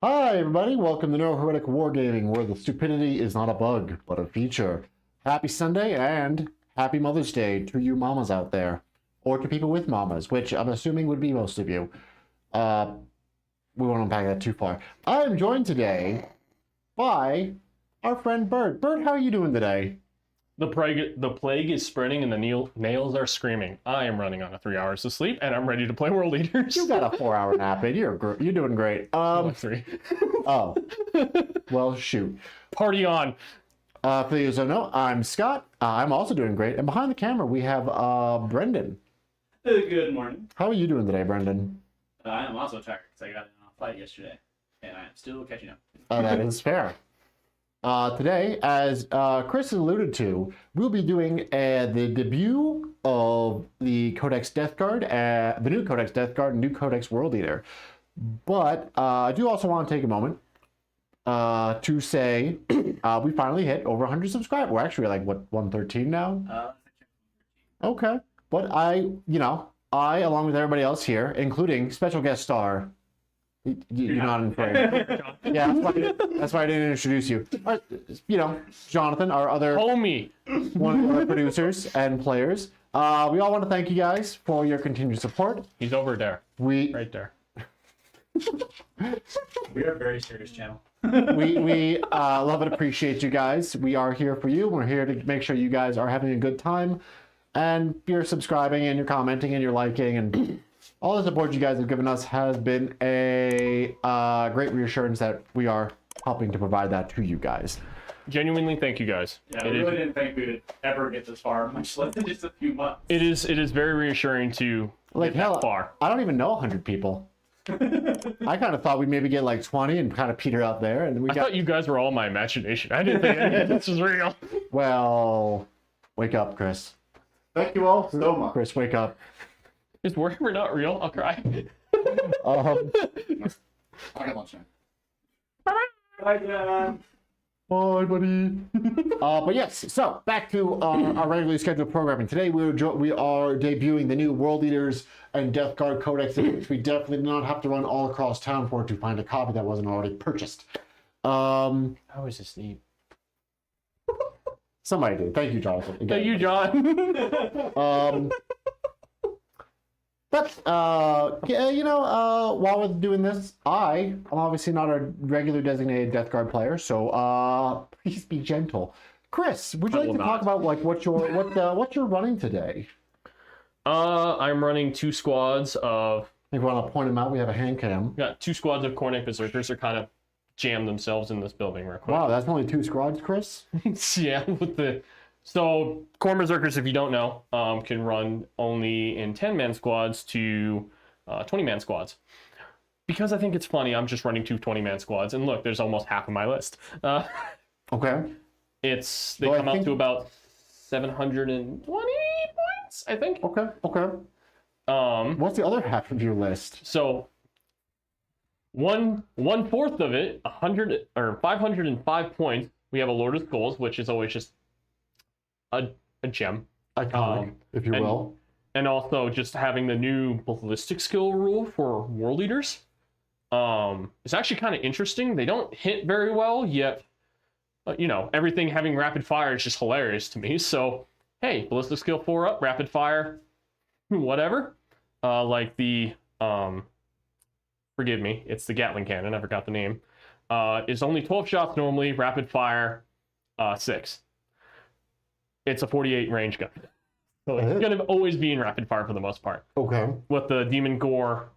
Hi, everybody. Welcome to Neuro-Heretical Wargaming, where the stupidity is not a bug, but a feature. Happy Sunday and happy Mother's Day to you mamas out there. Or to people with mamas, which I'm assuming would be most of you. We won't unpack that too far. I am joined today by our friend Bert. Bert, how are you doing today? The plague is spreading and the nails are screaming. I am running on 3 hours of sleep and I'm ready to play World Leaders. You got a 4-hour nap in. You're doing great. Three. Oh. Well, shoot. Party on. For those who don't know, I'm Scott. I'm also doing great. And behind the camera, we have Brendan. Good morning. How are you doing today, Brendan? I am also tired because I got in a fight yesterday, and I am still catching up. That is fair. Today, as Chris alluded to, we'll be doing the debut of the Codex DeathGuard, the new Codex DeathGuard, and new Codex World Eater. But I do also want to take a moment to say we finally hit over 100 subscribers. We're actually like, what, 113 now? Okay. But I, along with everybody else here, including special guest star, you're not in frame. Yeah, that's why I didn't introduce you. Jonathan, our other Homie. one of our producers and players. We all want to thank you guys for your continued support. He's over there. Right there. We are a very serious channel. we love and appreciate you guys. We are here for you. We're here to make sure you guys are having a good time. And you're subscribing and you're commenting and you're liking and all the support you guys have given us has been a great reassurance that we are helping to provide that to you guys. Genuinely, thank you guys. Yeah, we really didn't think we would ever get this far, much less in just a few months. It is very reassuring to Like, get hell, that far. I don't even know 100 people. I kind of thought we'd maybe get like 20 and kind of peter out there. And I thought you guys were all my imagination. I didn't think any of this was real. Well, wake up, Chris. Thank you all so much. Chris, wake up. Is Warhammer not real? I'll cry. I got lunch now. Bye, John. Bye, buddy. But yes, so back to our regularly scheduled programming. Today we are debuting the new World Eaters and DeathGuard codexes, which we definitely did not have to run all across town for to find a copy that wasn't already purchased. How is this neat? Somebody did. Thank you, Jonathan. Again. Thank you, John. But, while we're doing this, I'm obviously not a regular designated DeathGuard player, so please be gentle. Chris, would you like to talk about like what you're running today? I'm running 2 squads of... If you want to point them out, we have a hand cam. Got 2 squads of Cornic Berserkers. They're kind of jammed themselves in this building real quick. Wow, that's only 2 squads, Chris? Yeah, with the... So, Corn Berserkers, if you don't know, can run only in 10-man squads to 20-man squads. Because I think it's funny, I'm just running 2 20-man squads, and look, there's almost half of my list. Okay. They come out to about 720 points, I think. Okay. What's the other half of your list? So, one fourth of it, 100 or 505 points. We have a Lord of Skulls, which is always just a gem. Iconic, if you will. And also just having the new ballistic skill rule for World Eaters. It's actually kind of interesting. They don't hit very well, yet, everything having rapid fire is just hilarious to me. So, hey, ballistic skill 4 up, rapid fire, whatever. Like the, forgive me, it's the Gatling cannon, I forgot the name. It's only 12 shots normally, rapid fire, 6. It's a 48 range gun. So it's going to always be in rapid fire for the most part. Okay. With the Demon Gore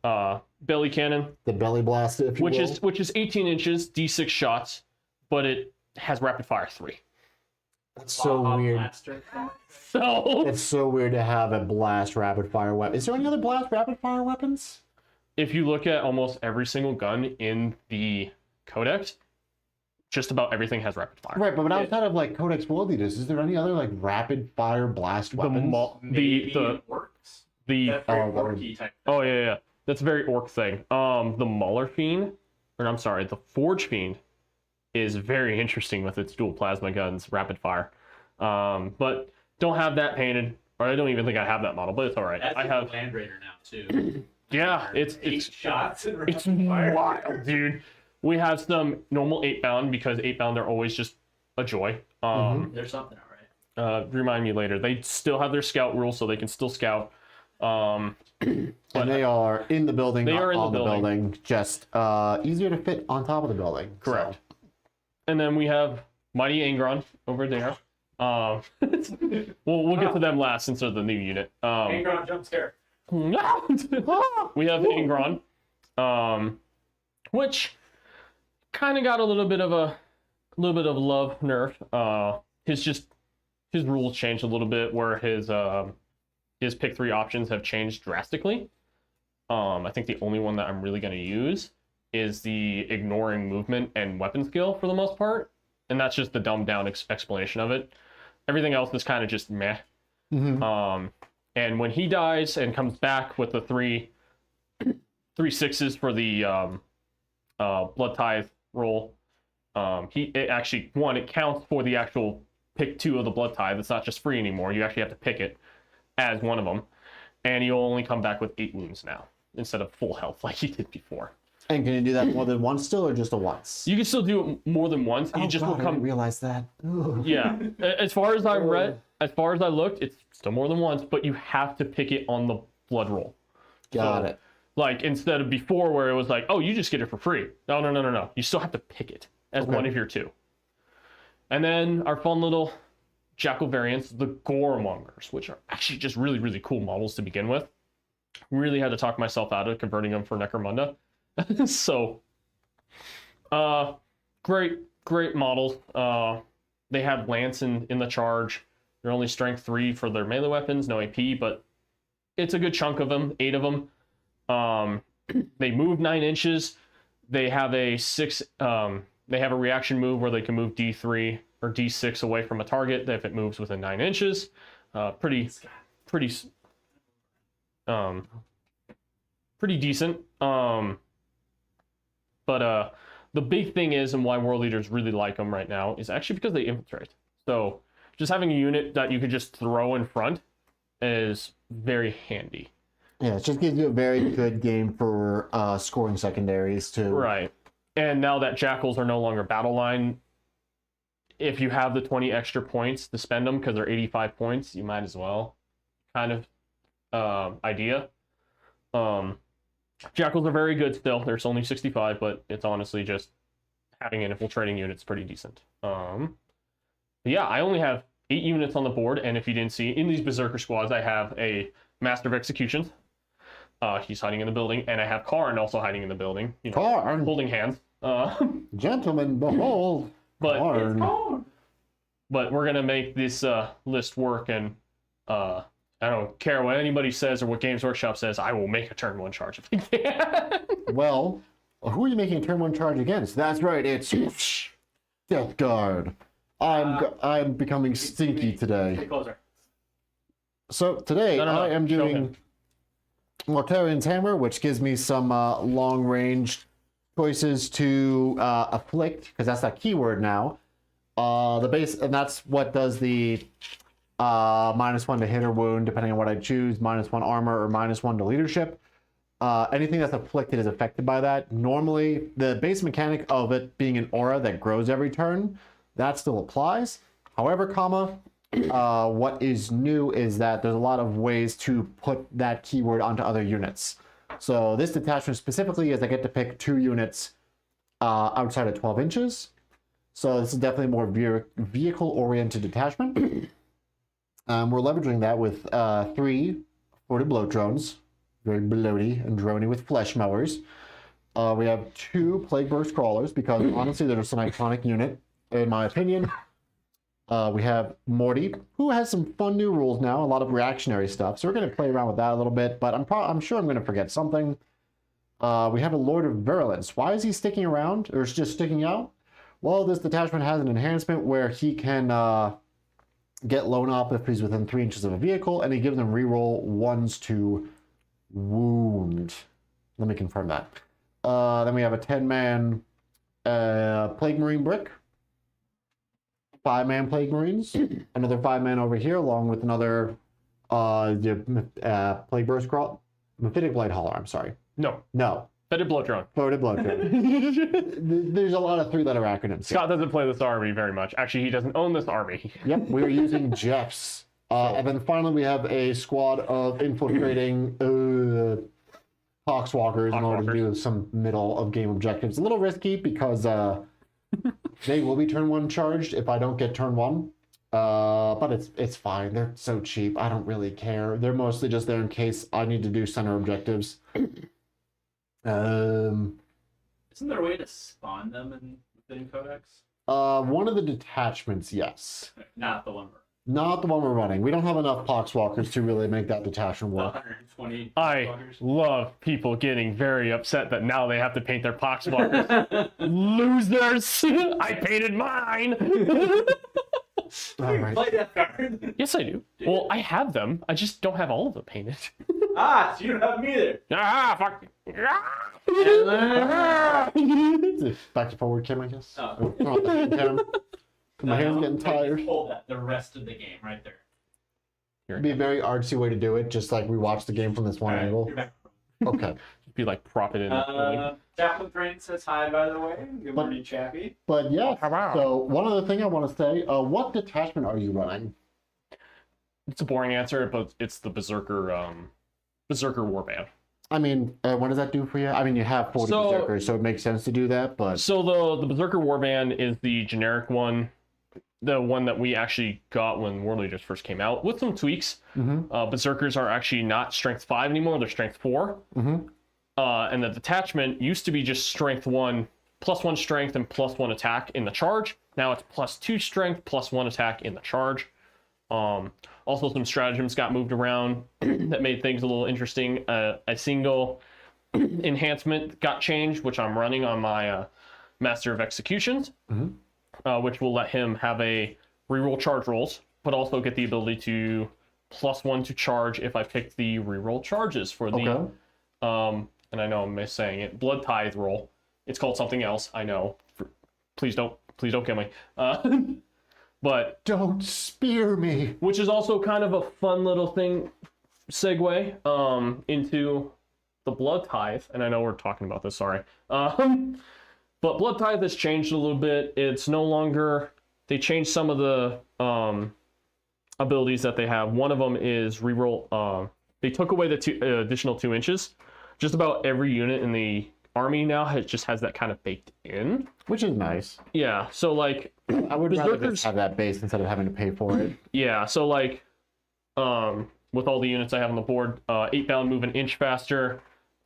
belly cannon. The belly blast, if you will. Which is 18 inches, D6 shots, but it has rapid fire 3. That's so weird. So it's so weird to have a blast rapid fire weapon. Is there any other blast rapid fire weapons? If you look at almost every single gun in the Codex, just about everything has rapid fire. Right, but outside of like Codex World Eaters, is there any other like rapid fire blast weapons? The orky type. Oh yeah, that's a very orc thing. The Mauler Fiend, or I'm sorry, the Forge Fiend, is very interesting with its dual plasma guns, rapid fire. But don't have that painted, or I don't even think I have that model, but it's all right. That's I have Land Raider now too. Yeah, Eight shots. It's wild, dude. We have some normal 8-bound because 8-bound are always just a joy. There's something alright. Remind me later. They still have their scout rule, so they can still scout. And they are in the building, They not are in the on the building. building. Just easier to fit on top of the building. Correct. So. And then we have Mighty Angron over there. We'll get to them last since they're the new unit. Angron jump scare. We have Angron, which kind of got a little bit of love nerf. His rules changed a little bit, where his pick 3 options have changed drastically. I think the only one that I'm really going to use is the ignoring movement and weapon skill for the most part, and that's just the dumbed down explanation of it. Everything else is kind of just meh. And when he dies and comes back with the three 6s for the blood tithe roll, it counts for the actual pick 2 of the blood tithe. It's not just free anymore. You actually have to pick it as one of them, and you'll only come back with 8 wounds now instead of full health like he did before. And can you do that more than once still, or just a once? You can still do it more than once. You just will I come. didn't realize that. Ugh. Yeah, as far as I read, as far as I looked, it's still more than once, but you have to pick it on the blood roll. Got it. Like, instead of before where it was like, oh, you just get it for free. No. You still have to pick it as one of your 2. And then our fun little Jackal variants, the Goremongers, which are actually just really, really cool models to begin with. Really had to talk myself out of converting them for Necromunda. So, great models. They have Lance in the charge. They're only strength 3 for their melee weapons, no AP, but it's a good chunk of them, 8 of them. They move 9 inches. They have a reaction move where they can move D3 or D6 away from a target if it moves within 9 inches. Pretty decent. But the big thing is, and why world leaders really like them right now, is actually because they infiltrate. So just having a unit that you could just throw in front is very handy. Yeah, it just gives you a very good game for scoring secondaries too. Right. And now that Jackals are no longer battle line, if you have the 20 extra points to spend them because they're 85 points, you might as well. Kind of idea. Jackals are very good still. There's only 65, but it's honestly just having an infiltrating unit's pretty decent. Yeah, I only have 8 units on the board, and if you didn't see, in these Berserker squads, I have a Master of Executions. He's hiding in the building, and I have Karn also hiding in the building. You know, Karn! holding hands. Gentlemen, behold! But Karn. But we're gonna make this list work, and I don't care what anybody says or what Games Workshop says. I will make a turn 1 charge if I can. Well, who are you making a turn 1 charge against? That's right, it's DeathGuard. I'm becoming stinky today. Get closer. So today No. I am Show doing him. Mortarion's Hammer, which gives me some long-range choices to afflict, because that's that keyword now. The base, and that's what does the -1 to hit or wound, depending on what I choose, -1 armor, or -1 to leadership. Anything that's afflicted is affected by that. Normally, the base mechanic of it being an aura that grows every turn, that still applies. However, what is new is that there's a lot of ways to put that keyword onto other units. So this detachment specifically is I get to pick 2 units outside of 12 inches. So this is definitely a more vehicle-oriented detachment. We're leveraging that with 3 40 bloat drones, very bloaty and drony with flesh mowers. We have 2 Plague Burst Crawlers, because honestly they're just an iconic unit, in my opinion. We have Morty, who has some fun new rules now, a lot of reactionary stuff. So we're going to play around with that a little bit, but I'm sure I'm going to forget something. We have a Lord of Virulence. Why is he sticking around, or is just sticking out? Well, this detachment has an enhancement where he can get lone op if he's within 3 inches of a vehicle, and he gives them reroll 1s to wound. Let me confirm that. Then we have a 10-man Plague Marine Brick. 5-man Plague Marines, another 5-man over here, along with another Plague Burst Crawl, Mephitic Blade Hauler, I'm sorry. No, No, Fetid Bloodrun. Voted blood. There's a lot of three-letter acronyms. Scott doesn't play this army very much. Actually, he doesn't own this army. Yep, we were using Jeff's. And then finally, we have a squad of infiltrating Poxwalkers in order to do some middle of game objectives. A little risky because they will be turn 1 charged if I don't get turn 1. But it's fine. They're so cheap. I don't really care. They're mostly just there in case I need to do center objectives. Isn't there a way to spawn them within Codex? One of the detachments, yes. Not the one Not the one we're running. We don't have enough Poxwalkers to really make that detachment work. 120. I love people getting very upset that now they have to paint their Poxwalkers. Losers! I painted mine! All right. Play DeathGuard. Yes, I do. Well, I have them. I just don't have all of them painted. So you don't have them either. Ah, fuck. Back to forward cam, I guess. Oh. My hand's getting tired. Hold that. The rest of the game right there. It'd be a very artsy way to do it, just like we watch the game from this one All right, angle. you're back. Okay. Be like prop it in. Chaplain Train says hi, by the way. Good morning, Chappie. But yeah, Wow. so one other thing I want to say, what detachment are you running? It's a boring answer, but it's the Berserker Warband. I mean, what does that do for you? I mean, you have 40 Berserkers, so it makes sense to do that, but... So the Berserker Warband is the generic one, the one that we actually got when War Leaders first came out, with some tweaks. Berserkers are actually not Strength 5 anymore, they're Strength 4. And the detachment used to be just Strength 1, +1 Strength and +1 attack in the charge. Now it's +2 Strength, +1 attack in the charge. Also, some stratagems got moved around that made things a little interesting. A single enhancement got changed, which I'm running on my Master of Executions, which will let him have a reroll charge rolls, but also get the ability to +1 to charge if I pick the reroll charges for the, and I know I'm missaying it, Blood Tithe roll. It's called something else, I know. Please don't kill me. But don't spear me. Which is also kind of a fun little thing, segue into the Blood Tithe. And I know we're talking about this, sorry. But Blood Tithe has changed a little bit. It's no longer, they changed some of the abilities that they have. One of them is reroll. They took away the additional 2 inches. Just about every unit in the army now just has that kind of baked in, which is nice. Yeah, so like I would rather just have that base instead of having to pay for it. Yeah, so like with all the units I have on the board, 8-bound move an inch faster,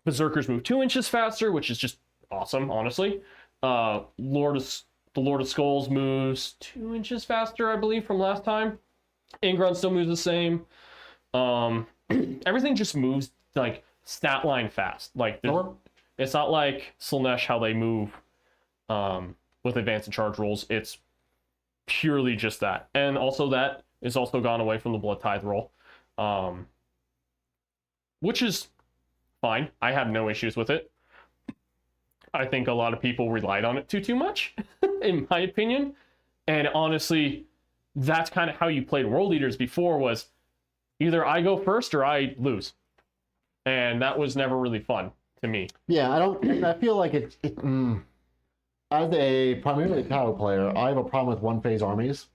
Berserkers move 2 inches faster, which is just awesome, honestly. The Lord of Skulls moves 2 inches faster, I believe, from last time. Angron still moves the same. Everything just moves like stat line fast. Like it's not like Slaanesh how they move with advance and charge rolls. It's purely just that. And also that is also gone away from the Blood Tithe roll, which is fine. I have no issues with it. I think a lot of people relied on it too much, in my opinion. And honestly, that's kind of how you played World Leaders before, was either I go first or I lose. And that was never really fun to me. Yeah, I feel like as a primarily PoW player, I have a problem with one-phase armies.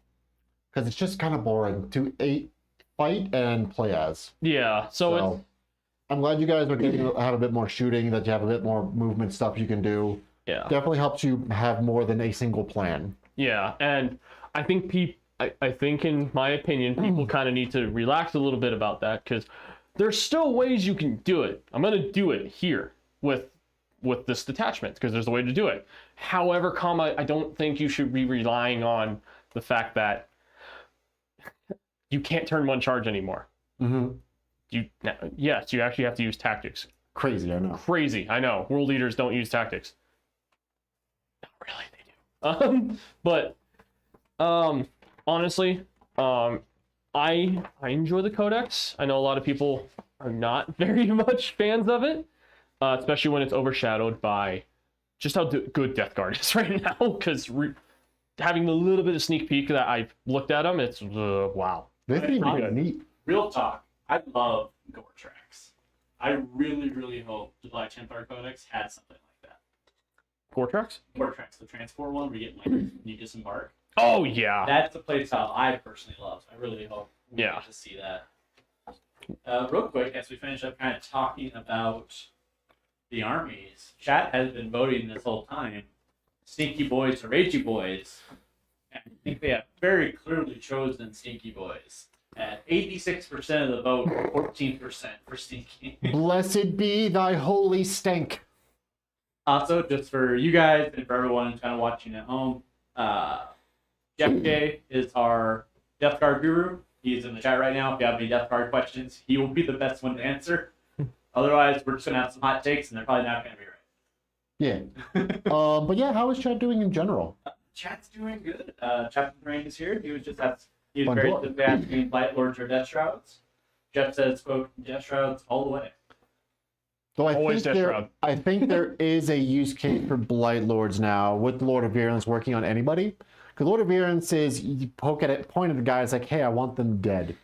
Because it's just kind of boring to fight and play as. Yeah, so I'm glad you guys are getting to have a bit more shooting, that you have a bit more movement stuff you can do. Yeah. Definitely helps you have more than a single plan. Yeah, and I think I think in my opinion, people kind of need to relax a little bit about that, because there's still ways you can do it. I'm going to do it here with this detachment, because there's a way to do it. However, I don't think you should be relying on the fact that you can't turn 1 charge anymore. Yes, you actually have to use tactics. Crazy, I know. Crazy, I know. World Leaders don't use tactics. Not really, they do. But honestly, I enjoy the Codex. I know a lot of people are not very much fans of it, especially when it's overshadowed by just how good DeathGuard is right now. Because having a little bit of sneak peek that I've looked at them, it's wow. This is pretty neat. Real talk. I love gore tracks. I really, really hope July 10th Our Codex had something like that. Vortex? Vortex, the transport one, where you get like when you disembark. Oh yeah. That's a playstyle I personally love. I really hope we get to see that. Real quick, as we finish up kind of talking about the armies, chat has been voting this whole time, Stinky Boys or Ragey Boys. And I think they have very clearly chosen Stinky Boys. At 86% of the vote, 14% for Stinky. Blessed be thy holy stink. Also, just for you guys and for everyone kind of watching at home, Jeff J is our DeathGuard guru. He's in the chat right now. If you have any DeathGuard questions, he will be the best one to answer. Otherwise, we're just going to have some hot takes, and they're probably not going to be right. Yeah. But yeah, how is chat doing in general? Chat's doing good. Captain Rain is here. He was Fun very book. simply asking Light Lords or Death Shrouds. Jeff says, quote, Death Shrouds all the way. Though Always Death Shroud. I think there is a use case for Blight Lords now with Lord of Virulence working on anybody. Because Lord of Virulence is you poke at it, point at the guy, it's like, hey, I want them dead.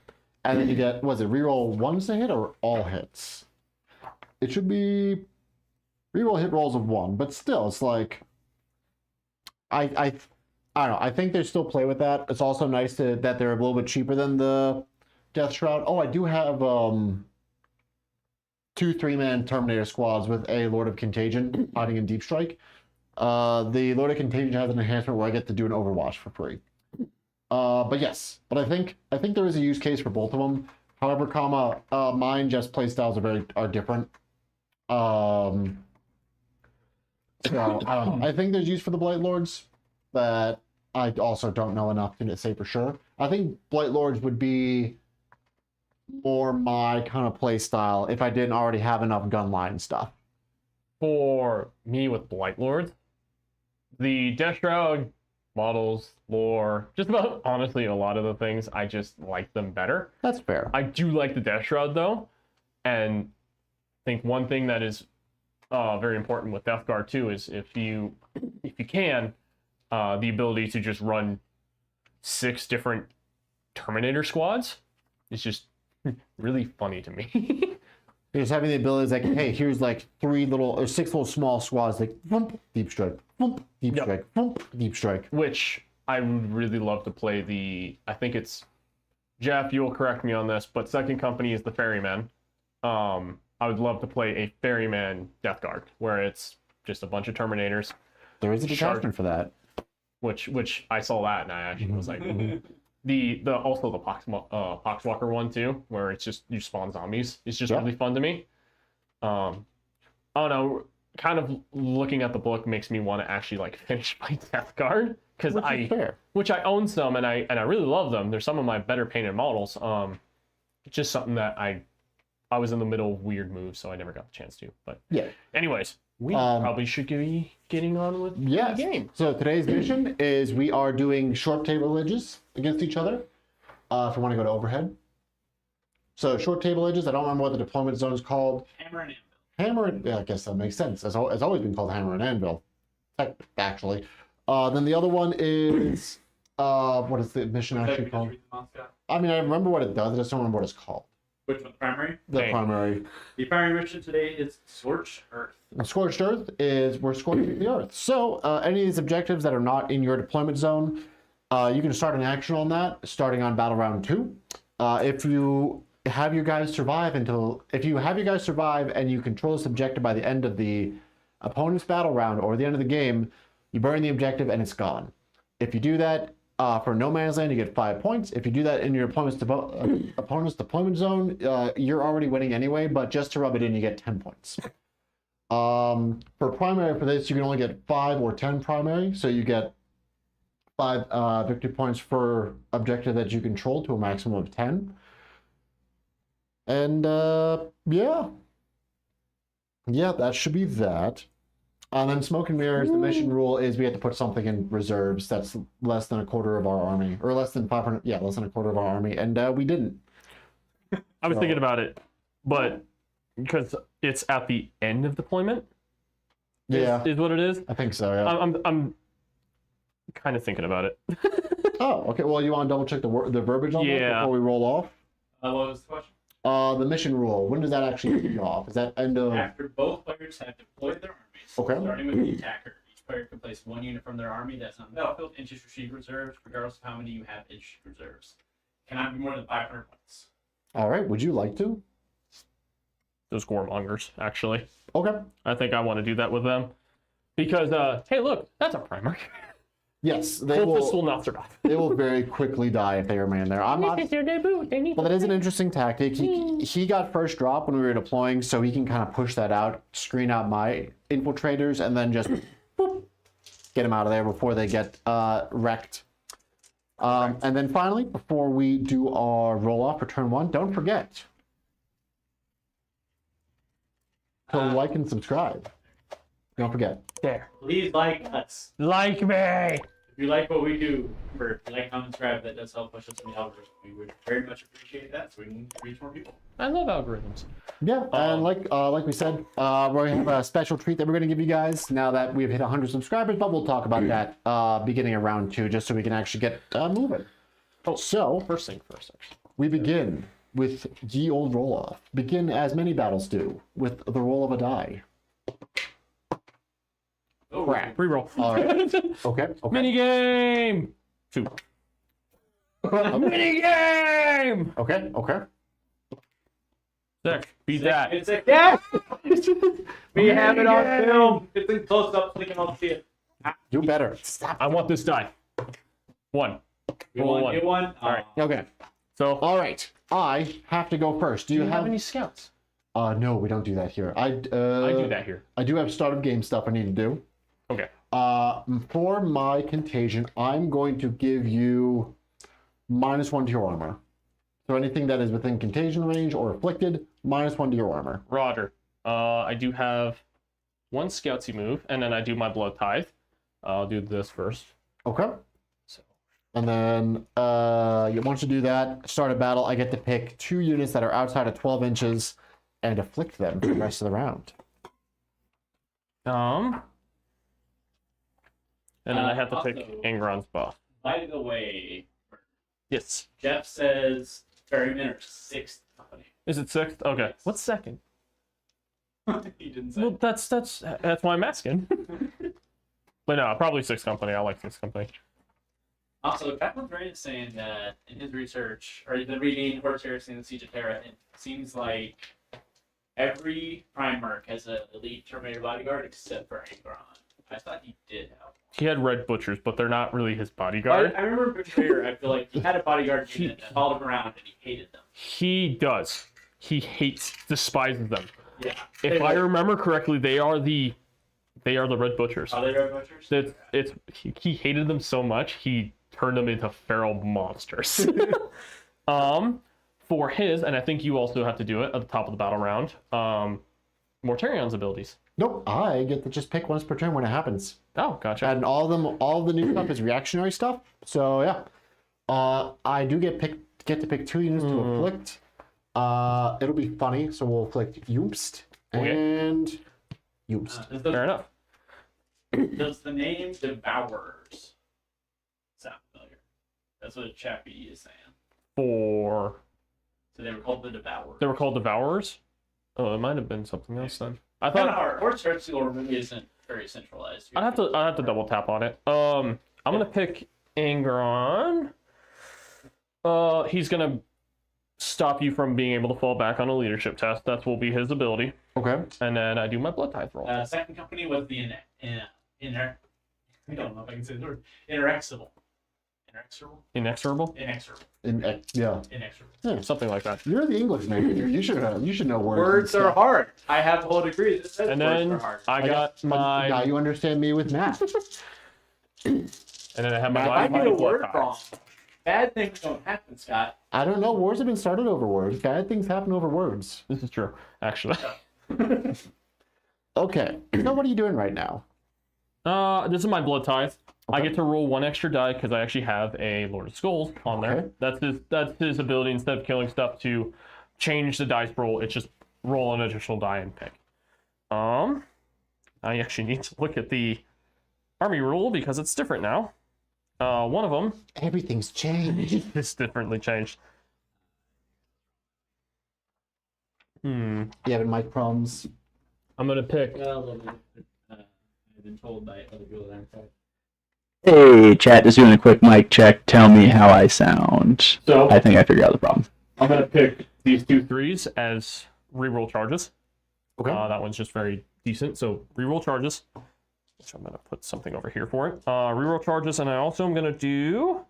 And then you get, was it reroll ones to hit or all hits? It should be reroll hit rolls of one, but still, it's like I don't know. I think they still play with that. It's also nice that they're a little bit cheaper than the Death Shroud. Oh, I do have 2 3-man Terminator squads with a Lord of Contagion hiding in Deep Strike. The Lord of Contagion has an enhancement where I get to do an Overwatch for free. But yes, but I think there is a use case for both of them. However, mine just playstyles are different. So I don't know. I think there's use for the Blight Lords, but I also don't know enough to say for sure. I think Blight Lords would be more my kind of play style if I didn't already have enough gunline stuff. For me with Blight Lords, the Death Shroud models, lore, just about honestly a lot of the things, I just like them better. That's fair. I do like the Death Shroud though, and I think one thing that is very important with DeathGuard too is if you can, the ability to just run 6 different Terminator squads is just really funny to me. Just having the ability is like, hey, here's like 6 little small squads, like thump, deep strike, thump, deep strike, thump, deep strike. Which I would really love to play I think it's, Jeff, you'll correct me on this, but second company is the Ferryman. I would love to play a Ferryman DeathGuard, where it's just a bunch of Terminators. There is a detachment for that. Which I saw that and I actually was like, also the Poxwalker one too, where it's just you spawn zombies. It's just really fun to me. I don't know. Kind of looking at the book makes me want to actually like finish my DeathGuard because which I own some and I really love them. They're some of my better painted models. It's just something that I was in the middle of weird moves, so I never got the chance to. But anyways, we probably should be getting on with the game. So today's mission is we are doing short table edges against each other. If we want to go to overhead. So short table edges, I don't remember what the deployment zone is called. Hammer and Anvil. Yeah, I guess that makes sense. It's always been called Hammer and Anvil, actually. Then the other one is, what is the mission actually called? I mean, I remember what it does, I just don't remember what it's called. Which one? Primary? The primary. The primary mission today is Scorched Earth. And Scorched Earth is we're scorching the Earth. So any of these objectives that are not in your deployment zone, you can start an action on that starting on battle round 2. If you have your guys survive and you control this objective by the end of the opponent's battle round or the end of the game, you burn the objective and it's gone. If you do that for no man's land, you get 5 points. If you do that in your opponent's deployment zone, you're already winning anyway, but just to rub it in, you get 10 points. For primary for this, you can only get 5 or 10 primary, so you get 5 victory points for objective that you control to a maximum of 10. And yeah, that should be that. And then Smoke and Mirrors, the mission rule is we have to put something in reserves that's less than a quarter of our army, or less than 500, less than a quarter of our army, and we didn't. I was thinking about it, but because it's at the end of deployment, is what it is. I think so. Yeah. I'm kind of thinking about it. Oh, okay. Well, you want to double check the verbiage on that before we roll off? What was the question? the mission rule, when does that actually kick off? Is that end of... After both players have deployed their armies, Okay. starting with the attacker, each player can place one unit from their army that's on the battlefield into strategic reserves, regardless of how many you have in strategic reserves. Cannot be more than 500 points. All right, would you like to? Those warmongers, actually. Okay. I think I want to do that with them. Because, hey, look, that's a primer. Yes, they Cultists will will, not survive. they will very quickly die if they remain there. I'm not... This is their debut. They need Well, that is an interesting tactic. He got first drop when we were deploying, so he can kind of push that out, screen out my infiltrators, and then just boop, get them out of there before they get wrecked. And then finally, before we do our roll-off for turn 1, don't forget to like and subscribe. Don't forget. there. Please like us. Like me. If you like what we do, remember, like, comment, subscribe. That does help push us in the algorithm. We would very much appreciate that, so we can reach more people. I love algorithms. Yeah, and like we said, we're gonna have a special treat that we're gonna give you guys now that we've hit 100 subscribers. But we'll talk about that beginning of round 2, just so we can actually get moving. Oh, So first thing first, actually. we begin with the old roll-off. Begin as many battles do with the roll of a die. Oh, Crap. Reroll. All right. Okay. Mini game. 2. Mini game. Okay. Okay. Sick. Beat that. It's a yes! We have it on film. It's in close up, so we can all see it. Do better. Stop. I want this die. 1. You Roll want one. get one? All right. Okay. So, All right. I have to go first. Do you have? any scouts? No, we don't do that here. I I do that here. I do have start of game stuff I need to do. Okay. For my contagion, I'm going to give you -1 to your armor. So anything that is within contagion range or afflicted, -1 to your armor. Roger. I do have 1 scoutsy move, and then I do my blood tithe. I'll do this first. Okay. So, And then once you do that, start a battle, I get to pick 2 units that are outside of 12 inches and afflict them for the rest of the round. and then I have to pick also- Angron's buff. By the way, Yes. Jeff says ferrymen are 6th company. Is it 6th? Okay. What's 2nd? He didn't say. Well, that's why I'm asking. But no, probably 6th company. I like 6th company. Also, Captain Ray is saying that in his research, or he's been reading Horus Heresy and the Siege of Terra, it seems like every Primarch has an elite Terminator bodyguard except for Angron. I thought he did have. He had red butchers, but they're not really his bodyguard. I remember Betrayer, I feel like he had a bodyguard unit that followed him around and he hated them. He does. He despises them. Yeah. If I remember correctly, they are the red butchers. Are they red butchers? He hated them so much he turned them into feral monsters. For his, and I think you also have to do it at the top of the battle round. Mortarion's abilities. Nope, I get to just pick once per turn when it happens. Oh, gotcha. And all of the new stuff is reactionary stuff. So yeah, I do get to pick 2 units to afflict. It'll be funny, so we'll afflict Yoopst and Yoopst. Fair enough. Does the name Devourers sound familiar? That's what Chappie is saying. So they were called the Devourers. they were called Devourers? Oh, it might have been something else then. I Kind of thought hard. Horus Heresy lore really isn't very centralized. I'd have to double tap on it. I'm gonna pick Angron. He's gonna stop you from being able to fall back on a leadership test. That will be his ability. Okay. And then I do my blood tithe roll. Second company was the I don't know if I can say the word. Inexorable. Inexorable? Yeah. Inexorable. Something like that. You're the English major. You should know words. Words and are stuff. hard. I have a whole degree that says And words then are hard. I got my Now you understand me with math. and then I have my If I my get a blood word tithe. wrong, bad things don't happen, Scott. I don't know. Wars have been started over words. Bad things happen over words. This is true, actually. Okay. So what are you doing right now? This is my blood tithe. I Okay. get to roll 1 extra die because I actually have a Lord of Skulls on there. Okay. That's his ability instead of killing stuff to change the dice roll. It's just roll an additional die and pick. I actually need to look at the army rule because it's different now. One of them Everything's changed. is differently changed. You having mic problems? I'm gonna pick. Well, a little bit. I've been told by other people that I'm correct. Hey, chat, just doing a quick mic check. Tell me how I sound. So I think I figured out the problem. I'm gonna pick these 2 3s as reroll charges. Okay. That one's just very decent. So reroll charges. Which I'm gonna put something over here for it. Reroll charges, and I also am gonna do.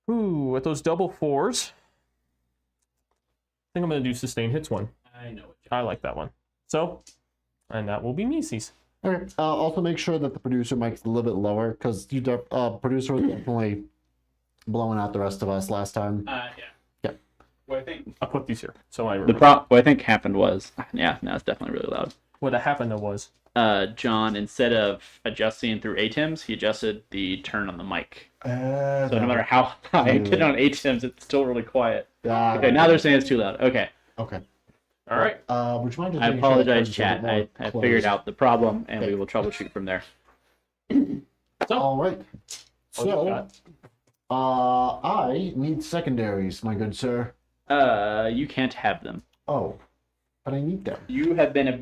With those double 4s. I think I'm gonna do sustain hits one. I know what I like that one. So, and that will be Mises. Okay. Also make sure that the producer mic's a little bit lower because producer was definitely blowing out the rest of us last time. Yeah. Yep. Well, I think I'll put these here. So I The remember. what I think happened was, yeah, no, it's definitely really loud. What happened though was. John, instead of adjusting through ATEMs, he adjusted the turn on the mic. So no matter how high I get on ATEMs, it's still really quiet. Okay, now they're saying it's too loud. Okay. Okay. All right. Would you mind just I making sure the apologize, curtains are a chat. bit more I closed? figured out the problem, and we will troubleshoot from there. All right. What you So, got? I need secondaries, my good sir. You can't have them. Oh, but I need them. You have been a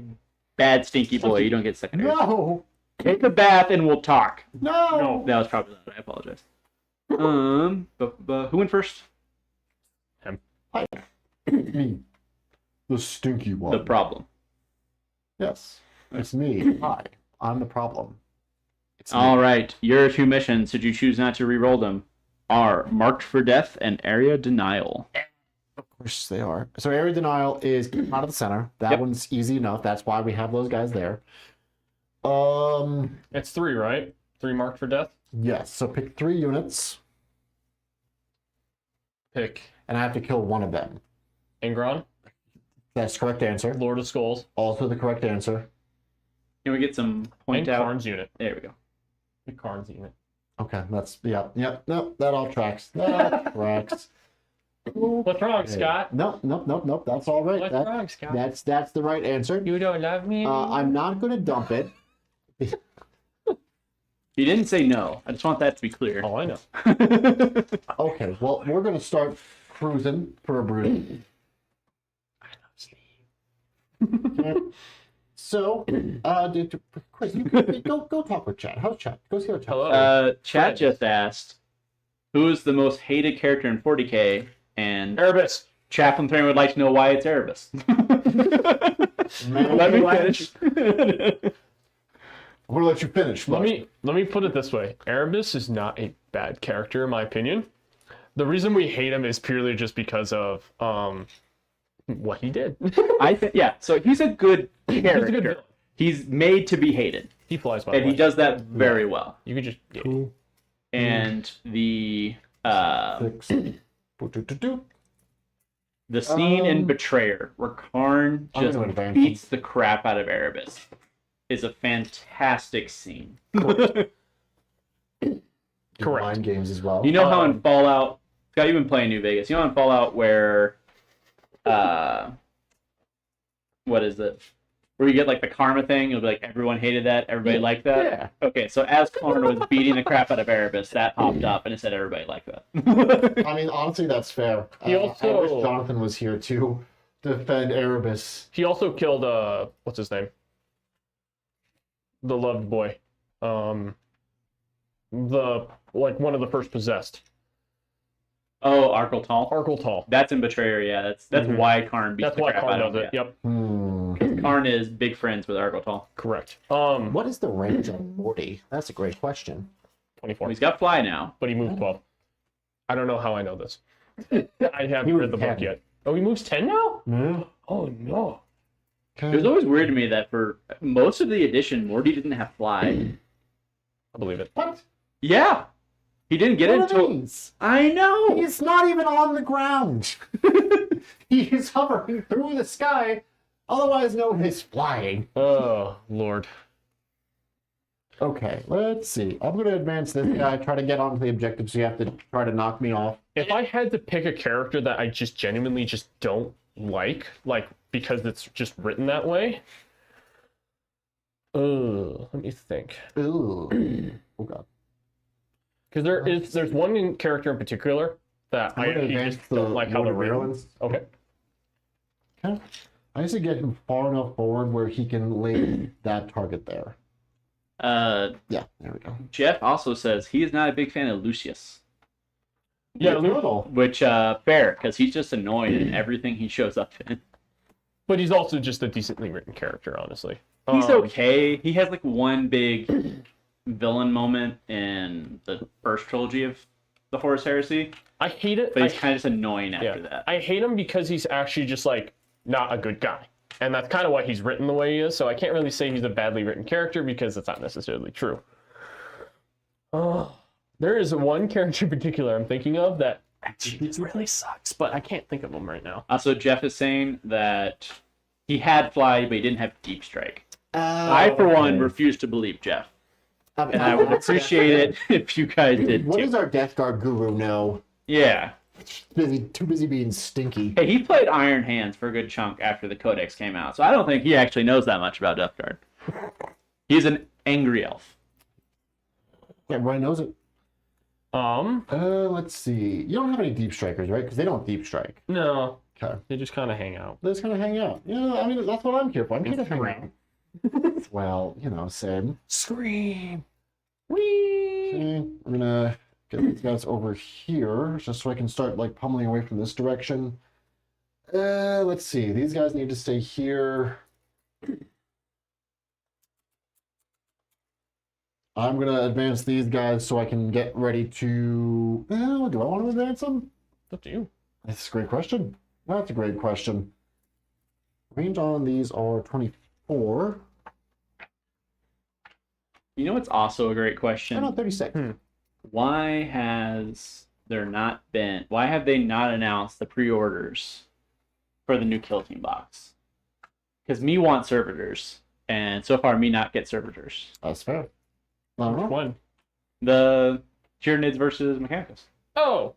bad stinky boy. You don't get secondaries. No. Take a bath and we'll talk. No. That was probably loud. I apologize. Who went first? Me. The stinky one. The problem. Yes. It's me. Hi. I'm the problem. It's me. All right. Your 2 missions, should you choose not to re-roll them, are Marked for Death and Area Denial. Of course they are. So area denial is out of the center. That Yep. one's easy enough. That's why we have those guys there. It's 3, right? 3 marked for death. Yes. So pick 3 units, Pick and I have to kill one of them. Angron, That's the correct answer. Lord of Skulls, Also the correct answer. Can we get some point and out? Karn's unit. There we go. The Karn's unit. Okay, that's yep. No, that all tracks. That tracks. What's wrong, Scott? Nope. That's all right. What's That- wrong, Scott? That's the right answer. You don't love me? I'm not gonna dump it. He didn't say no. I just want that to be clear. Oh, I know. Okay, well we're gonna start cruising for a brew. Okay. So, Chris, go talk with chat. How's chat? Go see how chat. Hello. Chat just asked, who is the most hated character in 40k? And Erebus. Chaplain Thrain would like to know why it's Erebus. Man, Let me finish. I'm gonna let you finish. Let Look. me put it this way. Erebus is not a bad character in my opinion. The reason we hate him is purely just because of what he did. I think so. He's a good He's a character. good villain. He's made to be hated, He flies by the and he way. does that very well. You could just Cool. And the 6. Do-do-do-do. the scene in Betrayer where Karn I'm just gonna advance. beats the crap out of Erebus is a fantastic scene. Correct. Mind games as well. You know how in Fallout, Scott, you've been playing New Vegas. You know in Fallout where, what is it? Where you get like the karma thing, you'll be like, everyone hated that, everybody liked that. Yeah. Okay, so as Karn was beating the crap out of Erebus, that popped up and it said everybody liked that. I mean, honestly, that's fair. He I also- wish Jonathan was here to defend Erebus. He also killed what's his name? The loved boy. The one of the first possessed. Oh, Arkeltal. Arkeltal. That's in Betrayer, yeah. That's Mhm. why Karn beats That's the why crap Karn out does of it. him. Yep. Hmm. Karn is big friends with Arkeltal. Correct. What is the range on Morty? That's a great question. 24. He's got fly now. But he moved 12. I don't know how I know this. I haven't He read moved the book 10. yet. Oh, he moves 10 now? Yeah. Oh no. It was always weird to me that for most of the edition, Morty didn't have fly. I believe it. What? Yeah. He didn't get it What are until... these? I know! He's not even on the ground. He is hovering through the sky, otherwise known as flying. Oh, Lord. Okay, let's see. I'm going to advance this guy, try to get onto the objective, so you have to try to knock me off. If I had to pick a character that I just genuinely just don't like because it's just written that way. Let me think. Ooh. Oh, God. Because there's one character in particular that I'm I going to actually advance just the don't like how they're Lord of written. Virulence. Okay. Okay. I need to get him far enough forward where he can lay that target there. Yeah, there we go. Jeff also says he is not a big fan of Lucius. Yeah, Which, fair, because he's just annoying in everything he shows up in. but he's also just a decently written character, honestly. He's okay. He has like one big villain moment in the first trilogy of the Horus Heresy. I hate it. But he's kind of just annoying after that. I hate him because he's actually just like not a good guy. And that's kind of why he's written the way he is. So I can't really say he's a badly written character because that's not necessarily true. There is one character in particular I'm thinking of that actually really sucks, but I can't think of him right now. Also, Jeff is saying that he had fly, but he didn't have deep strike. I, for one, refuse to believe Jeff. And I would appreciate it if you guys did What too. does our DeathGuard guru know? Yeah. Too busy being stinky. Hey, he played Iron Hands for a good chunk after the Codex came out, so I don't think he actually knows that much about DeathGuard. He's an angry elf. Everybody knows it. Let's see. You don't have any deep strikers, right? Because they don't deep strike. No. Okay. They just kind of hang out. They just kind of hang out. Yeah, I mean, that's what I'm here for. I'm here to hang out. Well, you know, same. Scream. Whee! Okay, I'm gonna get these guys over here just so I can start like pummeling away from this direction. Let's see. These guys need to stay here. I'm gonna advance these guys so I can get ready to. Do I want to advance them? It's up to you. That's a great question. That's a great question. Range on these are 24. You know what's also a great question? Oh, no, 36. Why have they not announced the pre-orders for the new Kill Team box? Because me want servitors, and so far me not get servitors. That's fair. I don't know. Which one? The Tyranids versus Mechanicus. Oh,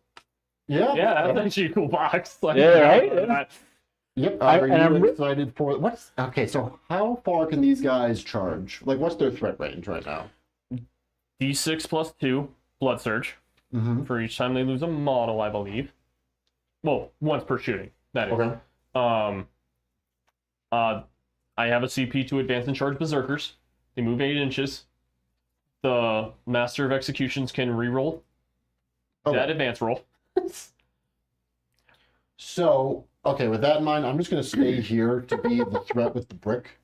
Yeah. yeah, that's actually a cool box. Like, Yeah, right? Yep. I'm excited for what's okay? So how far can these guys charge? Like, what's their threat range right now? D6 plus 2 blood surge Mm-hmm. for each time they lose a model, I believe. Well, once per shooting. That is. Okay. I have a CP to advance and charge berserkers. They move 8 inches. The Master of Executions can reroll that advance roll. So, okay, with that in mind, I'm just going to stay here to be the threat with the brick.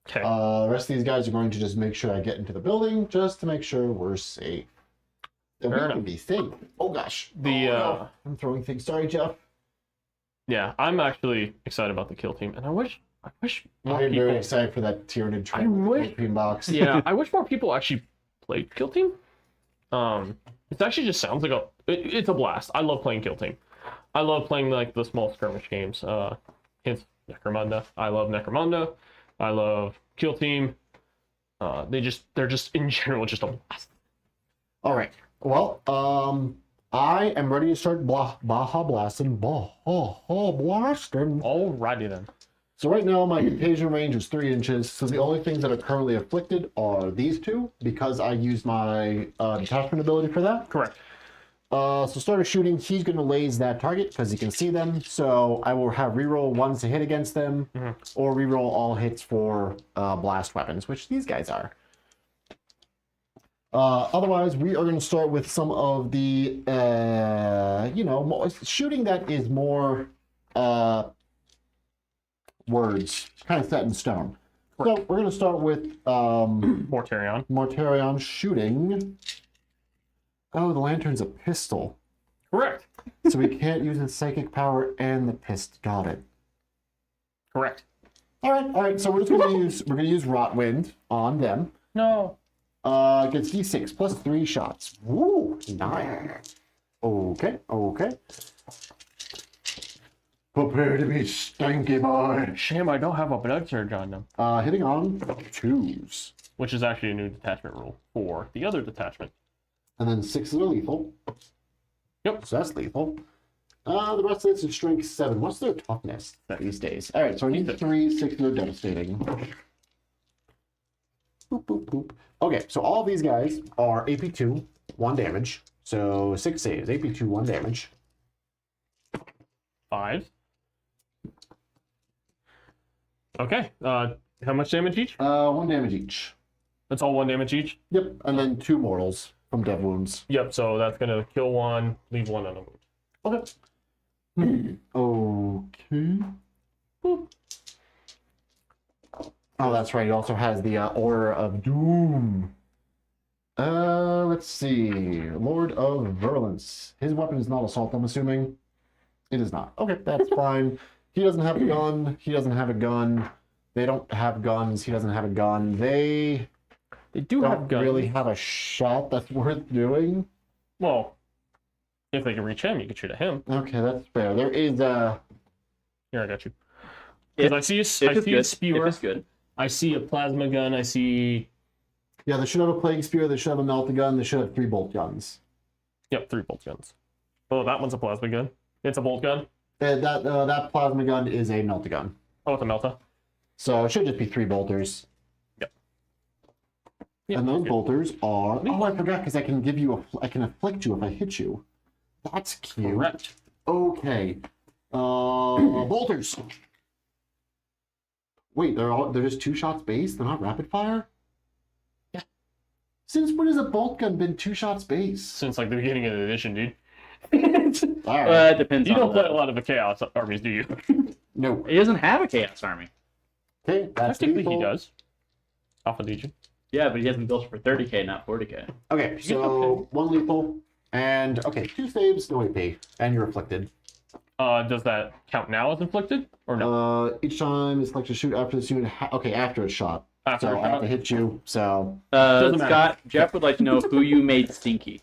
Okay. The rest of these guys are going to just make sure I get into the building, just to make sure we're safe. That we can be safe. Oh gosh. No. I'm throwing things. Sorry, Jeff. Yeah, I'm actually excited about the kill team, and I wish more I'm people. very excited for that Tyranid Train box. Yeah, I wish more people actually played kill team. It actually just sounds like it's a blast. I love playing kill team. I love playing like the small skirmish games. Hence Necromunda. I love Necromunda. I love kill team. They're just in general just a blast. All right. Well, I am ready to start Baja blasting. Baja blasting. Alrighty then. So right now my contagion range is 3 inches. So the only things that are currently afflicted are these two because I used my detachment ability for that. Correct. So starter shooting, he's going to laze that target because he can see them. So I will have reroll ones to hit against them, or reroll all hits for blast weapons, which these guys are. Otherwise, we are going to start with some of the, shooting that is more words, kind of set in stone. So we're going to start with Mortarion shooting. Oh, the lantern's a pistol. Correct. So we can't use the psychic power and the pistol. Got it. Correct. All right. So we're gonna use Rotwind on them. No. Gets D6 plus 3 shots. Woo, 9. Okay. Prepare to be stinky, boy. Shame I don't have a blood surge on them. Hitting on 2s. Which is actually a new detachment rule for the other detachment. And then 6 are lethal. Yep. So that's lethal. The rest of this is strength 7. What's their toughness these days? All right, so I need 3, 6 are devastating. Boop, boop, boop. Okay, so all of these guys are AP2, 1 damage. So 6 saves, AP2, 1 damage. 5. Okay. How much damage each? 1 damage each. That's all 1 damage each? Yep, and then 2 mortals from dev wounds. Yep, so that's going to kill 1, leave 1 on a wound. Okay. Okay. Boop. Oh, that's right. He also has the Aura of Doom. Let's see. Lord of Virulence. His weapon is not assault, I'm assuming. It is not. Okay, that's fine. He doesn't have a gun. He doesn't have a gun. They don't have guns. He doesn't have a gun. They do have don't guns. really have a shot that's worth doing. Well, if they can reach him, you can shoot at him. Okay, that's fair. There is a... Here, I got you. Because I see a spear. It's good. I see a plasma gun. I see... Yeah, they should have a plague spear. They should have a melt gun. They should have 3 bolt guns. Yep, 3 bolt guns. Oh, that one's a plasma gun. It's a bolt gun. That plasma gun is a melt gun. Oh, it's a melta. So it should just be 3 bolters. Yep. And those bolters are... Oh, I forgot, because I can give you I can afflict you if I hit you. That's cute. Correct. Okay. Bolters. Wait, they're just 2 shots base? They're not rapid fire? Yeah. Since when has a bolt gun been 2 shots base? Since like the beginning of the edition, dude. All right. It depends You on don't play a lot of the Chaos armies, do you? No. He doesn't have a Chaos Army. Okay, that's Technically, lethal. he does. Alpha Legion. Yeah, but he hasn't built for 30k, not 40k. Okay, so 1 lethal, and okay, 2 saves, no AP, and you're afflicted. Does that count now as inflicted or no? Each time it's like to shoot after the unit. Okay, after it's shot. After So a I have shot? to hit you. So Doesn't matter. Scott, Jeff would like to know who you made stinky.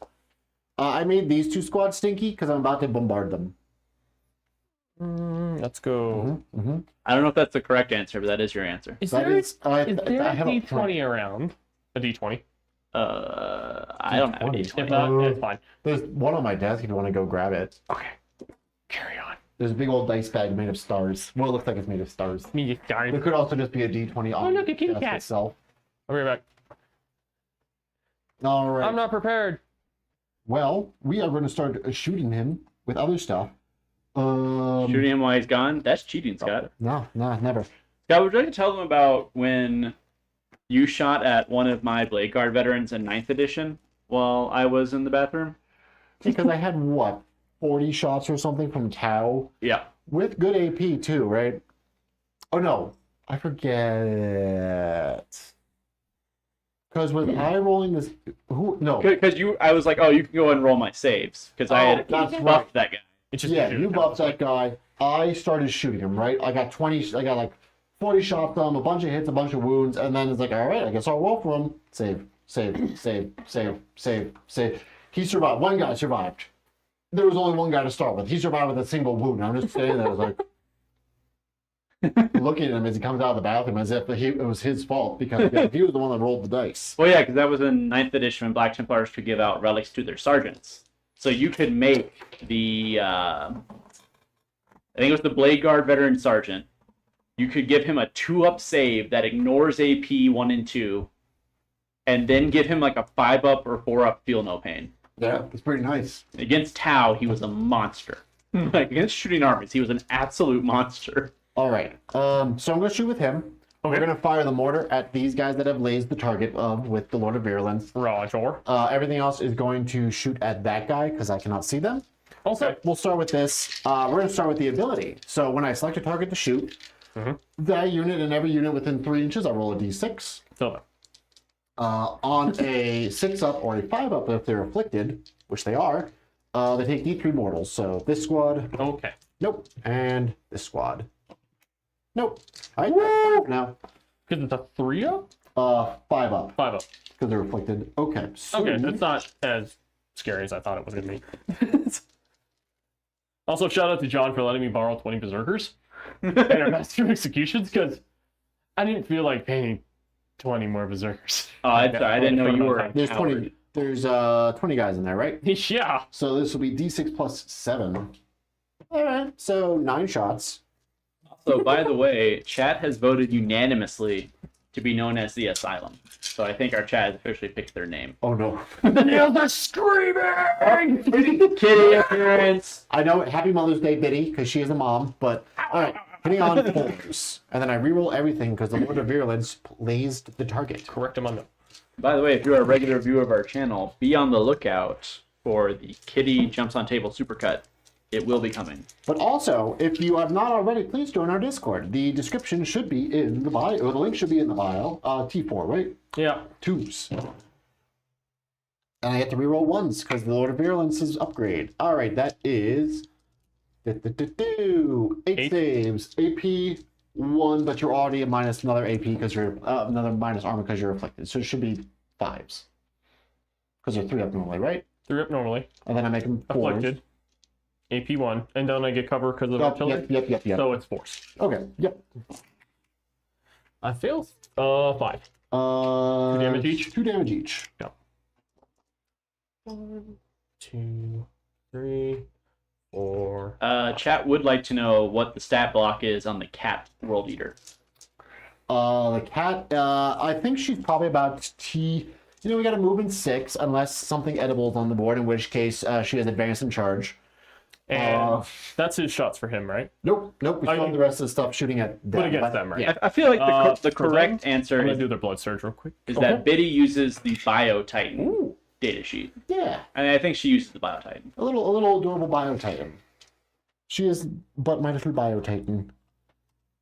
I made these 2 squads stinky because I'm about to bombard them. Let's go. I don't know if that's the correct answer, but that is your answer. Is That there, is, I a have a D20 around? A D20? I don't have a If D20. not, it's fine. There's one on my desk if you want to go grab it. Okay. Carry on. There's a big old dice bag made of stars. Well, it looks like it's made of stars. Me, guys. There could also just be a D20 on look, a kitty the desk cat. itself. I'll be right back. All right. I'm not prepared. Well, we are going to start shooting him with other stuff. Shooting him while he's gone? That's cheating, Scott. No, never. Scott, would you like to tell them about when you shot at one of my Blade Guard veterans in 9th edition while I was in the bathroom? Because I had, what, 40 shots or something from Tau? Yeah. With good AP, too, right? Oh, no. I forget. Because with I rolling this... No. Because I was like, oh, you can go and roll my saves. Because I had that's buffed right. that guy. It's just Yeah, you buffed that guy. I started shooting him, right? I got like 40 shots on him, a bunch of hits, a bunch of wounds, and then it's like, all right, I guess I'll roll for him. Save. He survived. One guy survived. There was only one guy to start with. He survived with a single wound. I'm just standing there, I was like, looking at him as he comes out of the bathroom as if it was his fault because he was the one that rolled the dice. Well, yeah, because that was in 9th edition when Black Templars could give out relics to their sergeants. So you could make the, I think it was the Blade Guard veteran sergeant. You could give him a 2-up save that ignores AP 1 and 2, and then give him like a 5-up or 4-up feel no pain. Yeah, it's pretty nice. Against Tau, he was a monster. Like against shooting armies, he was an absolute monster. All right. So I'm going to shoot with him. We're going to fire the mortar at these guys that have lased the target with the Lord of Virulence. Roger. Everything else is going to shoot at that guy because I cannot see them. Okay. So we'll start with this. We're going to start with the ability. So when I select a target to shoot, that unit and every unit within 3 inches, I roll a d6. So, On a 6-up or a 5-up if they're afflicted, which they are, they take d3 mortals. So this squad, okay. nope, and this squad, nope. All right, now Because it's a 3-up? 5-up 5-up. because they're afflicted. Okay, so Okay, that's not as scary as I thought it was going to be. Also, shout out to John for letting me borrow 20 Berserkers and our Master of Executions, because I didn't feel like paying 20 more Berserkers. Oh, I'm sorry, I didn't know you were. there's 20. There's 20 guys in there, right? Yeah. So this will be d6 plus 7. All right, so 9 shots. So, by the way, chat has voted unanimously to be known as the Asylum. So I think our chat has officially picked their name. Oh no. The nails are screaming! Kitty appearance. I know. Happy Mother's Day, Biddy, because she is a mom. But all right, hitting on 4s. And then I reroll everything because the Lord of Virulence blazed the target. Correct him on that. By the way, if you're a regular viewer of our channel, be on the lookout for the Kitty Jumps on Table Supercut. It will be coming. But also, if you have not already, please join our Discord. The description should be in the bio, or the link should be in the bio. T4, right? Yeah. 2s. And I get to reroll 1s because the Lord of Virulence is upgrade. All right, that is 8 saves, AP 1, but you're already a minus another AP because you're another minus armor because you're afflicted. So it should be 5s because they're 3 up normally, right? 3 up normally. And then I make them 4s. Afflicted. AP 1, and then I get cover because of artillery. Yep. So it's 4s. Okay, yep. I failed 5. 2 damage each. 2 damage each. Yeah. 1, 2, 3, 4. Chat would like to know what the stat block is on the cat World Eater. The cat, I think she's probably about T. You know, we got a movement 6 unless something edible is on the board, in which case she has advance and charge. And that's his shots for him, right? Nope. We still have the rest of the stuff shooting at them. But against them, right? Yeah. I feel like the for correct them, answer I'm going to do their blood surge real quick. is that Biddy uses the Bio Titan Ooh, data sheet. yeah. And I think she uses the Bio Titan. A little adorable Bio Titan. She is but minus 3 Bio Titan.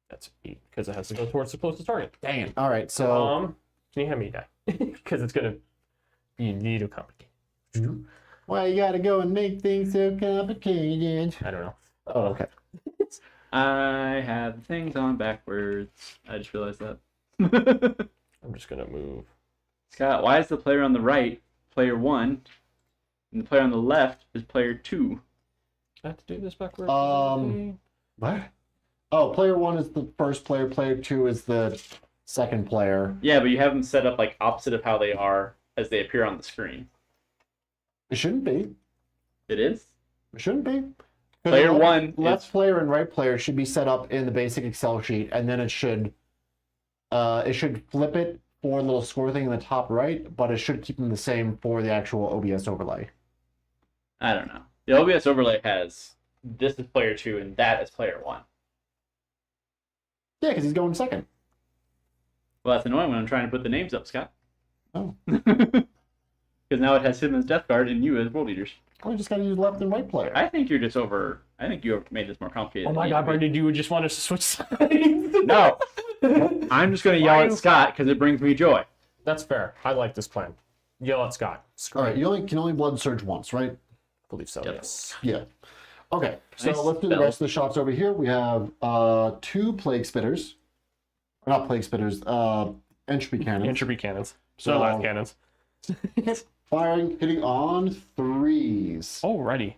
That's 8, because it has to go towards the closest target. Dang it. All right, so. Can you hand me a die? Because it's going to be a little complicated. Why you gotta go and make things so complicated? I don't know. Oh, okay. I have things on backwards. I just realized that. I'm just going to move. Scott, why is the player on the right player 1 and the player on the left is player 2? I have to do this backwards. What? Oh, player 1 is the first player, player 2 is the second player. Yeah, but you have them set up like opposite of how they are as they appear on the screen. It shouldn't be. It is? It shouldn't be. Player 1 left is... player and right player should be set up in the basic Excel sheet, and then it should flip it for a little score thing in the top right, but it should keep them the same for the actual OBS overlay. I don't know. The OBS overlay has this is player 2 and that is player 1. Yeah, because he's going second. Well, that's annoying when I'm trying to put the names up, Scott. Oh. Because now it has him as DeathGuard and you as World Eaters. Well, you just gotta use left and right player. I think you're just over... I think you made this more complicated. Oh than my it god, needed to be. Brendan, you just want us to switch sides? No! I'm just going to yell at Scott because it brings me joy. That's fair. I like this plan. Yell at Scott. All right, you can only blood surge once, right? I believe so, Yep. yes. Yeah. Okay, so Nice let's do the spell. rest of the shots over here. We have 2 plague spitters. Or not plague spitters, entropy cannons. Entropy cannons. So- So last cannons. Firing, hitting on 3s. Alrighty.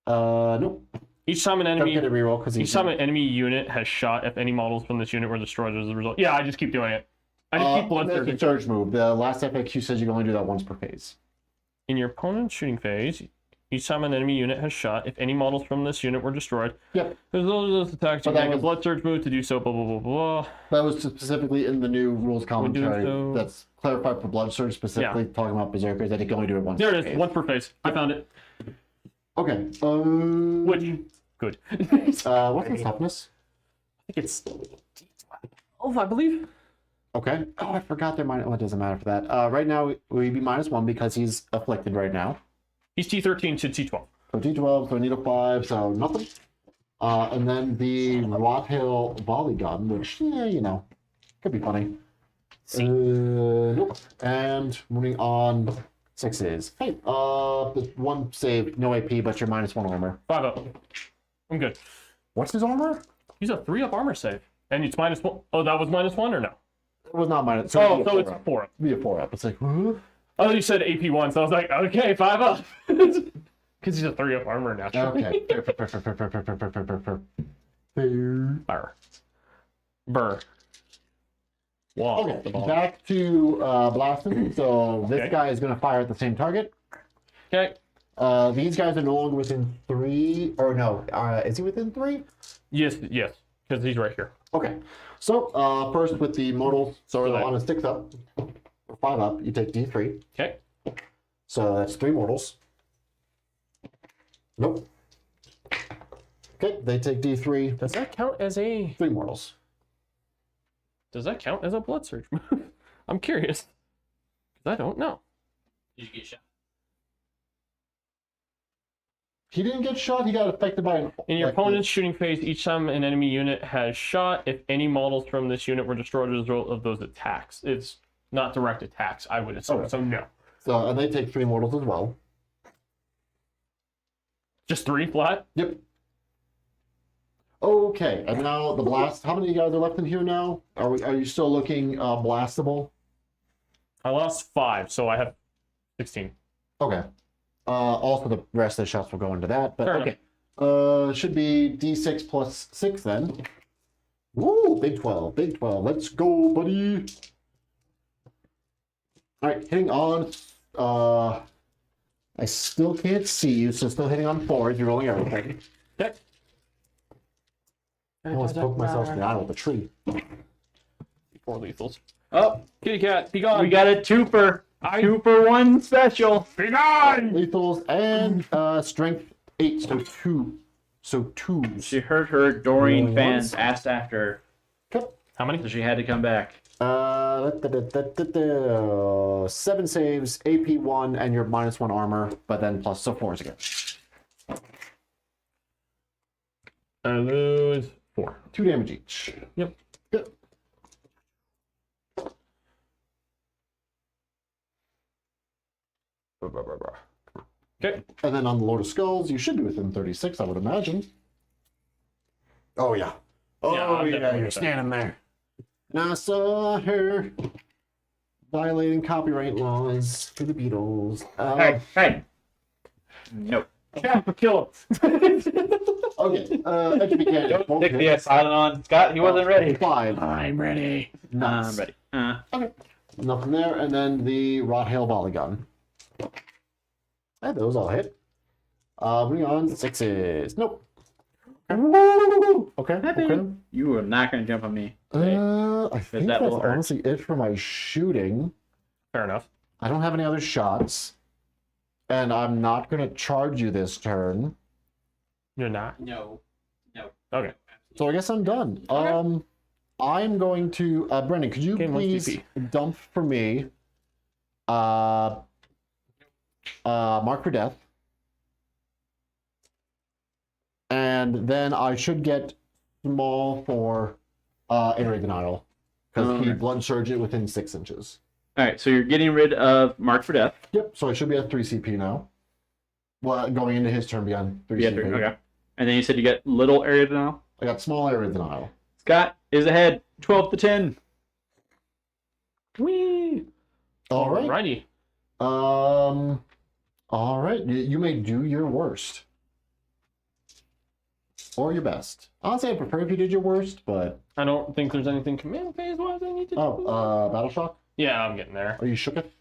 Nope. Each time an Don't enemy get a reroll because each time an enemy unit has shot, if any models from this unit were destroyed as a result. Yeah, I just keep doing it. I just keep blood That's a surging. surge move. The last FAQ says you can only do that once per phase. In your opponent's shooting phase, each time an enemy unit has shot, if any models from this unit were destroyed, Yep. there's those attacks. You But that can make a was- blood surge move to do so. Blah blah blah blah. That was specifically in the new rules commentary. so. That's clarified for blood surge, specifically talking about berserkers. That you can only do it once. There per it is. phase. Once per phase. I found it. Okay. Which good. I think What's the toughness? it's 12, I believe. Okay. Oh, I forgot their minus. Well, it doesn't matter for that. Right now, we'd be -1 because he's afflicted right now. He's T13 to T12. So T12, so I need a 5, so nothing. And then the Rot Hill volley gun, which, yeah, you know, could be funny. Nope. And moving on 6s. Hey, the 1 save, no AP, but you're -1 armor. 5 up. I'm good. What's his armor? He's a 3 up armor save. And it's -1. Oh, that was -1 or no? It was not minus. Oh, it'd be a so it's 4 up. 4 up. It'd be a 4 up. It's like, huh? Oh, you said AP1, so I was like, okay, 5 up. Because he's a 3 up armor naturally. Okay. Burr. Burr. Wow. Okay, back to blasting. So this Okay. guy is going to fire at the same target. Okay. These guys are no longer within 3, or no, is he within 3? Yes, because he's right here. Okay, so first with the modal, so that. on a 6 up, or 5 up, you take D3. Okay. So that's 3 mortals. Nope. Okay, they take D3. Does that count as a 3 mortals. blood surge? I'm curious. 'Cause I don't know. Did you get shot? He didn't get shot. He got affected by an. In your like, opponent's shooting phase, each time an enemy unit has shot, if any models from this unit were destroyed as a result of those attacks. It's not direct attacks, I would assume. Okay. So no. So, and they take 3 mortals as well. Just 3 flat? Yep. Okay, and now the blast. How many of you guys are left in here now? Are you still looking blastable? I lost 5, so I have 16. Okay. Also, the rest of the shots will go into that, but Fair okay. Should be D6 plus 6 then. Woo, big 12, big 12. Let's go, buddy. All right, hitting on. I still can't see you, so still hitting on 4s. You're rolling everything. Okay. I almost poked myself in the eye with a tree. 4 lethals. Oh, Kitty cat, be gone. we got a 2-for. 2-for-1 special. Be gone! Lethals and strength 8, so 2. So 2s. She heard her Doreen Rolling fans ones. asked after, How many? so she had to come back. 7 saves, AP 1, and your -1 armor, but then plus, so 4s again. I lose 4. 2 damage each. Yep. Good. Okay. And then on the Lord of Skulls, you should be within 36, I would imagine. Oh, yeah. Oh, Yeah, I'm yeah, definitely you're with that. standing there. And I saw her violating copyright laws for the Beatles. Hey. Nope. Kill him. Okay, entropy cannon. Don't both stick the hits. silent on. Scott, he wasn't ready. 5. I'm ready. Nice. I'm ready. Okay. Nothing there, and then the Rot Hail Volley Gun. And those all hit. Bring on 6s. Nope. Okay. Okay. You are not going to jump on me. I think that that's will hurt. honestly it for my shooting. Fair enough. I don't have any other shots. And I'm not going to charge you this turn. You're not? No. No. Okay. So I guess I'm done. Okay. I'm going to... Brendan, could you Gain 1 please TP. dump for me Mark for Death. And then I should get small for Area Denial. Because he blunt surged it within 6 inches. All right, so you're getting rid of Mark for Death. Yep, so I should be at 3 CP now. Well, going into his turn beyond 3 Yeah, CP. okay. And then you said you get little area denial. I got small Area Denial. Scott is ahead, 12-10. Whee! All right. Alrighty. All right. You may do your worst. Or your best. Honestly, I prefer if you did your worst, but... I don't think there's anything command phase wise I need to do. Battle Shock? Yeah, I'm getting there. Are you shook it?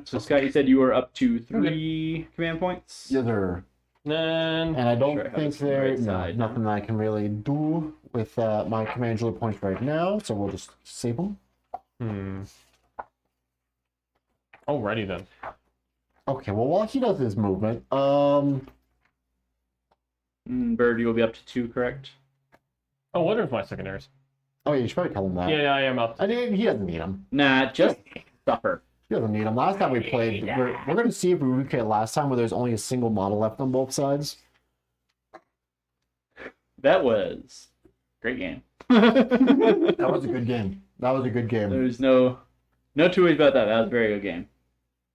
So Scott, you said you were up to 3 command points. Yes, sir. Then And I don't Sure, I have think this on the right side. nothing that I can really do with my command driller points right now, so we'll just save them. Alrighty then. Okay, well, while he does his movement, Bird, you will be up to 2, correct? Oh, what are my secondaries? oh yeah, you should probably tell him that. Yeah, I am up. I mean, he doesn't need them. Nah, just suffer. He doesn't need them. Last time we played, we're going to see if we recreate last time where there's only a single model left on both sides. That was a great game. That was a good game. That was a good game. There's no two ways about that. That was a very good game.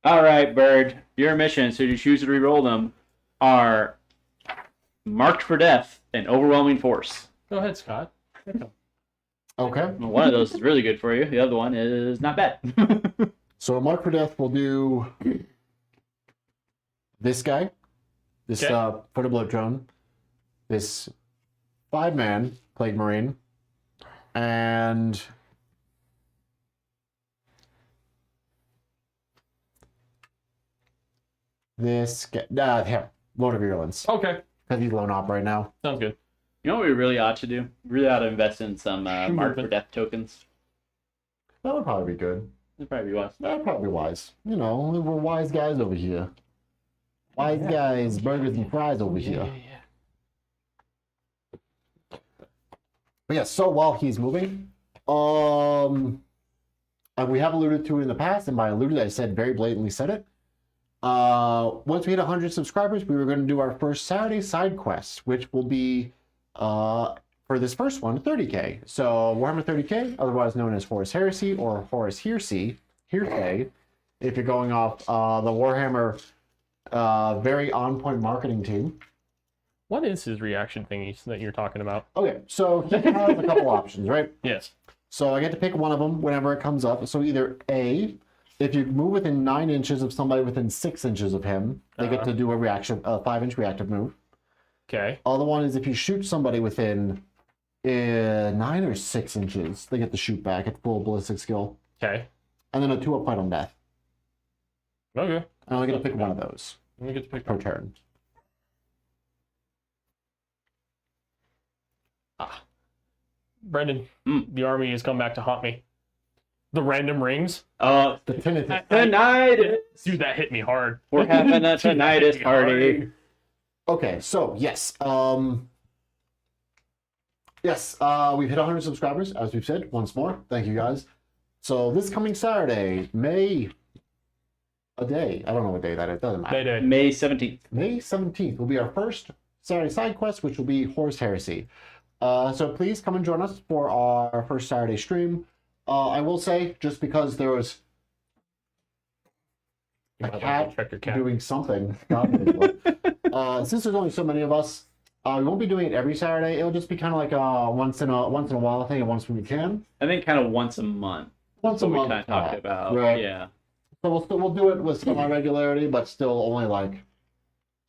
All right, Bird, your mission, so you choose to re-roll them, are marked for death and overwhelming force. Go ahead, Scott. Okay. Well, one of those is really good for you. The other one is not bad. So a Mark for Death will do this guy, this Okay. Foot of Blood drone, this 5-man Plague Marine, and this guy, here, Lord of Virulence, Okay, because he's lone op right now. sounds good. You know what we really ought to do? We really ought to invest in some mark for death tokens. That would probably be good. That'd probably be wise. That'd probably be wise. You know, we're wise guys over here. Wise guys, burgers and fries over here. But yeah, so while he's moving, we have alluded to it in the past, and by alluded, I said very blatantly said it. Once we hit 100 subscribers, we were going to do our first Saturday side quest, which will be, for this first one, 30k. So Warhammer 30k, otherwise known as Horus Heresy or Horus Hearsay, if you're going off the Warhammer very on-point marketing team. What is his reaction thingies that you're talking about? Okay, so he has a couple options, right? Yes. So I get to pick one of them whenever it comes up. So either A, if you move within 9 inches of somebody within 6 inches of him, they get to do a 5-inch reactive move. Okay. Other one is if you shoot somebody within 9 or 6 inches, they get to shoot back at full ballistic skill. Okay. And then a 2-up fight on death. Okay. I only get to pick one of those Let me get to pick per turn. Brendan, the army has come back to haunt me. The random rings. The tinnitus. Tinnitus. Dude, that hit me hard. We're having a tinnitus party. Okay, so yes. We've hit 100 subscribers, as we've said, once more. Thank you guys. So this coming Saturday, May I don't know what day that is, doesn't matter. May 17th. May 17th will be our first Saturday side quest, which will be Horus Heresy. So please come and join us for our first Saturday stream. I will say, just because there was a cat doing something, since there's only so many of us, we won't be doing it every Saturday. It'll just be kind of like once in a while thing, once when we can. I think kind of once a month. Once a month. We kind of talked about. Right. Yeah. So we'll do it with some regularity, but still only like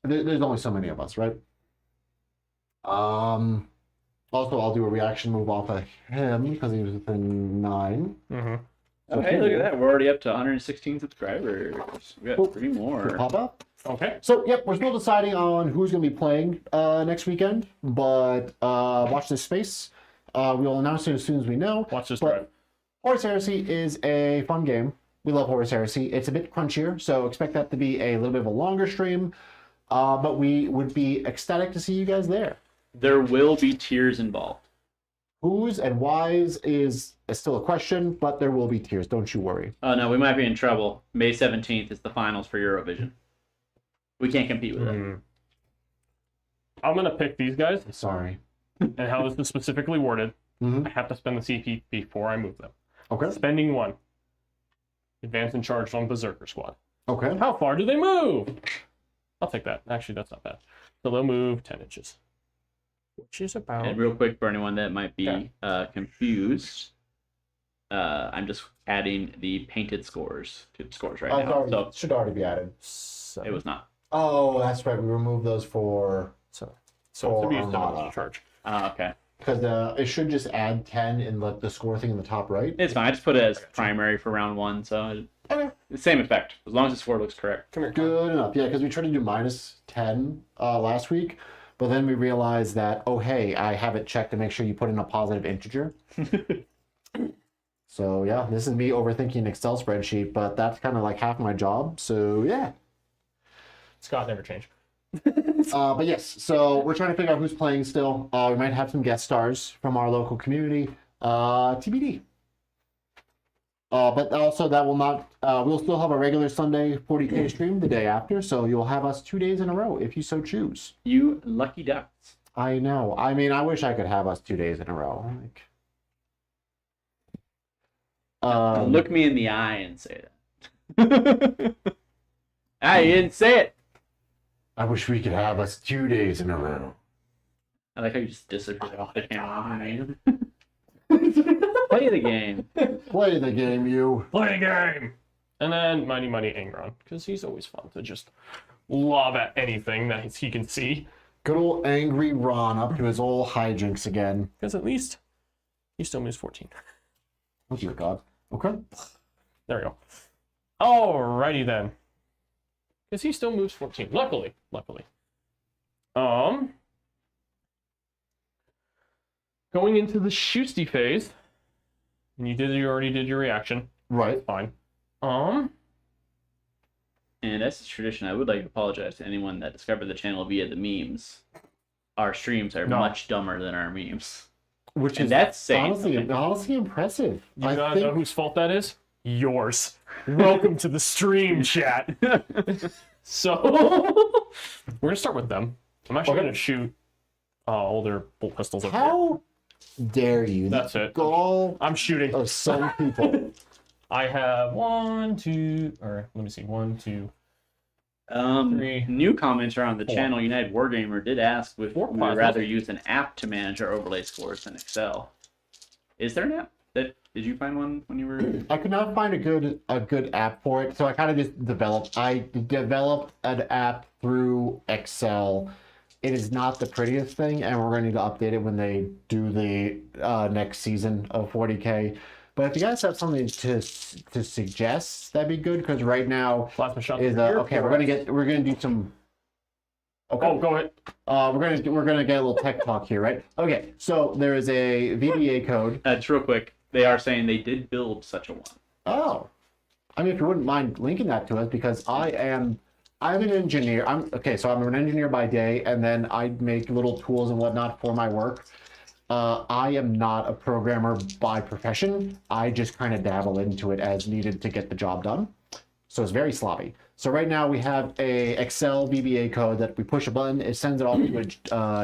there's only so many of us, right? Also, I'll do a reaction move off of him because he was within 9. Mm-hmm. Oh, hey, look at that. We're already up to 116 subscribers. We got 3 more. Pop up. Okay. So, yep, we're still deciding on who's going to be playing next weekend, but watch this space. We'll announce it as soon as we know. Watch this but drive. Horus Heresy is a fun game. We love Horus Heresy. It's a bit crunchier, so expect that to be a little bit of a longer stream, but we would be ecstatic to see you guys there. There will be tiers involved. Whose and why's is still a question, but there will be tiers. Don't you worry. Oh, no, we might be in trouble. May 17th is the finals for Eurovision. We can't compete with it. I'm going to pick these guys, Sorry. and how this is specifically worded. Mhm. I have to spend the CP before I move them. Okay. Spending 1. Advance and charge on Berserker Squad. Okay. How far do they move? I'll take that. Actually, that's not bad. So they'll move 10 inches. Which is about... And real quick, for anyone that might be confused, I'm just adding the painted scores to the scores right now. So should already be added. it was not. Oh, that's right. We removed those for So to be Armada. charge. Okay. Because it should just add 10 in the score thing in the top right. It's fine. I just put it as primary for round 1, so Okay. the same effect, as long as the score looks correct. Come here. Good enough. Yeah, because we tried to do minus 10 last week, but then we realized that, oh, hey, I have it checked to make sure you put in a positive integer. So, yeah, this is me overthinking an Excel spreadsheet, but that's kind of like half my job. So, yeah. Scott never changed. But yes, so we're trying to figure out who's playing still. We might have some guest stars from our local community. TBD. But also that will not, we'll still have a regular Sunday 40k stream the day after, so you'll have us 2 days in a row if you so choose. You lucky ducks. I know. I mean, I wish I could have us 2 days in a row. Look me in the eye and say that. I didn't say it. I wish we could have us 2 days in a row. I like how you just disappeared off the camera. Play the game. Play the game, you. Play a game! And then Mighty Angron, because he's always fun to just lob at anything that he can see. Good old angry Ron up to his old hijinks again. Because at least he still moves 14. Oh dear God. Okay. There we go. Alrighty then. Because he still moves 14. Luckily. Going into the shoosty phase. And you already did your reaction. Right. Fine. And as is tradition, I would like to apologize to anyone that discovered the channel via the memes. Our streams are much dumber than our memes. which And is that's saying honestly something. honestly impressive. You I know think whose fault that is? Yours. Welcome to the stream, chat. So we're gonna start with them. I'm actually Okay. gonna shoot all their bolt pistols over here. how dare you? That's it. Gall I'm shooting. of some people. I have 1, 2, or let me see, 1, 2. Three. New commenter on the Four. channel, United Wargamer, did ask if Four we would plasmas. rather use an app to manage our overlay scores than Excel. Is there an app? Did you find one when you were? I could not find a good app for it, so I kind of just developed. I developed an app through Excel. It is not the prettiest thing, and we're going to need to update it when they do the next season of 40k. But if you guys have something to suggest, that'd be good. Because right now Plasma shot. is over here. okay. We're gonna do some. Okay. Oh, go ahead. We're gonna get a little tech talk here, right? Okay. So there is a VBA code. Just real quick, they are saying they did build such a one. Oh, I mean, if you wouldn't mind linking that to us, because I'm an engineer. I'm an engineer by day, and then I make little tools and whatnot for my work. I am not a programmer by profession. I just kind of dabble into it as needed to get the job done. So it's very sloppy. So right now we have a Excel VBA code that we push a button, it sends it off to a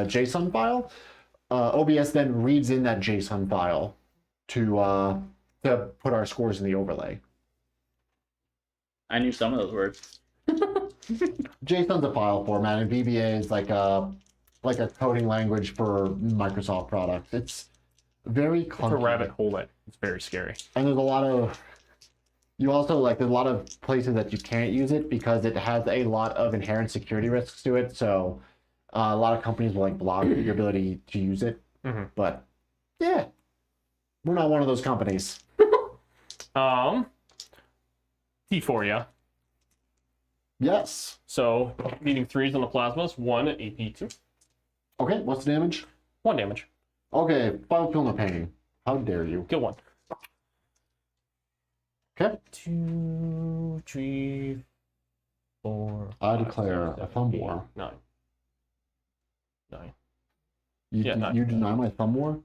JSON file. OBS then reads in that JSON file to put our scores in the overlay. I knew some of those words. JSON's a file format, and VBA is like a coding language for Microsoft products. It's very It's a clunky. rabbit hole that it's very scary. And there's a lot of there's a lot of places that you can't use it because it has a lot of inherent security risks to it. So a lot of companies will block your ability to use it. Mm-hmm. But yeah, we're not one of those companies. T4, yeah. Yes. So needing 3s on the plasmas, 1 AP2, Okay, what's the damage? 1 damage. Okay, 5 feel no pain. How dare you? Kill 1. Okay. 2, 3, 4. I 5, declare 6, a 7, thumb 8, war. 9. 9. You, Yeah, you deny my thumb war?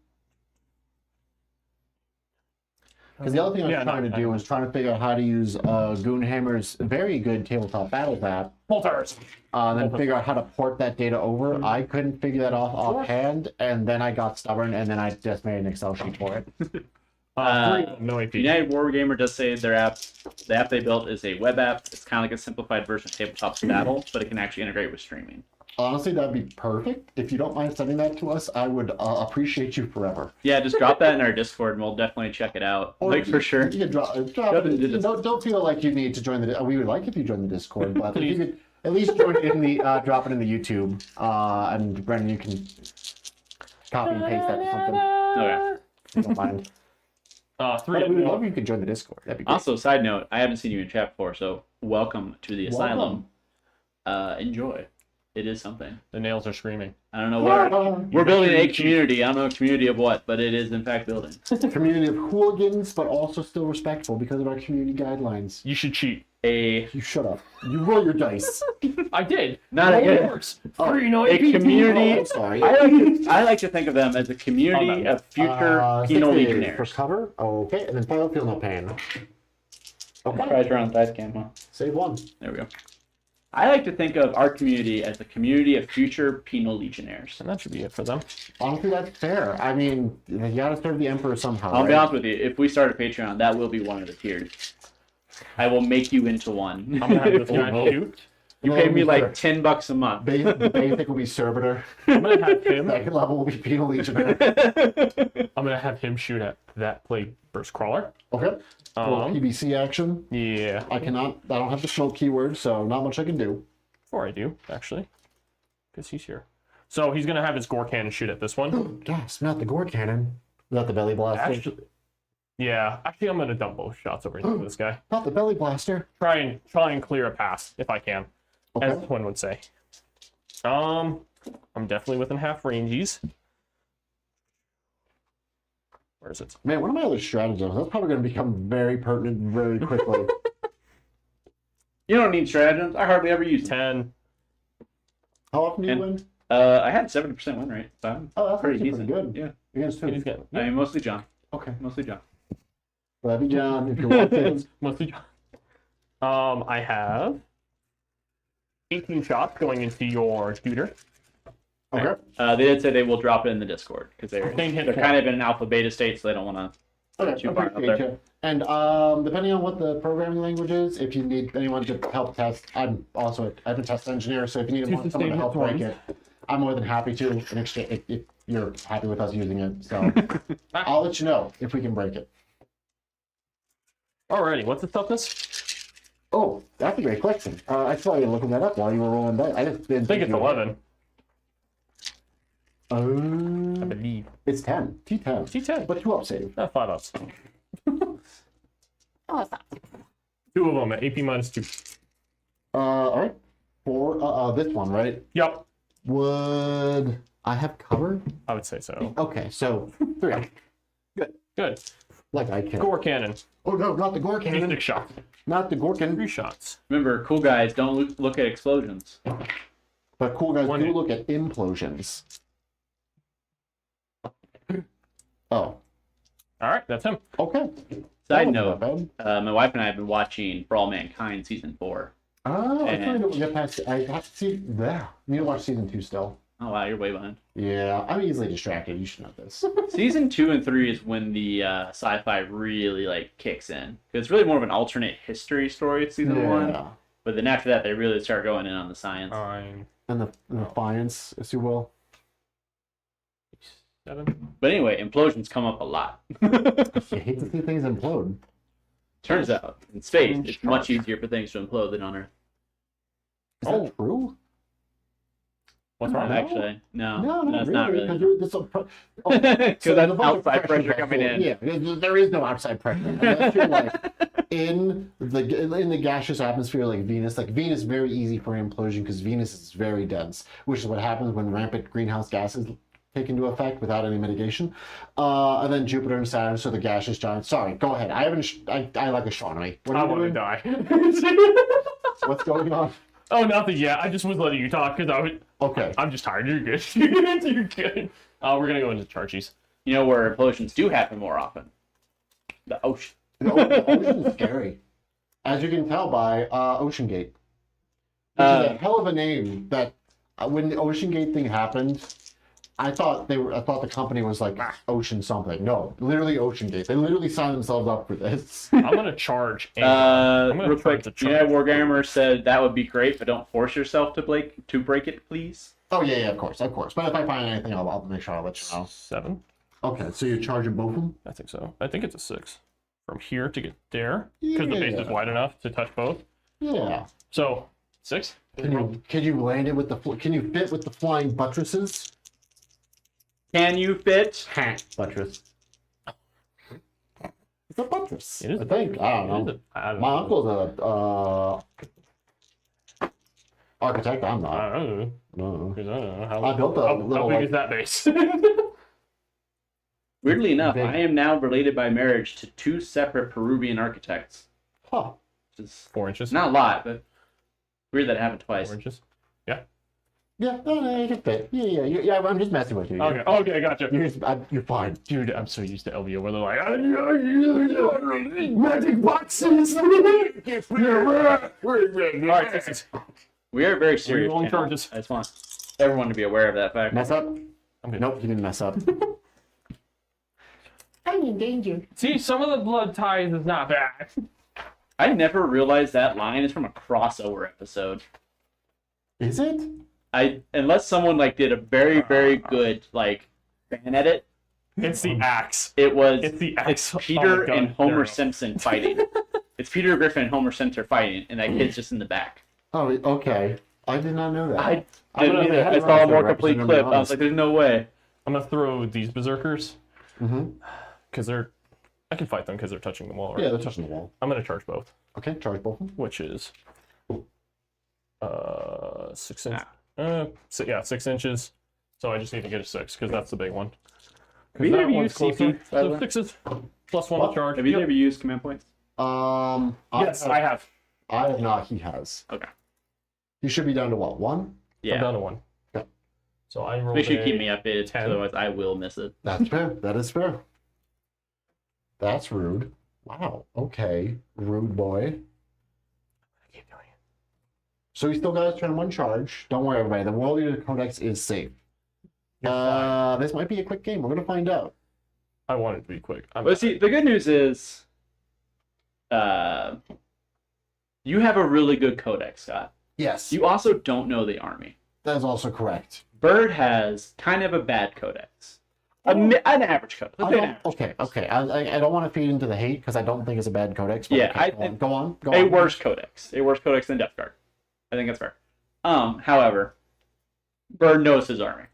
Because the other thing I was trying to do was trying to figure out how to use Goonhammer's very good tabletop battles app, Mortarion. then figure out how to port that data over. I couldn't figure that off offhand, and then I got stubborn, and then I just made an Excel sheet for it. 3, no AP. United Wargamer does say the app they built is a web app. It's kind of like a simplified version of Tabletop's Battle, but it can actually integrate with streaming. Honestly, that'd be perfect. If you don't mind sending that to us, I would appreciate you forever. Yeah, just drop that in our Discord, and we'll definitely check it out. For sure. You can drop it. it. Don't feel like you need to join the. We would like if you join the Discord, but if you could at least join it in the drop it in the YouTube. And Brendan, you can copy and paste that to something. Okay. If you don't mind. 3. But we would love if you could join the Discord. That'd be great. Also, side note, I haven't seen you in chat before, so welcome to the asylum. Enjoy. It is something. The nails are screaming. I don't know what we're building a community. I don't know a community of what, but it is in fact building. Community of hooligans, but also still respectful because of our community guidelines. You should cheat. You shut up. You roll your dice. I did. Not Roll a, yours. Oh, 3, no a AP. community. Oh, I'm sorry. I like to think of them as a community of future penal 6 legionnaires. for cover. Okay, and then final feel no pain. Okay, Right around dice cam, huh? save 1. There we go. I like to think of our community as a community of future penal legionnaires. And that should be it for them. Honestly, that's fair. I mean, you gotta serve the Emperor somehow. I'll be right? honest with you. If we start a Patreon, that will be one of the tiers. I will make you into one. I'm gonna have this guy shoot. You pay me like $10 a month. Basic will be Servitor. I'm gonna have him. Second level will be Penal Legionnaire. I'm gonna have him shoot at that plague burst crawler. Okay. PBC action. Yeah. I don't have the smoke keyword, so not much I can do. Before I do, actually, because he's here. So he's gonna have his gore cannon shoot at this one. Gas, not the gore cannon. Not the belly blaster. Actually, yeah. Actually, I'm gonna dump both shots over into this guy. Not the belly blaster. Try and clear a pass if I can, Okay. as one would say. I'm definitely within half ranges. Where is it? Man, one of my other stratagems, that's probably going to become very pertinent very quickly. You don't need stratagems. I hardly ever use them. 10. How often do you And- win? I had 70% win rate. So I'm Oh, that's pretty actually decent. pretty good. Yeah. Against who? He's getting. I mean, mostly John. Okay. Mostly John. Love you, John. If you're watching. Mostly John. I have 18 shots going into your shooter. Okay. They did say they will drop it in the Discord because they're Same hit kind of in an alpha beta state, so they don't want to. Okay, Too far out appreciate there. you. And depending on what the programming language is, if you need anyone to help test, I'm a test engineer, so if you need someone to help break it, I'm more than happy to in exchange if you're happy with us using it. So I'll let you know if we can break it. Alrighty, what's the toughness? Oh, that's a great question. I saw you looking that up while you were rolling dice. I just didn't I think it's 11. I Oh, believe. it's 10. T10. T10. But 2 up save. 5 ups. 2 of them at AP -2. All right. For this one, right? Yep. Would I have cover? I would say so. Okay, so 3. Good. Like I can. Gore cannon. Oh no, not the gore cannon. 6 shots. Not the Gorkin. 3 shots. Remember, cool guys don't look at explosions. But cool guys One do hit. look at implosions. Oh, Alright, that's him. okay. Side That note, wasn't that bad. my wife and I have been watching For All Mankind season 4. Oh, I And- totally don't get past. I have to see. Yeah, you need to watch season 2 still. Oh wow, you're way behind. Yeah, I'm easily distracted. You should know this. Season 2 and 3 is when the sci-fi really like kicks in. 'Cause it's really more of an alternate history story. Season 1, Yeah. but then after that they really start going in on the science. Fine. And the defiance, if you will. 7. But anyway, implosions come up a lot. You hate to see things implode. Turns out, in space, it's Charge. much easier for things to implode than on Earth. Is that true? What's wrong? No. Actually, no, No, that's not not really. really. Because Because that's there's a bunch of outside pressure vessels. coming in. Yeah, there is no outside pressure. Unless you're like in the gaseous atmosphere like Venus. Like Venus, very easy for an implosion because Venus is very dense, which is what happens when rampant greenhouse gases take into effect without any mitigation. And then Jupiter and Saturn, so the gaseous giants. Sorry, go ahead. I like astronomy. What I are you want to doing? die. What's going on? Oh, nothing yet. I just was letting you talk because Okay. I'm just tired. You're good. You're good. We're gonna go into Charchies. You know where implosions do happen more often? The ocean. The ocean is scary, as you can tell by Ocean Gate. Which is a hell of a name. That when the Ocean Gate thing happened, I thought the company was like Ocean something. No, literally Ocean Gate. They literally signed themselves up for this. I'm gonna charge. I'm gonna Real try quick, to United charge. Wargammer said that would be great, but don't force yourself to break it, please. Oh yeah, of course. But if I find anything, I'll make sure I'll let you know. 7. Okay, so you're charging both of them? I think so. I think it's a 6. From here to get there, because the base is Yeah. wide enough to touch both. Yeah. So 6. Can you land it with the? Can you fit with the flying buttresses? Can you fit? Buttress. It's a buttress. It is. I think. I don't know. I don't My know. uncle's a architect. I'm not. I don't know. No. 'Cause I don't know. How, I built a how little, big like- is that base? Weirdly enough, Big. I am now related by marriage to 2 separate Peruvian architects. Huh. Which is 4 inches. not a lot, but weird that it happened twice. 4 inches. Yeah. No, you can fit. Yeah. I'm just messing with you. Okay. Okay. Gotcha. You're fine. Dude, I'm so used to LVO where they're like, magic boxes. Alright, 6. We are very serious. rolling channel. charges. I just want everyone to be aware of that fact. Mess up? I'm good. Nope, you didn't mess up. I'm in danger. See, some of the blood ties is not bad. I never realized that line is from a crossover episode. Is it? Unless someone like did a very, very good like fan edit, It's the axe. it was It's the axe. Peter Oh my and God, Homer Daryl. Simpson fighting. It's Peter Griffin and Homer Simpson fighting, and that kid's just in the back. Oh, okay. I did not know that. I I'm didn't gonna either. have I a saw a more crossover complete episode, I'm clip. gonna I be was like, "There's no way." I'm gonna throw these berserkers Mm-hmm. because I can fight them because they're touching the wall. Right? Yeah, they're touching the wall. I'm gonna charge both, Okay, charge both of them. which is 6 inches. 6 inches. So I just need to get a 6 because that's the big one. 'Cause Have you that ever one's used CP, by the So way? 6s plus 1 What? to charge. Have you Yep. ever used command points? Yes, I have. I have not. He has. Okay. He should be down to what? 1? I'm down to 1. So I rolled Make sure you keep a me updated, 10. otherwise I will miss it. That's fair. That is fair. That's rude. Wow. Okay. Rude boy. Keep doing it. So he still got his turn 1 charge. Don't worry, everybody. The World Leader Codex is safe. You're fine. This might be a quick game. We're going to find out. I want it to be quick. But see, the good news is, you have a really good codex, Scott. Yes. You also don't know the army. That is also correct. Bird has kind of a bad codex. An average codex. Let's say an average. Okay. I don't want to feed into the hate because I don't think it's a bad codex. But Yeah, okay, go on. A worse codex. A worse codex than DeathGuard. I think that's fair. However, Bird knows his army.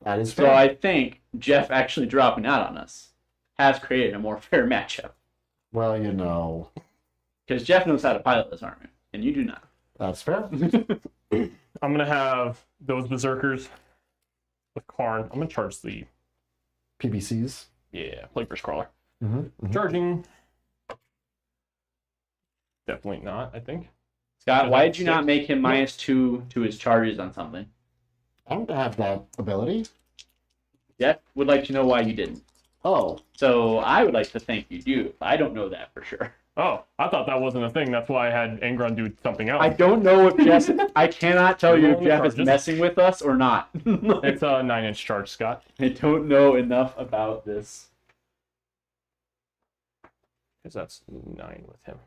That is So fair. I think Jeff actually dropping out on us has created a more fair matchup. Well, you know. Because Jeff knows how to pilot this army, and you do not. That's fair. I'm gonna have those berserkers with Karn. I'm gonna charge the PBCs. Plague Burst Crawler. Mm-hmm. Charging. Definitely not, I think. Scott, why did you not make him -2 to his charges on something? I don't have that ability. Jeff would like to know why you didn't. Oh. So I would like to think you do. I don't know that for sure. Oh, I thought that wasn't a thing. That's why I had Angron do something else. I don't know if Jeff. I cannot tell you if Roll the Jeff is charges. messing with us or not. It's a 9-inch charge, Scott. I don't know enough about this. Because that's 9 with him.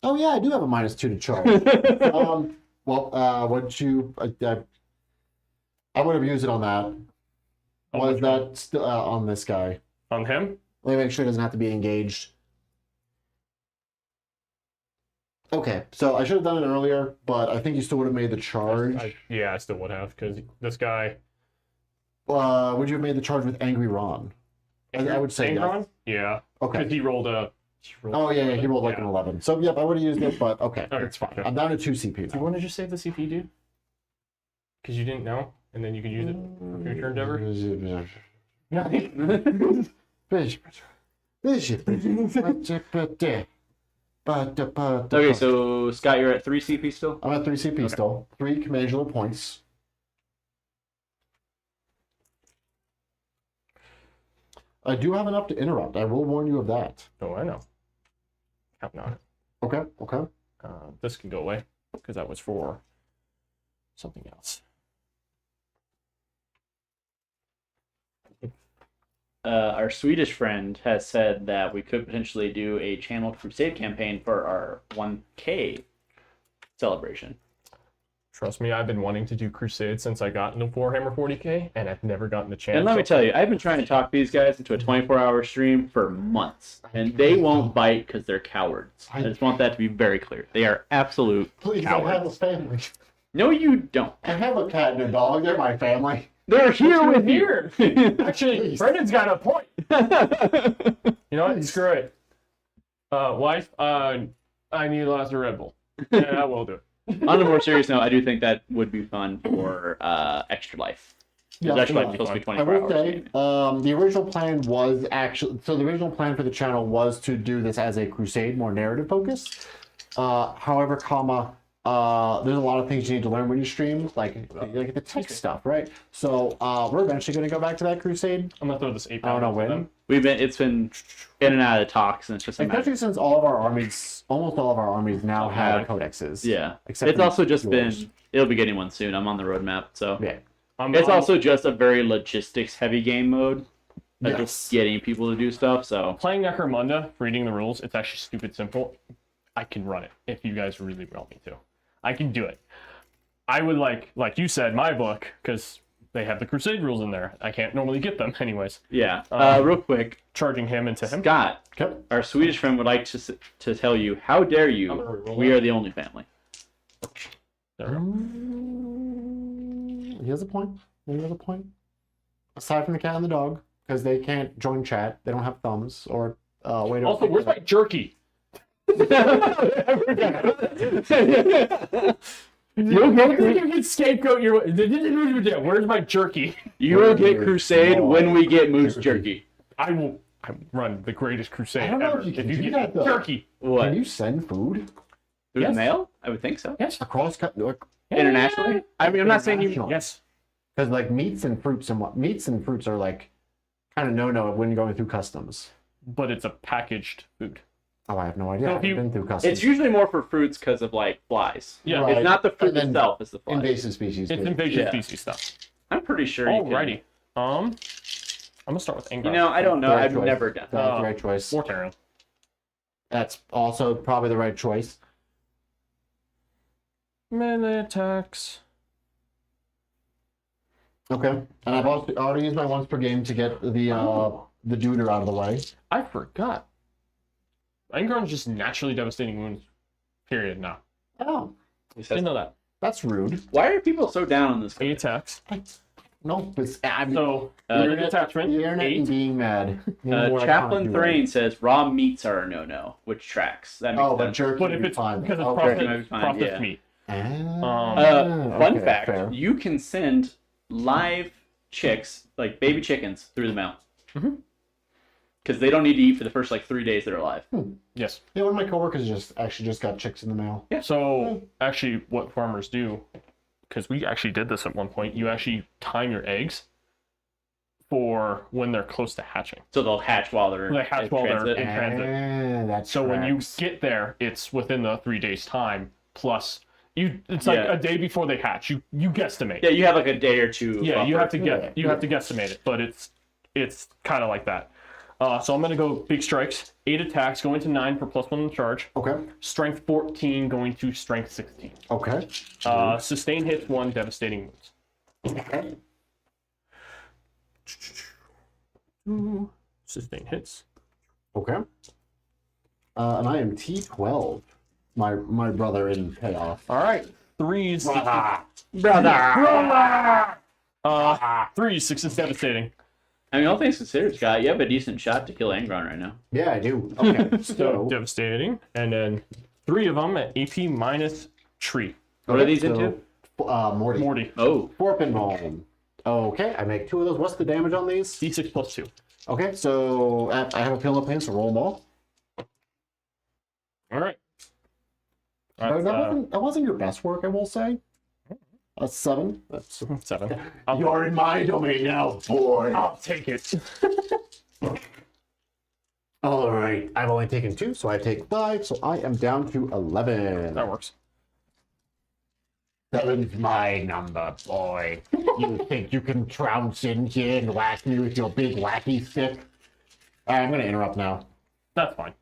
Oh yeah, I do have a -2 to charge. Would you? I would have used it on that. Was which one? that still on this guy? On him? Let me make sure it doesn't have to be engaged. Okay, so I should have done it earlier, but I think you still would have made the charge. I still would have, because this guy... Would you have made the charge with Angry Ron? I would say Angron? Yeah. Okay. Because he rolled a... Oh yeah, he rolled like an 11. So yep, I would have used it, but okay, Okay, it's fine. okay. I'm down to 2 CP Do you now. want to just save the CP, dude? Because you didn't know, and then you can use it for future endeavor? Okay, so Scott, you're at 3 CP still? I'm at 3 CP still. 3 commensurate points. I do have enough to interrupt. I will warn you of that. Oh, I know. Counting on it. Okay. This can go away, because that was for something else. Our Swedish friend has said that we could potentially do a channeled crusade campaign for our 1K celebration. Trust me, I've been wanting to do Crusade since I got into Warhammer 40k, and I've never gotten the chance. And let me tell you, I've been trying to talk these guys into a 24-hour stream for months, and they won't bite because they're cowards. I just want that to be very clear. They are absolute Please, cowards. I have a family. No, you don't. I have a cat and a dog. They're my family. They're here with you. Here. Actually, Please. Brendan's got a point. You know what? Screw it. Wife, I need a last Red Bull. And I will do it. On a more serious note, I do think that would be fun for Extra Life. Yeah, Extra Life fun. is supposed to be I 24 will hours. say, the original plan was actually, so the original plan for the channel was to do this as a crusade, more narrative focused. However, there's a lot of things you need to learn when you stream, like the tech stuff, right? So we're eventually going to go back to that crusade. I'm gonna throw this 8 I don't know pounds at when. them. It's been in and out of talks, and it's just a matter. Especially since all of our armies, almost all of our armies now have Yeah. codexes. Yeah, Except it's for also just yours. been. It'll be getting one soon. I'm on the roadmap, so Yeah. it's also just a very logistics heavy game mode. Of Yes. just getting people to do stuff. So Playing Necromunda, reading the rules, it's actually stupid simple. I can run it if you guys really want me to. I can do it. I would like you said, my book, because they have the Crusade rules in there. I can't normally get them anyways. yeah, Um, real quick, Charging him into him. Scott, Okay. our Swedish friend would like to tell you, how dare I'm you? gonna reroll We that. are the only family. There we go. He has a point. Aside from the cat and the dog, because they can't join chat. They don't have thumbs or way to. Also, where's my jerky? You'll get, You can scapegoat your. Where's my jerky? you will get Crusade when we get Moose Jerky. I will run the greatest crusade I don't know ever. if you can you do get that, though. jerky. What? Can you send food? Through Yes. the mail? I would think so. Yes. Across Internationally? I mean, I'm not saying you. International. Yes. because like meats and fruits are like kind of no when going through customs. But it's a packaged food. Oh, I have no idea. So I if haven't you- been through customs. It's usually more for fruits because of like flies. Yeah. Right. It's not the fruit And then itself, it's the flies. invasive species. It's too. invasion Yeah. species stuff. I'm pretty sure you can. Alrighty. I'm gonna start with Angron. You know, I don't know. Right I've choice. never done that. That's the right choice. Mortarion. That's also probably the right choice. Melee attacks. Okay, and I've also already used my once per game to get the duder out of the way. I forgot. Angron's just naturally devastating wounds. Period. No. Oh, He says- Didn't know that. that's rude. Why are people so down on this? 8 attacks. No, it's I'm So, Uh, your attachment, the internet 8. and being mad. You know what I Chaplain can't do Thrain says raw meats are a no-no, which tracks. That makes Oh, but sense. jerky But would if be it's fine. because it's Okay. Might be processed, fine, processed yeah. meat. Fun Okay, fact: fair. you can send live chicks, like baby chickens, through the mail. Mhm. Because they don't need to eat for the first like 3 days they're alive. Yes. Yeah, one of my coworkers just got chicks in the mail. So, actually, what farmers do, because we actually did this at one point, you actually time your eggs for when they're close to hatching. So they'll hatch while they're They hatch while they're transit. in transit. That's So when you tracks. get there, it's within the 3 days time. Plus, it's like Yeah. a day before they hatch. You guesstimate. Yeah, you have like a day or two. Yeah, you buffer. have to get you have to guesstimate it, but it's kind of like that. So I'm gonna go big strikes. 8 attacks, going to 9 for +1 in charge. Okay. Strength 14, going to strength 16. Okay. Sustain hits 1, devastating wounds. Okay. 2 sustain hits. Okay. And I am T12. My brother in payoff. All right, 3s. Brother. 3 6 devastating. I mean, all things considered, Scott, you have a decent shot to kill Angron right now. Yeah, I do. Okay. So So devastating, and then 3 of them at AP minus tree. What are these so, into? Morty. Morty. Oh, Forpin home. Okay, I make 2 of those. What's the damage on these? D6 plus 2. Okay, so I have a pill of pain, so roll them all. All right. But That's, that wasn't your best work, I will say. That's 7. That's 7. You're in my domain now, boy. I'll take it. All right, I've only taken 2, so I take 5, so I am down to 11. That works. 7's my number, boy. You think you can trounce in here and whack me with your big wacky stick? I'm going to interrupt now. That's fine.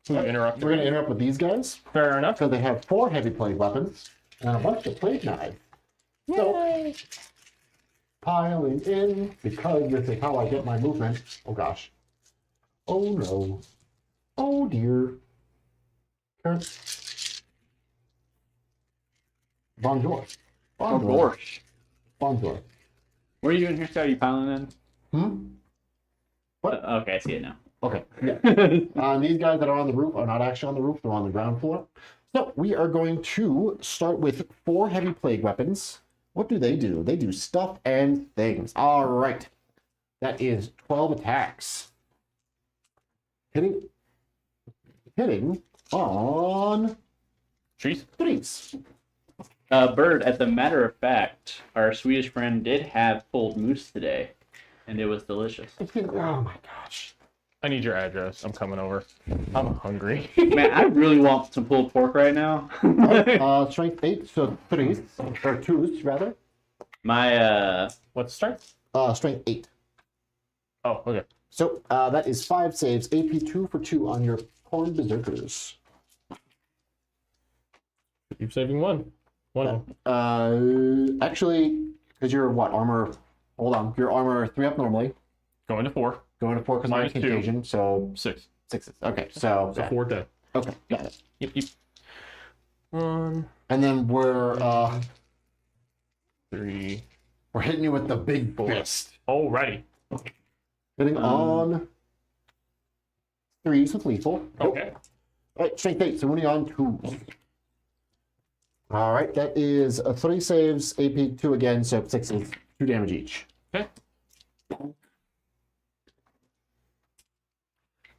Interrupt. We're going to interrupt with these guys. Fair enough. So they have 4 heavy plague weapons and a bunch of plague knives. So, piling in, because this is how I get my movement. Oh gosh. Oh no. Oh dear. Bonjour. oh gosh. Bonjour. What are you doing here, Scott? Are you piling in? Hmm? What? Okay, I see it now. Okay. Yeah. These guys that are on the roof are not actually on the roof, they're on the ground floor. So we are going to start with 4 heavy plague weapons. What do? They do stuff and things. All right. That is 12 attacks. Hitting on Trees. 3s. Bird, as a matter of fact, our Swedish friend did have pulled moose today, and it was delicious. Oh my gosh. I need your address. I'm coming over. I'm hungry. Man, I really want some pulled pork right now. Strength 8, so 3s, or 2s rather. My, What's the strength? Strength 8. Oh, okay. So that is 5 saves, AP 2 for 2 on your corn berserkers. Keep saving 1. 1. Actually, because you're what, armor? Hold on, you're armor 3 up normally. Going to 4. Going to 4 because I'm Minus 2. contagion, so 6. 6s. Okay, so So 4 dead. okay, got it. Yep. 1, And then we're 3. hitting you with the big fist. Alrighty. Hitting on 3s with lethal. Okay. All right, strength 8, so winning on 2. All right, that is 3 saves, AP 2 again, so 6s, 2 damage each. Okay.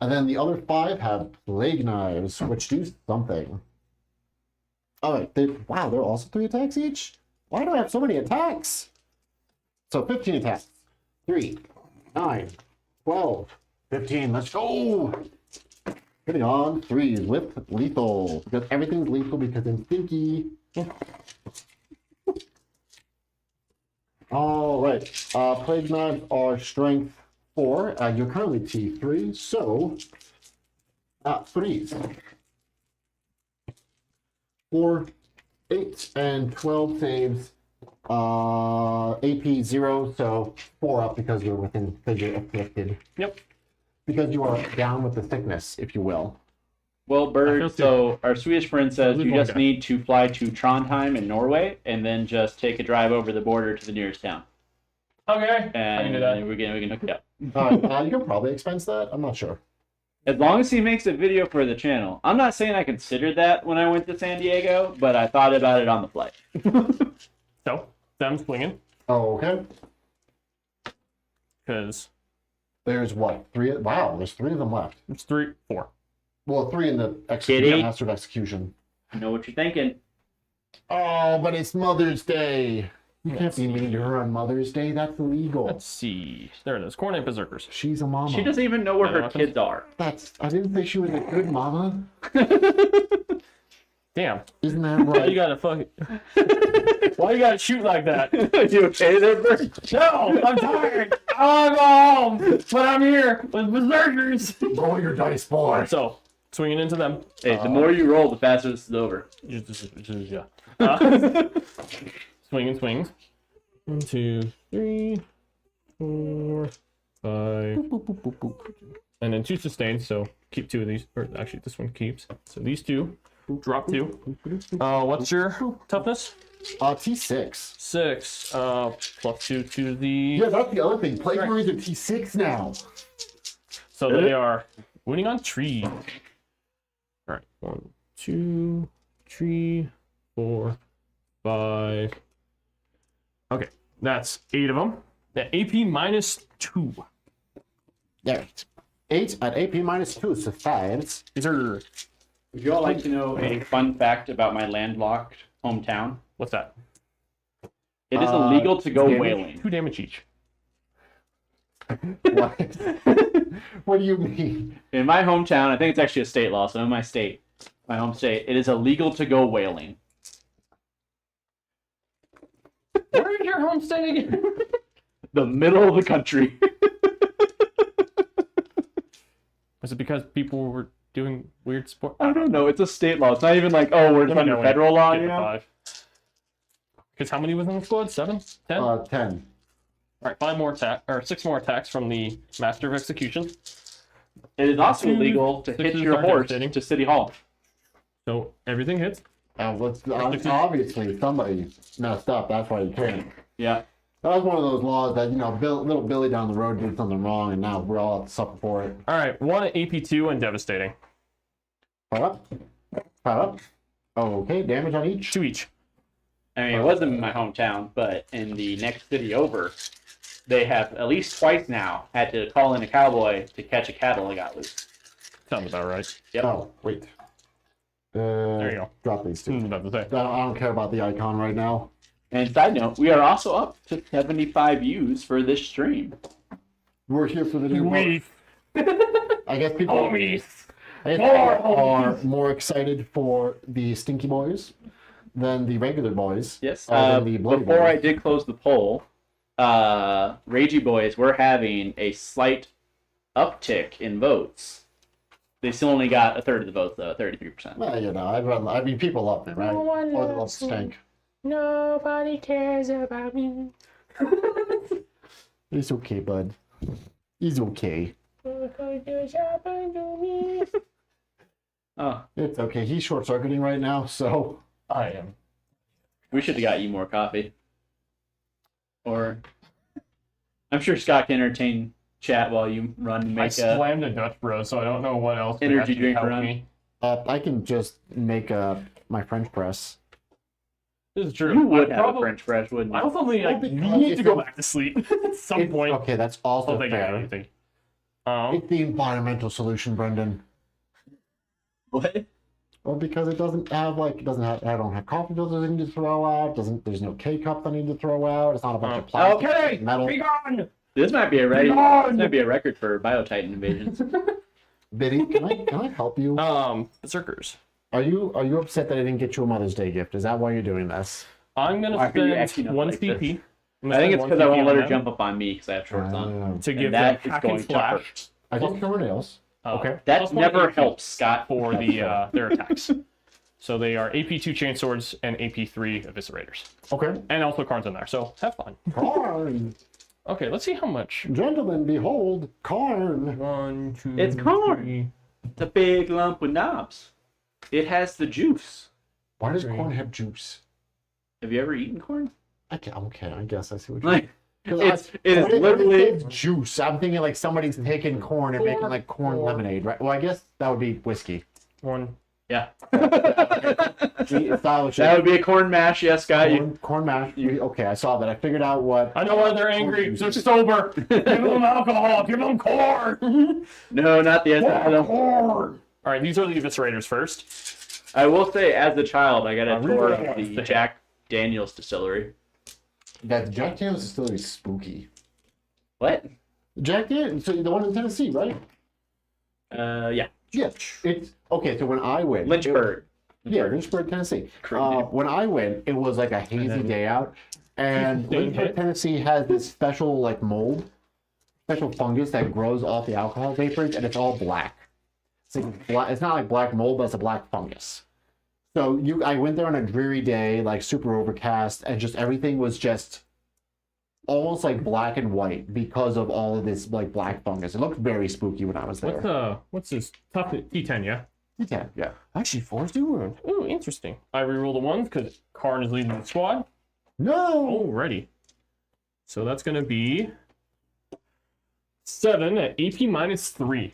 And then the other 5 have plague knives, which do something. All right. Wow, they're also 3 attacks each? Why do I have so many attacks? So 15 attacks. 3, 9, 12, 15. Let's go. Hitting on 3s with lethal. Because everything's lethal because I'm stinky. All right. Plague knives are strength 4. You're currently T3, so 3s. 4, 8, and 12 saves. AP 0, so 4 up because you're afflicted. Yep. Because you are down with the sickness, if you will. Well, I Bird, feel so our Swedish friend says Lose you one just guy. need to fly to Trondheim in Norway and then just take a drive over the border to the nearest town. Okay. I can And do that. then we can hook you up. You can probably expense that. I'm not sure. As long as he makes a video for the channel. I'm not saying I considered that when I went to San Diego, but I thought about it on the flight. So, them swinging. Oh, okay. Because There's what? 3? Wow, there's 3 of them left. it's 3, 4. Well, 3 in the Kitty. master of execution. You know what you're thinking. Oh, but it's Mother's Day. You can't be mean to her on Mother's Day. That's illegal. Let's see. There it is. Cornet Berserkers. She's a mama. She doesn't even know where Other her weapons? kids are. I didn't say she was a good mama. Damn. Isn't that Why you right? gotta fucking... Why you gotta shoot like that? You okay there, Bird? No! I'm tired! I wanna go home! But I'm here with Berserkers! Roll your dice, boy. So, swinging into them. Hey, the more you roll, the faster this is over. Yeah. Swinging swings. 1, 2, 3, 4, 5. And then 2 sustained, so keep 2 of these. Or actually, this one keeps. So these 2. Drop 2. What's your toughness? T6. 6. +2 to the... Yeah, that's the other thing. Plague Marines are T6 now. So they are winning on trees. Alright. 1, 2, 3, 4, 5. Okay. That's 8 of them. The AP -2. There. 8 at AP -2, so 5. These are... Would you all like to know a fun fact about my landlocked hometown? What's that? It is illegal to go damage? whaling. 2 damage each. What? What do you mean? In my hometown, I think it's actually a state law, so in my state, my home state, it is illegal to go whaling. Where is your home state again? The middle of the country. Was it because people were doing weird sport? I don't know. It's a state law. It's not even like, oh, we're Let me under know when federal law, get you to know? 5. Because how many was in the squad? 7? 10? 10. Alright, 5 more attack or 6 more attacks from the Master of Execution. It is also 2 illegal to hitch sixes your are horse devastating. to City Hall. So everything hits. Obviously, somebody messed up. That's why you can't. Yeah. That was one of those laws that, little Billy down the road did something wrong, and now we're all have to suffer for it. Alright, 1 at AP2 and devastating. Power up. Power up. Okay, damage on each. 2 each. I mean, it wasn't in my hometown, but in the next city over, they have at least twice now had to call in a cowboy to catch a cattle that got loose. Sounds about right. Yep. Oh, wait. There you go. Drop these I was two. about to say. I don't care about the icon right now. And side note, we are also up to 75 views for this stream. We're here for the new one. I guess people, Homies. I guess More people are more excited for the Stinky Boys than the regular boys. Yes. Than the Bloody Before I Boys. did close the poll, Ragey Boys were having a slight uptick in votes. They still only got a third of the votes, though, 33%. Well, people love me, right? No one Or they love loves Stink. Nobody cares about me. It's okay, bud. He's okay. Oh, It's okay. He's short-circuiting right now, so... I am. we should have got you more coffee. Or, I'm sure Scott can entertain chat while you run and I make a... slammed a Dutch Bro, so I don't know what else could Energy actually drink help run. me. I can just make my French press. This is true. You would I have a probably- French press, wouldn't I you? probably Well, like, because need if to go it- back to sleep at some point. Okay, that's also I'll think about fair. anything. It's the environmental solution, Brendan. What? Well, because it doesn't have like I don't have coffee filters I need to throw out. There's no K cups I need to throw out. It's not a bunch of plastic. Okay, metal. be gone. This might be a ready. This might be a record for Biotitan invasions. Biddy, can I help you? Berserkers. Are you upset that I didn't get you a Mother's Day gift? Is that why you're doing this? I'm gonna Why are you acting spend up one like this? CP. I think it's because I won't let her jump up on me because I have shorts on. To give And them that is hack going and to slash. hurt. I just cover nails. Okay. That plus one never AP helps, Scott. for the their attacks. So they are AP2 chainswords and AP3 eviscerators, Okay. and also cards in there. So have fun. Karn. Okay, let's see how much. Gentlemen, behold, Karn. 1, 2, It's corn. 3. It's a big lump with knobs. It has the juice. Why does corn have juice? Have you ever eaten corn? Okay, I guess I see what you Like, mean. it is When it literally. says juice. I'm thinking like somebody's taking corn and making like corn lemonade, right? Well, I guess that would be whiskey. 1. Yeah. It's not That would be a corn mash, yes, Scott. corn mash. Okay, I saw that. I figured out what. I know why they're angry. They're sober. Give them alcohol. Give them corn. No, not the SSL. Corn. All right, these are the eviscerators first. I will say, as a child, I got a tour of realize the that- Jack Daniels distillery. That Jack Daniels distillery is spooky. What? Jack Daniels, so the one in Tennessee, right? Yeah. Yeah. It's okay. So when I went, Lynchburg. Yeah, Lynchburg, Tennessee. Correct. When I went, it was like a hazy day out, and Didn't Lynchburg, hit. Tennessee has this special like mold, special fungus that grows off the alcohol vapors, and it's all black. It's not like black mold, but it's a black fungus. So I went there on a dreary day, like super overcast, and just everything was just almost like black and white because of all of this like black fungus. It looked very spooky when I was there. What's this? Tough T10, yeah. Yeah. Actually, 4's do wound. Ooh, interesting. I reroll the ones because Karn is leading the squad. No. Alrighty. So that's gonna be 7 at AP -3.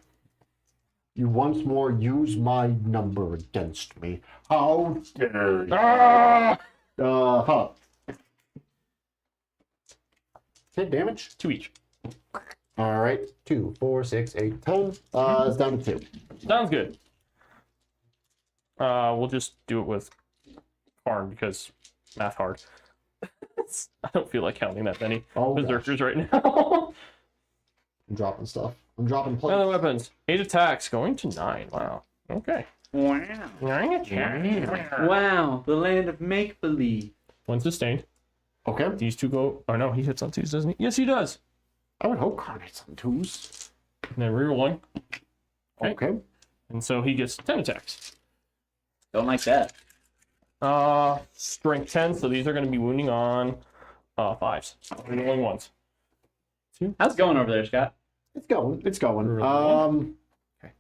You once more use my number against me. How dare you? Ah! Huh. Hit damage? 2 each. All right. 2, 4, 6, 8, 10. It's down to 2. Sounds good. We'll just do it with Karn because math hard. I don't feel like counting that many berserkers right now. I'm dropping stuff. I'm dropping Other plates. weapons. 8 attacks, going to 9. Wow. Okay. Wow. 9 attacks. Wow. The land of make believe. 1 sustained. Okay. These 2 go. Oh no, he hits on 2s, doesn't he? Yes, he does. I would hope Karn hits on 2s. And then reroll 1. Okay. And so he gets 10 attacks. Don't like that. Strength 10, so these are going to be wounding on 5s. Rerolling 1s. How's it going over there, Scott? It's going. It's going. Okay.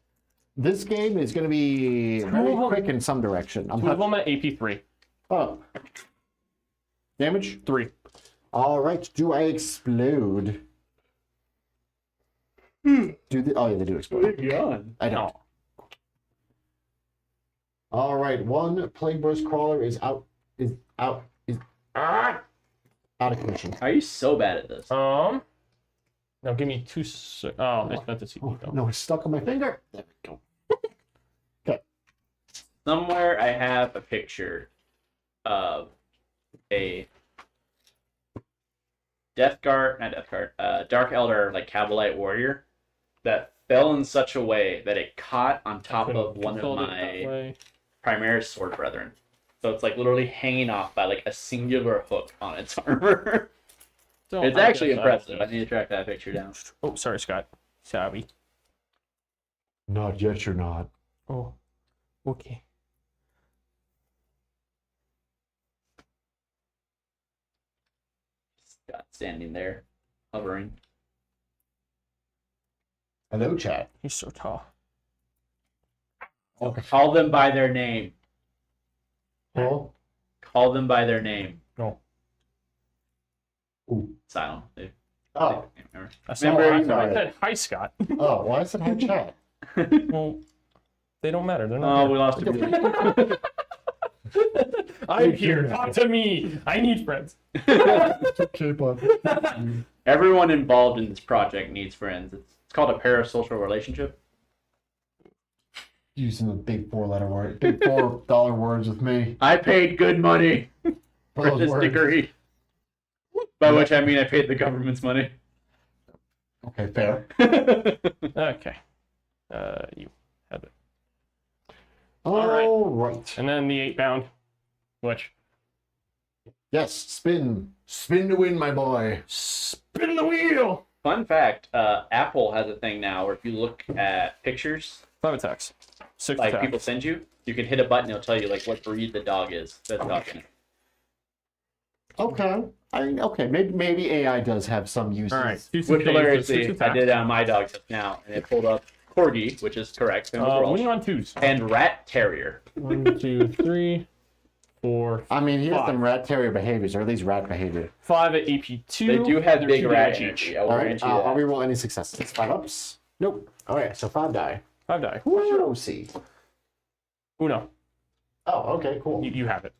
This game is going to be very quick in some direction. I'm 2 of them at AP3. Oh. Damage? 3. All right. Do I explode? Oh yeah, they do explode. Gone. I don't. All right. 1 plague burst crawler is out. Out of commission. Are you so bad at this? Now give me 2. Oh, I spent the CP. Oh, no, it's stuck on my finger. There we go. Somewhere I have a picture of a Dark Elder, like Cavalite warrior that fell in such a way that it caught on top of one of my Primaris sword brethren. So it's like literally hanging off by like a singular hook on its armor. It's actually impressive. I need to track that picture down. Oh, sorry, Scott. Sorry. Not yet. You're not. Oh, okay. Scott standing there, hovering. Hello, chat. He's so tall. Okay. Call them by their name. Oh. Call them by their name. No. Ooh. Silent. Oh. Remember? Remember, I said hi, Scott. Oh, well, I said hi, chat. Well, they don't matter. They're not. Oh, we lost a I'm here. Talk to me. I need friends. Okay, bud. Everyone involved in this project needs friends. It's called a parasocial relationship. Using the big four-letter word, big $4 words with me. I paid good money for Those this words. degree. By which I mean I paid the government's money. Okay, fair. Okay. You have it. All right. And then the 8-bound, which Yes, spin to win, my boy. spin the wheel. Fun fact, Apple has a thing now where if you look at pictures, 5 attacks. 6 like attacks. people send you, you can hit a button, it'll tell you like what breed the dog is. That's dog in it. Okay. Okay. Maybe AI does have some uses. All right. Which hilariously, I did it on my dog just now, and it pulled up Corgi, which is correct. Winning on 2s. And Rat Terrier. 1, 2, 3, 4. I mean, he has 5. some rat terrier behaviors, or at least rat behavior. 5 at AP2. They do have They're big 2 rat damage energy. each. I will All right. grant you I'll that. reroll any successes. 5 ups. Nope. All right. So 5 die. 5 die. What's your OC? Uno. Oh, okay, cool. You have it.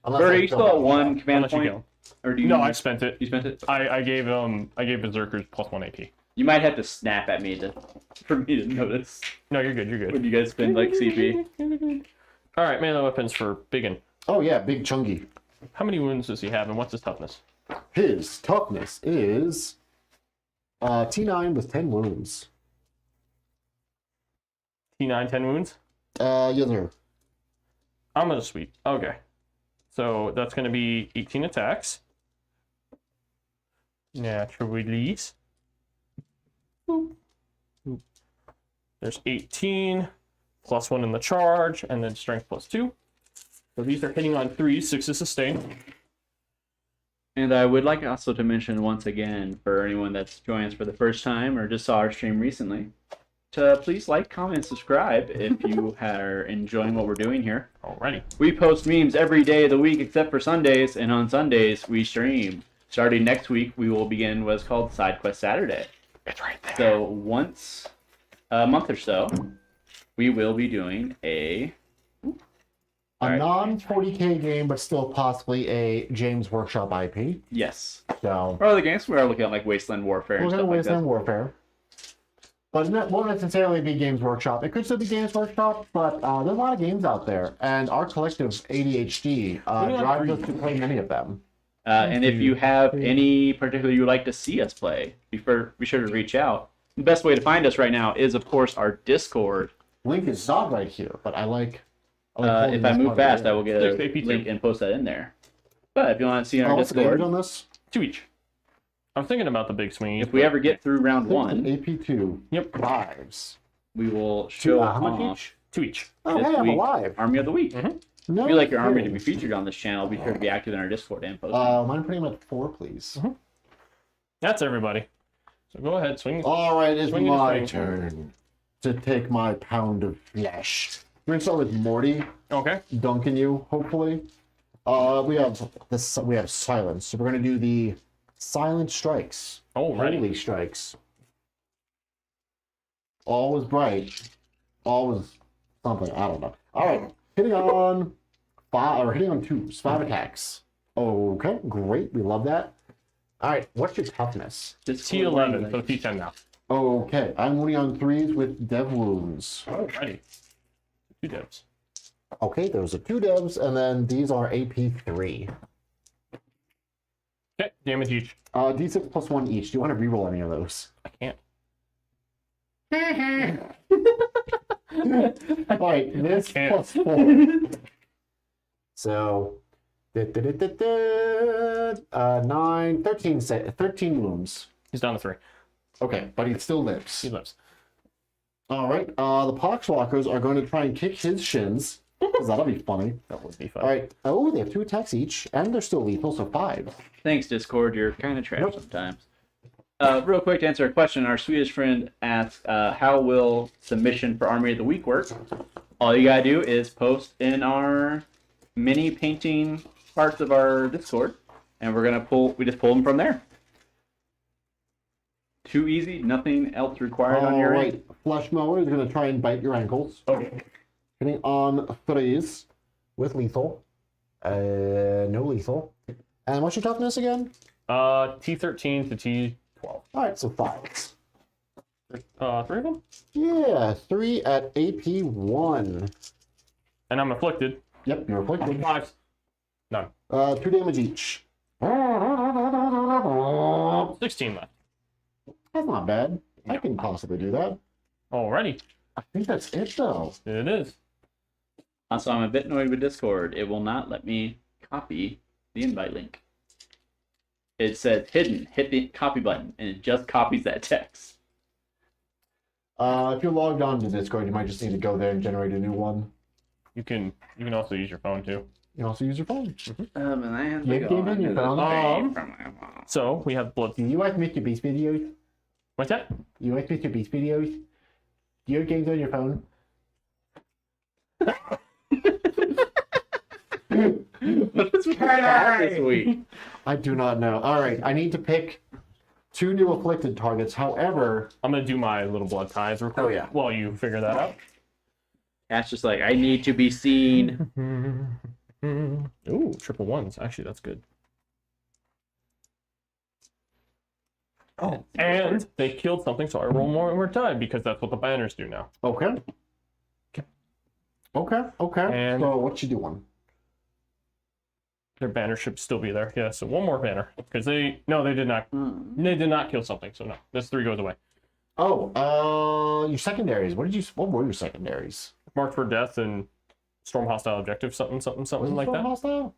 Unless Bertie, I you fill still out have one that. command Unless you point? go. Or do you? No, I spent it. You spent it? I gave Berserkers +1 AP. You might have to snap at me for me to notice No, you're good. You're good. when you guys spend like CP. All right, melee weapons for Biggin. Oh yeah, big chunky. How many wounds does he have, and what's his toughness? His toughness is T9 with 10 wounds. T9, 10 wounds. Yes, sir. I'm gonna sweep. Okay, so that's gonna be 18 attacks. Natural release. Boop. Boop. There's 18 +1 in the charge, and then strength +2. So these are hitting on 3s, 6 is sustained. And I would like also to mention once again, for anyone that's joining us for the first time or just saw our stream recently, to please like, comment, subscribe if you are enjoying what we're doing here. Alrighty. We post memes every day of the week except for Sundays, and on Sundays we stream. Starting next week, we will begin what's called Side Quest Saturday. It's right there. So once a month or so, we will be doing a Alright. non-40k game, but still possibly a James Workshop IP. yes. So Or other games we are looking at like Wasteland Warfare and we're stuff going to like Wasteland that. Warfare. But it won't necessarily be Games Workshop. It could still be Games Workshop, but there's a lot of games out there, and our collective ADHD drives us to play many of them. And if you have any particular you would like to see us play, be sure to reach out. The best way to find us right now is, of course, our Discord. Link is not right here, but I like If holding I this move part fast, right I will get Six a AP2. link and post that in there. But if you want to see here. our What's the damage Discord, on this? 2 each. I'm thinking about the big swing. if we ever get through round one, AP2. Yep. 5s. we will show How much off each? 2 each. Oh, this hey, I'm week. alive. Army of the Week. No If you'd like your army to kidding. be featured on this channel, be sure to be active in our Discord and post. Mind putting him at 4, please. That's everybody. So go ahead, swing. All right, it's Swing and my swing. turn to take my pound of flesh. We're gonna start with Morty Okay. dunking you, hopefully. We have silence, so we're gonna do the silent strikes. Alrighty. Holy strikes. All was bright. All was something. I don't know. All right, hitting on 5 or hitting on 2s, 5 attacks. Okay, great. We love that. All right, what's your toughness? T11, so T10 now. Okay, I'm winning on 3s with dev wounds. Alrighty. 2 devs. Okay, those are 2 devs, and then these are AP3. Okay, damage each. D6 plus 1 each. Do you want to reroll any of those? I can't. Alright, this Can't. plus 4. So, 9, 13 wounds. He's down to 3. Okay, but he still lives. He lives. Alright, the Poxwalkers are going to try and kick his shins. 'Cause that'll be funny. That would be fun. Alright, oh, they have 2 attacks each, and they're still lethal, so 5. Thanks, Discord. You're kind of trash Nope. sometimes. Real quick to answer a question, our Swedish friend asked, how will submission for Army of the Week work? All you gotta do is post in our mini painting parts of our Discord, and we just pull them from there. Too easy, nothing else required on your end. Alright, Flesh Mower is going to try and bite your ankles. Okay. Hitting on 3s with lethal. No lethal. And what's your toughness again? T13 to T12. Alright, so 5s. 3 of them. Yeah, 3 at AP 1. And I'm afflicted. Yep, you're afflicted. 5. None. 2 damage each. 16 left. That's not bad. I can possibly do that. Alrighty. I think that's it, though. It is. Also, I'm a bit annoyed with Discord. It will not let me copy the invite link. It says hidden. Hit the copy button, and it just copies that text. If you're logged on to Discord, you might just need to go there and generate a new one. You can also use your phone too. You can also use your phone. And I have You can on your phone. So we have blood. Do you like Mr. Beast videos? What's that? You like Mr. Beast videos? Do you have games on your phone? What's with this week? I do not know. All right, I need to pick 2 new afflicted targets. However, I'm gonna do my little blood ties real quick. Oh, yeah. While you figure that out. Cat's just like, I need to be seen. Ooh, triple ones. Actually, that's good. oh, And they killed something, so I roll more time because that's what the banners do now. okay. Okay. And- So what you doing? Their banner should still be there. Yeah, so one more banner because they did not. They did not kill something, so no, this 3 goes away. Oh, your secondaries. What were your secondaries? Marked for death and storm hostile objective, something Was it like Storm that. Hostile?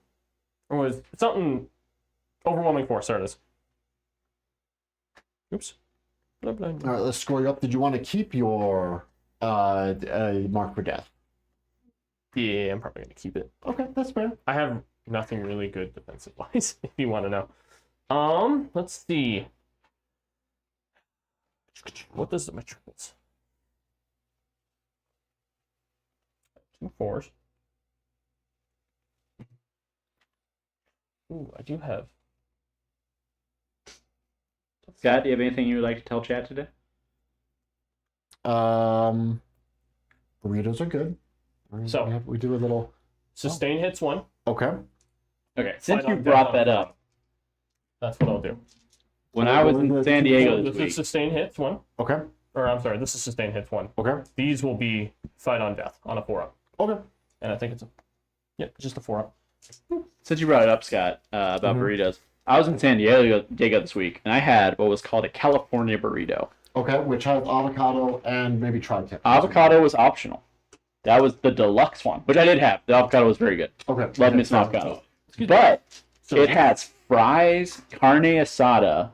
Or was something overwhelming force? There it is. Oops. Blah, blah, blah. All right, let's score you up. Did you want to keep your mark for death? Yeah, I'm probably gonna keep it. Okay, that's fair. I have nothing really good defensive wise, if you want to know. Let's see. What does my triples? 2 4s. Ooh, I do have. Scott, do you have anything you would like to tell chat today? Burritos are good. So- we do a little. Sustain hits 1. Okay. Okay, since Fight you on brought death that on up, That's what I'll do. when I was in San Diego This this is week, sustain hits 1. Okay. Or I'm sorry, this is sustain hits 1. Okay. These will be fight on death on a 4-up. Okay. And I think it's just a 4-up. since you brought it up, Scott, about burritos, I was in San Diego this week, and I had what was called a California burrito. Okay. Which has avocado and maybe tri-tip. Avocado was optional. That was the deluxe one, which I did have. The avocado was very good. Okay. Love me some avocado. But So it has fries, carne asada,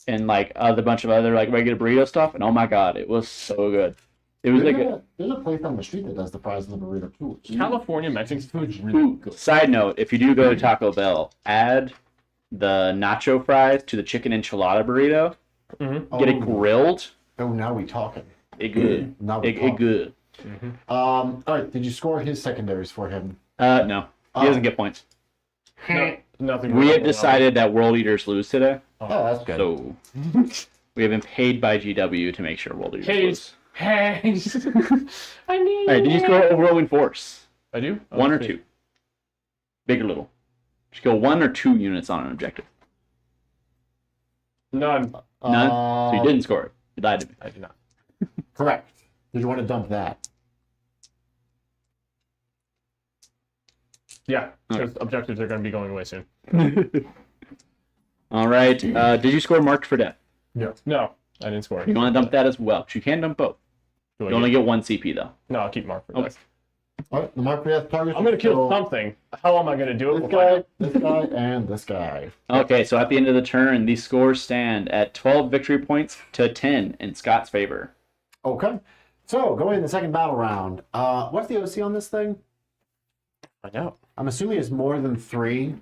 and like a bunch of other like regular burrito stuff. And oh my god, it was so good. It was like There's a place on the street that does the fries and the burrito too. California Mexican food is really good. Side note: if you do go to Taco Bell, add the nacho fries to the chicken enchilada burrito. Get it grilled. Oh, now we talking. It good. Now we It talking. good. All right. Did you score his secondaries for him? No, he doesn't get points. No, nothing. We wrong have with decided that World Eaters lose today, Oh, that's good. so we have been paid by GW to make sure World Eaters Paid. lose. Hey, I need. All right, did you score overwhelming force? I do. 1 or Okay. 2? Big or little? Just go 1 or 2 units on an objective. None. None. So you didn't score it. You lied to me. I do not. Correct. Did you want to dump that? Yeah, because objectives are going to be going away soon. All right. Did you score marked for death? No, I didn't score. You want to dump that as well? 'Cause you can dump both. Do I You only get- get 1 CP though. No, I'll keep mark for Okay. that. All right. The mark for death targets. I'm going to kill So, something. How am I going to do it? This We'll find guy, out. this guy, and this guy. Okay, so at the end of the turn, these scores stand at 12 victory points to 10 in Scott's favor. Okay. So going in the second battle round. What's the OC on this thing? Find out. I'm assuming it's more than 3.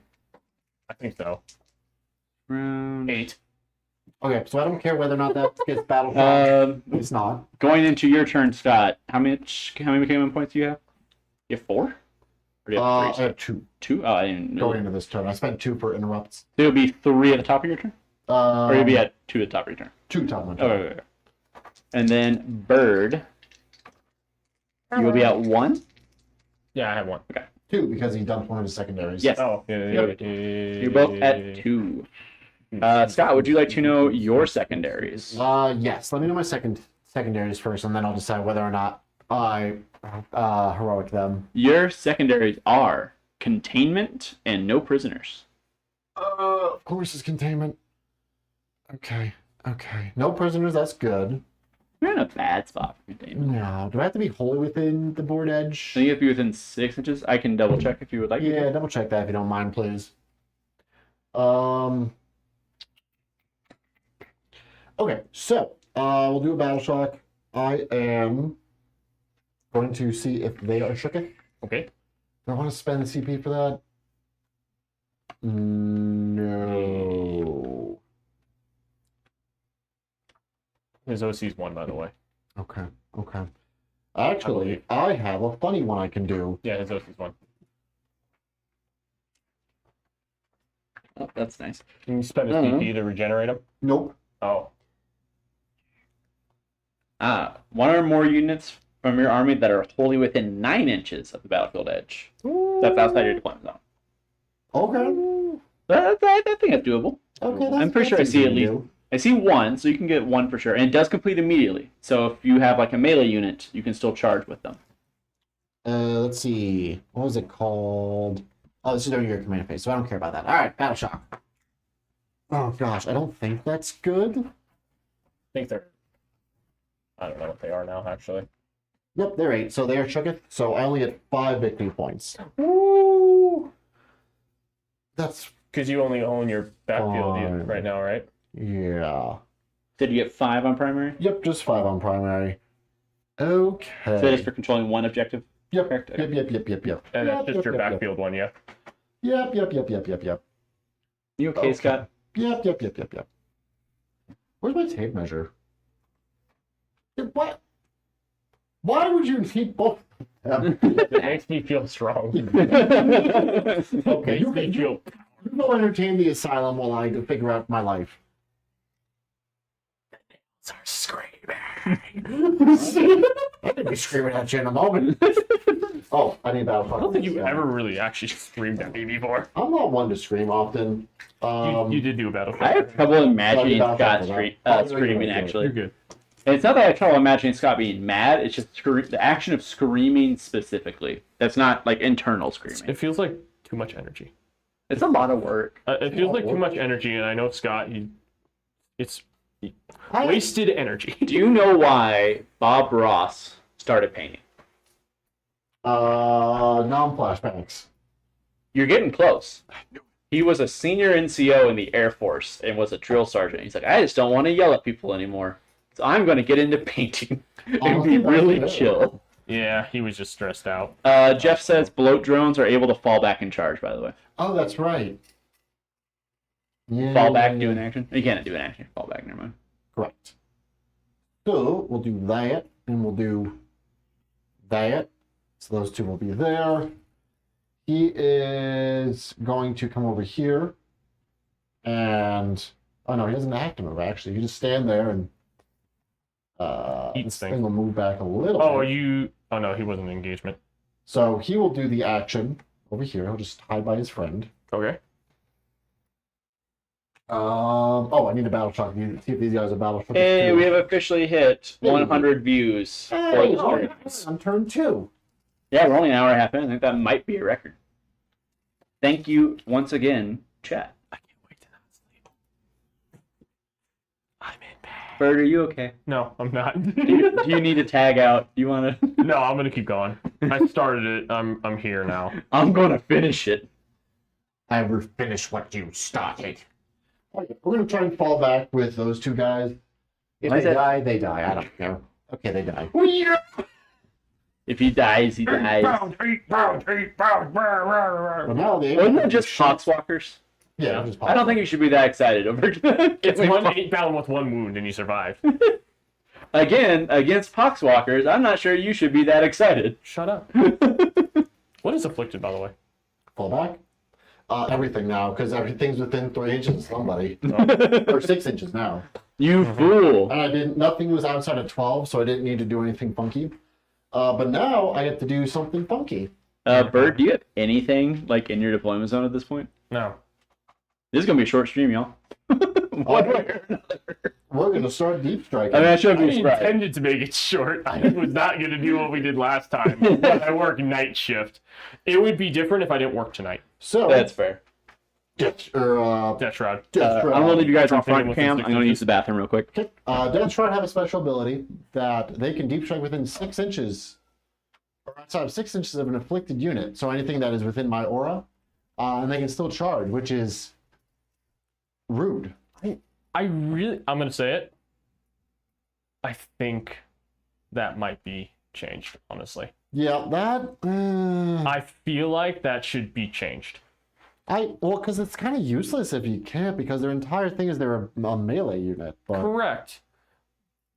I think so. Round. 8. Okay, so I don't care whether or not that gets battle round. It's not. Going into your turn, Scott. How many command points do you have? You have 4? Or do you have I 3? have 2 2? Oh, I didn't know. going into this turn. I spent 2 for interrupts. So it would be 3 at the top of your turn? Or you'd be Um, at 2 at the top of your turn? 2 top of my Oh, turn. wait, wait, wait. And then Bird, you will be at 1? Yeah, I have 1. 2 because he dumped one of his secondaries. Yes. Oh, yeah. You're both at 2. Scott, would you like to know your secondaries? Yes. Let me know my secondaries first, and then I'll decide whether or not I heroic them. Your secondaries are containment and no prisoners. Of course, it's containment. Okay. No prisoners. That's good. You're in a bad spot for containment. No. Do I have to be wholly within the board edge? I think you have to be within 6 inches. I can double check if you would like. Yeah, double check that if you don't mind, please. Okay, so we'll do a battle shock. I am going to see if they are shooketh. Okay. Do I want to spend CP for that? No. His OC's 1, by the way. Okay. Actually, I have a funny one I can do. Yeah, his OC's 1. Oh, that's nice. Can you spend his PP to regenerate him? Nope. Oh. One or more units from your army that are wholly within 9 inches of the battlefield edge. That's outside your deployment zone. Okay. I think that's doable. Okay, I'm pretty sure I see at least. I see 1, so you can get 1 for sure, and it does complete immediately. So if you have like a melee unit, you can still charge with them. Let's see. What was it called? Oh, this is during your command phase, so I don't care about that. All right, battle shock. Oh gosh, I don't think that's good. I think they're... I don't know what they are now, actually. Yep, they're 8, so they are shooketh. So I only get 5 victory points. Woo! That's Because you only own your backfield Fine. right now, right? yeah. Did you get 5 on primary? Yep, just 5 on primary. Okay. So that is for controlling 1 objective? Yep. Correct. Yep. And Yep. that's just your backfield one, yeah? Yep. You okay, Okay. Scott? Yep. Where's my tape measure? What? Why would you need both of them? It makes me feel strong. Okay, you Makes me feel... will entertain the asylum while I figure out my life. Start screaming. I'm gonna be screaming at you in a moment. Oh, I need battle. I don't think you ever really actually screamed at me before. I'm not one to scream often. You did do a battle. I have trouble imagining Sorry about Scott that. screaming, You're actually. good. And it's not that I have trouble imagining Scott being mad, it's just the action of screaming specifically. That's not like internal screaming. It feels like too much energy. It's a lot of work. It feels like too much energy, and I know Scott, it's wasted energy. Do you know why Bob Ross started painting? Non-flashbacks. You're getting close. He was a senior NCO in the Air Force and was a drill sergeant. He's like, I just don't want to yell at people anymore. So I'm going to get into painting and be really chill. Yeah, he was just stressed out. Jeff says bloat drones are able to fall back and charge, by the way. Oh, that's right. Yeah. Fall back, do an action? You can't do an action. Fall back, never mind. Correct. So we'll do that, and we'll do that. So those two will be there. He is going to come over here, and oh no, he doesn't have to move. Actually, you just stand there, and this thing will move back a little. Oh, bit. Oh no, he wasn't in engagement. So he will do the action over here. He'll just hide by his friend. Okay. Oh, I need a battle shock. See if these guys are battle shock. Hey, we have officially hit 100 views for Hey, the stream. on turn 2. Yeah, we're only an hour and a half in. I think that might be a record. Thank you once again, chat. I can't wait to not sleep. I'm in bed. Bird, are you okay? No, I'm not. Do you need to tag out? You want to? No, I'm gonna keep going. I started it. I'm here now. I'm going to finish it. I will finish what you started. Okay, we're going to try and fall back with those two guys. If Why they is that- die, they die. I don't care. Okay, they die. If he dies, he dies. But now they Wasn't it just poxwalkers? Yeah, just I don't think you should be that excited over It's 1 pound with 1 wound and you survive. Again, against poxwalkers, I'm not sure you should be that excited. Shut up. What is afflicted, by the way? fall back. Everything now, because everything's within 3 inches of somebody. Or 6 inches now. You fool. And I didn't. Nothing was outside of 12, so I didn't need to do anything funky. But now I have to do something funky. Bird, do you have anything like in your deployment zone at this point? No. This is gonna be a short stream, y'all. One way or another. We're going to start deep striking. I mean, I should I be surprised. intended to make it short. I was not going to do what we did last time. But I work night shift. It would be different if I didn't work tonight. So, That's fair. Death Shroud. Death Shroud. Death Shroud. I'm gonna leave you guys on Dropping in front with cam. the I'm gonna use the bathroom real quick. Death Shroud have a special ability that they can deep strike within 6 inches, or outside of 6 inches of an afflicted unit. So anything that is within my aura, and they can still charge, which is rude. I'm going to say it. I think that might be changed, honestly. Yeah, that. I feel like that should be changed. Well, because it's kind of useless if you can't, because their entire thing is they're a melee unit. But Correct.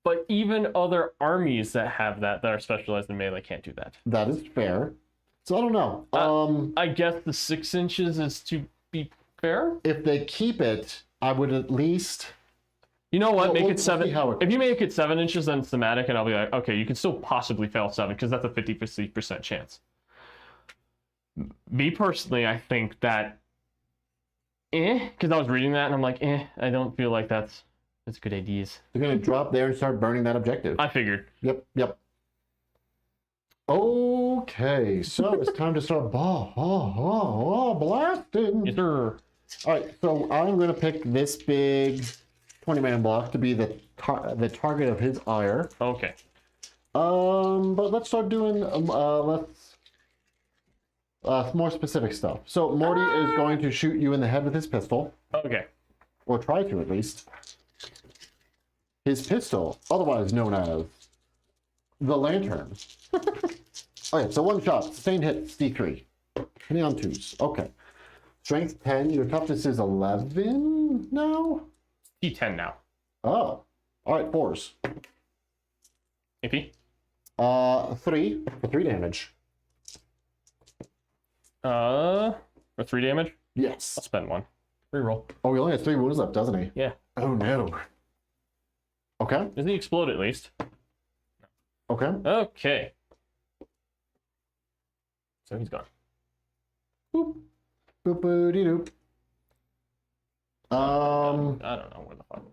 But even other armies that have that are specialized in melee can't do that. that is fair. So I don't know. I guess the 6 inches is to be fair. If they keep it, I would at least. You know what? Well, Make we'll it see 7. how it If you make it 7 inches, then it's thematic, and I'll be like, okay, you can still possibly fail 7 because that's a 50% chance. Me personally, I think that, because I was reading that and I'm like, I don't feel like that's good ideas. They're gonna drop there and start burning that objective. I figured. Yep. Okay, so it's time to start blasting. Yes, sir. All right, so I'm gonna pick this big 20-man block to be the target of his ire. Okay. But let's start doing more specific stuff. So Morty is going to shoot you in the head with his pistol, Okay. or try to at least. His pistol, otherwise known as the lantern. Okay, so 1 shot, sustained hit, D3. 20 on 2s. Okay. Strength 10, your toughness is 11 now? D10 now. Oh. Alright, 4s. AP? 3 for 3 damage. For 3 damage? Yes. I'll spend 1. Reroll. Oh, he only has 3 wounds left, doesn't he? Yeah. Oh no. Okay. Doesn't he explode at least? Okay. Okay. So he's gone. Boop. Boop boop doop. I don't know where the fuck.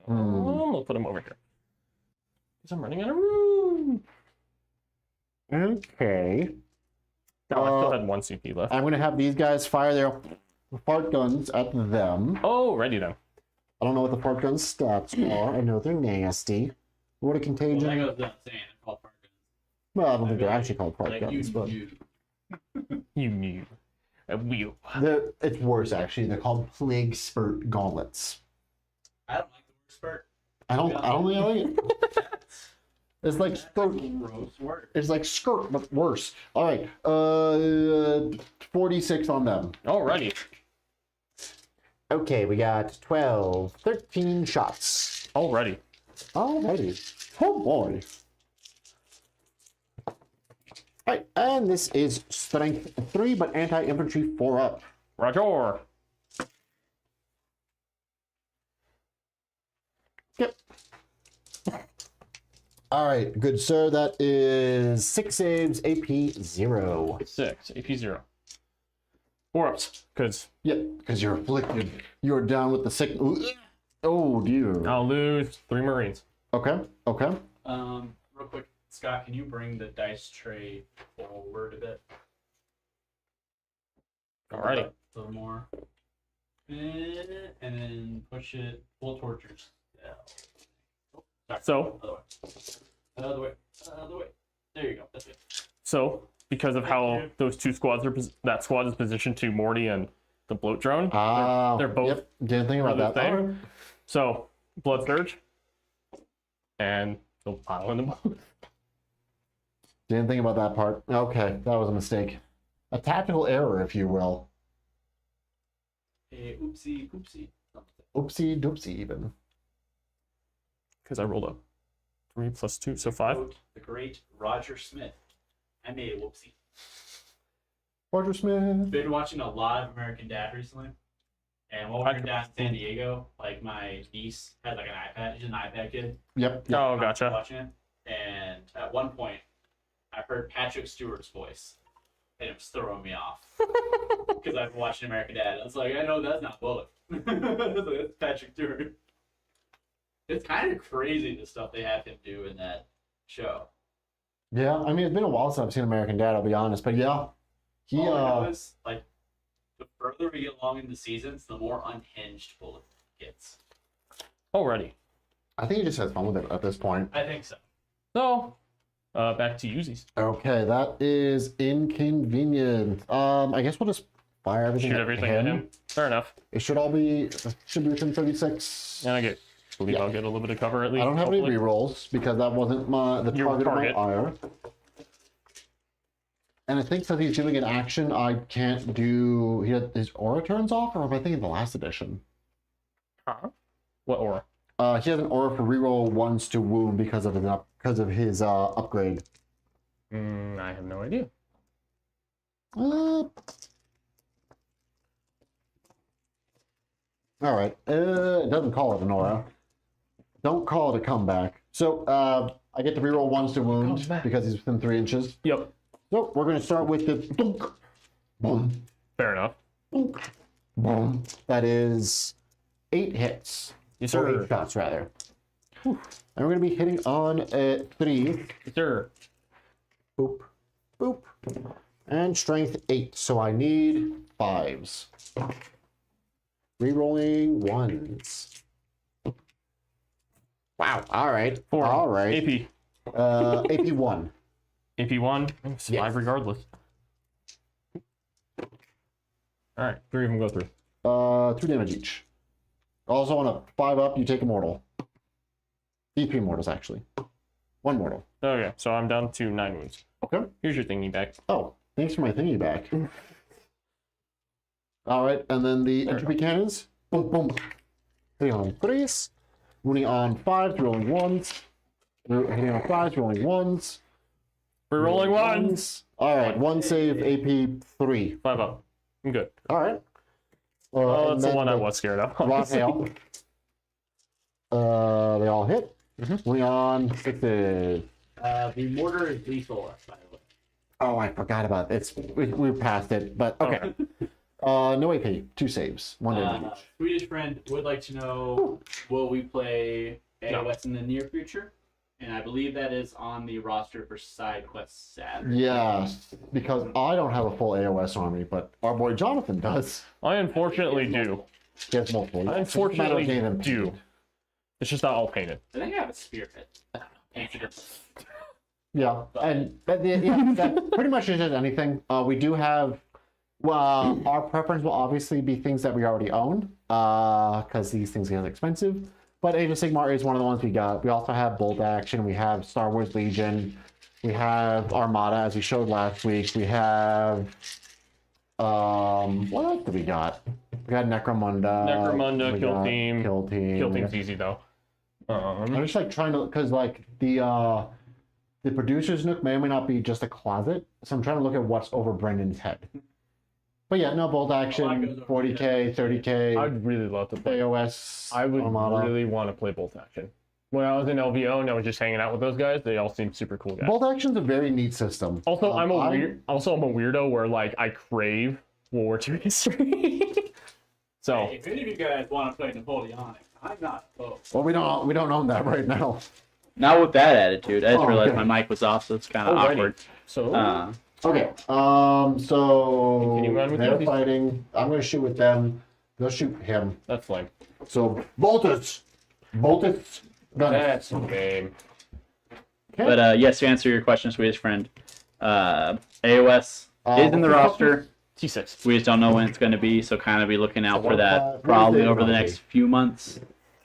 I'm gonna put him over here. Because I'm running out of room. Okay. No, I still had 1 CP left. I'm gonna have these guys fire their fart guns at them. Oh, ready then. I don't know what the fart gun stats are. I know they're nasty. What a Well, contagion. that goes without saying. They're called park guns. Well, I don't think they're actually called fart Like guns, but You knew. A wheel. it's worse actually. They're called plague spurt gauntlets. I don't like the word spurt. I don't think I like it. It's like skirt. Gross word. It's like skirt, but worse. All right. 46 on them. Alrighty. Okay, we got 12, 13 shots. Alrighty. Alrighty. Oh boy. Alright, and this is strength 3, but anti-infantry 4 up. Roger. Yep. Alright, good sir. That is 6 saves, AP 0. 6. AP 0. 4 ups. Because Yep, because you're afflicted. You're down with the sick. Oh dear. I'll lose 3 Marines. Okay, okay. Real quick, Scott, can you bring the dice tray forward a bit? Alrighty. A little more. And then push it full tortures. Yeah. So, Other way. There you go. That's it. so because of how those 2 squads are, that squad is positioned to Morty and the bloat drone. They're both. Yep, didn't think about the that. same. Alright. So, blood surge, and they'll pile in the boat. Didn't think about that part. Okay, that was a mistake. A tactical error, if you will. Hey, oopsie, poopsie. Oopsie doopsie, even. Because I rolled a 3 plus 2, so 5. Quote the great Roger Smith. I made a whoopsie. Roger Smith. Been watching a lot of American Dad recently. And while we were down in San Diego, like my niece had like an iPad. She's an iPad kid. Yep. Oh, gotcha. Watching it. And at one point, I heard Patrick Stewart's voice. and it was throwing me off because I've been watching American Dad. I was like, I know that's not Bullock. That's Patrick Stewart. It's kind of crazy the stuff they have him do in that show. Yeah, I mean, it's been a while since I've seen American Dad, I'll be honest, but yeah. He, All I know is, like, the further we get along in the seasons, the more unhinged Bullock gets. Already. I think he just has fun with it at this point. I think so. So, back to Uzis. Okay, that is inconvenient. I guess we'll just fire everything Shoot at everything at him. Fair enough. It should be within 36. And I believe I'll get a little bit of cover at least. I don't have hopefully. any rerolls because that wasn't the Your target of my target. ire. And I think since he's doing an action, I can't do. His aura turns off, or am I thinking the last edition? Huh? What aura? He has an aura for reroll ones to wound because of his upgrade. I have no idea. All right. It doesn't call it an aura. Don't call it a comeback. So I get to reroll ones to wound because he's within 3 inches. Yep. So we're going to start with the dunk, boom, Fair enough. dunk, boom. That is 8 hits. Yes, Or sir. 8 shots, rather. And we're going to be hitting on 3. Yes, sir. Boop, boop. And strength 8. So I need 5s. Rerolling 1s. Wow. All right. 4. All right. AP. AP 1. AP1. Survive Yes. regardless. Alright, 3 of them go through. 2 damage each. Also on a 5 up, you take a mortal. 3 mortals, actually. 1 mortal. Okay, so I'm down to 9 wounds. Okay. Here's your thingy back. Oh, thanks for my thingy back. All right, and then the entropy cannons. Boom, boom. Hitting on 3s. Wounding on 5s, rolling 1s. Hitting on 5s, rolling 1s. We're rolling ones. All right, 1 save, AP 3. 5 up. I'm good. All right. Oh, and that's the then one I was scared of. Rock hail. They all hit. Wounding on 6s. The mortar is lethal, by the way. Oh, I forgot about it. We're past it, but okay. No AP, 2 saves, 1 damage each. Swedish friend would like to know, will we play AOS in the near future? And I believe that is on the roster for side quest Saturday. Yes, because I don't have a full AOS army, but our boy Jonathan does. I unfortunately do. He has multiple. I It's just a matter of unfortunately getting them do. painted. It's just not all painted. I think I have a spearhead. Painted. Yeah, and that pretty much is just anything. We do have. Well, our preference will obviously be things that we already own, because these things get expensive. But Age of Sigmar is one of the ones we got. We also have Bolt Action. We have Star Wars Legion. We have Armada, as we showed last week. We have what else do we got? We got Necromunda. Necromunda, we Kill got Team. Kill Team. Kill Team's easy though. I'm just like trying to, because like the producer's nook may or may not be just a closet, so I'm trying to look at what's over Brendan's head. But yeah, no Bolt Action, 40k, 30k, I'd really love to play. AOS. I would Armada. really want to play Bolt Action. When I was in LVO and I was just hanging out with those guys, they all seemed super cool guys. Bolt Action's a very neat system. Also, I'm a I'm weirdo where like I crave World War II history. So Hey, if any of you guys want to play Napoleonic, I'm not opposed. Well, we don't own that right now. Not with that attitude. I just Oh, realized okay. my mic was off, so it's kind of Alrighty. awkward. so Okay. So Continue on with they're these. fighting. I'm gonna shoot with them. They'll shoot him. that's lame. So Boltus, gun. That's lame. But yes, to answer your question, Swedish friend, AOS is in the roster. T6. We just don't know when it's going to be, so kind of be looking out for What that probably is it over the gonna next few months.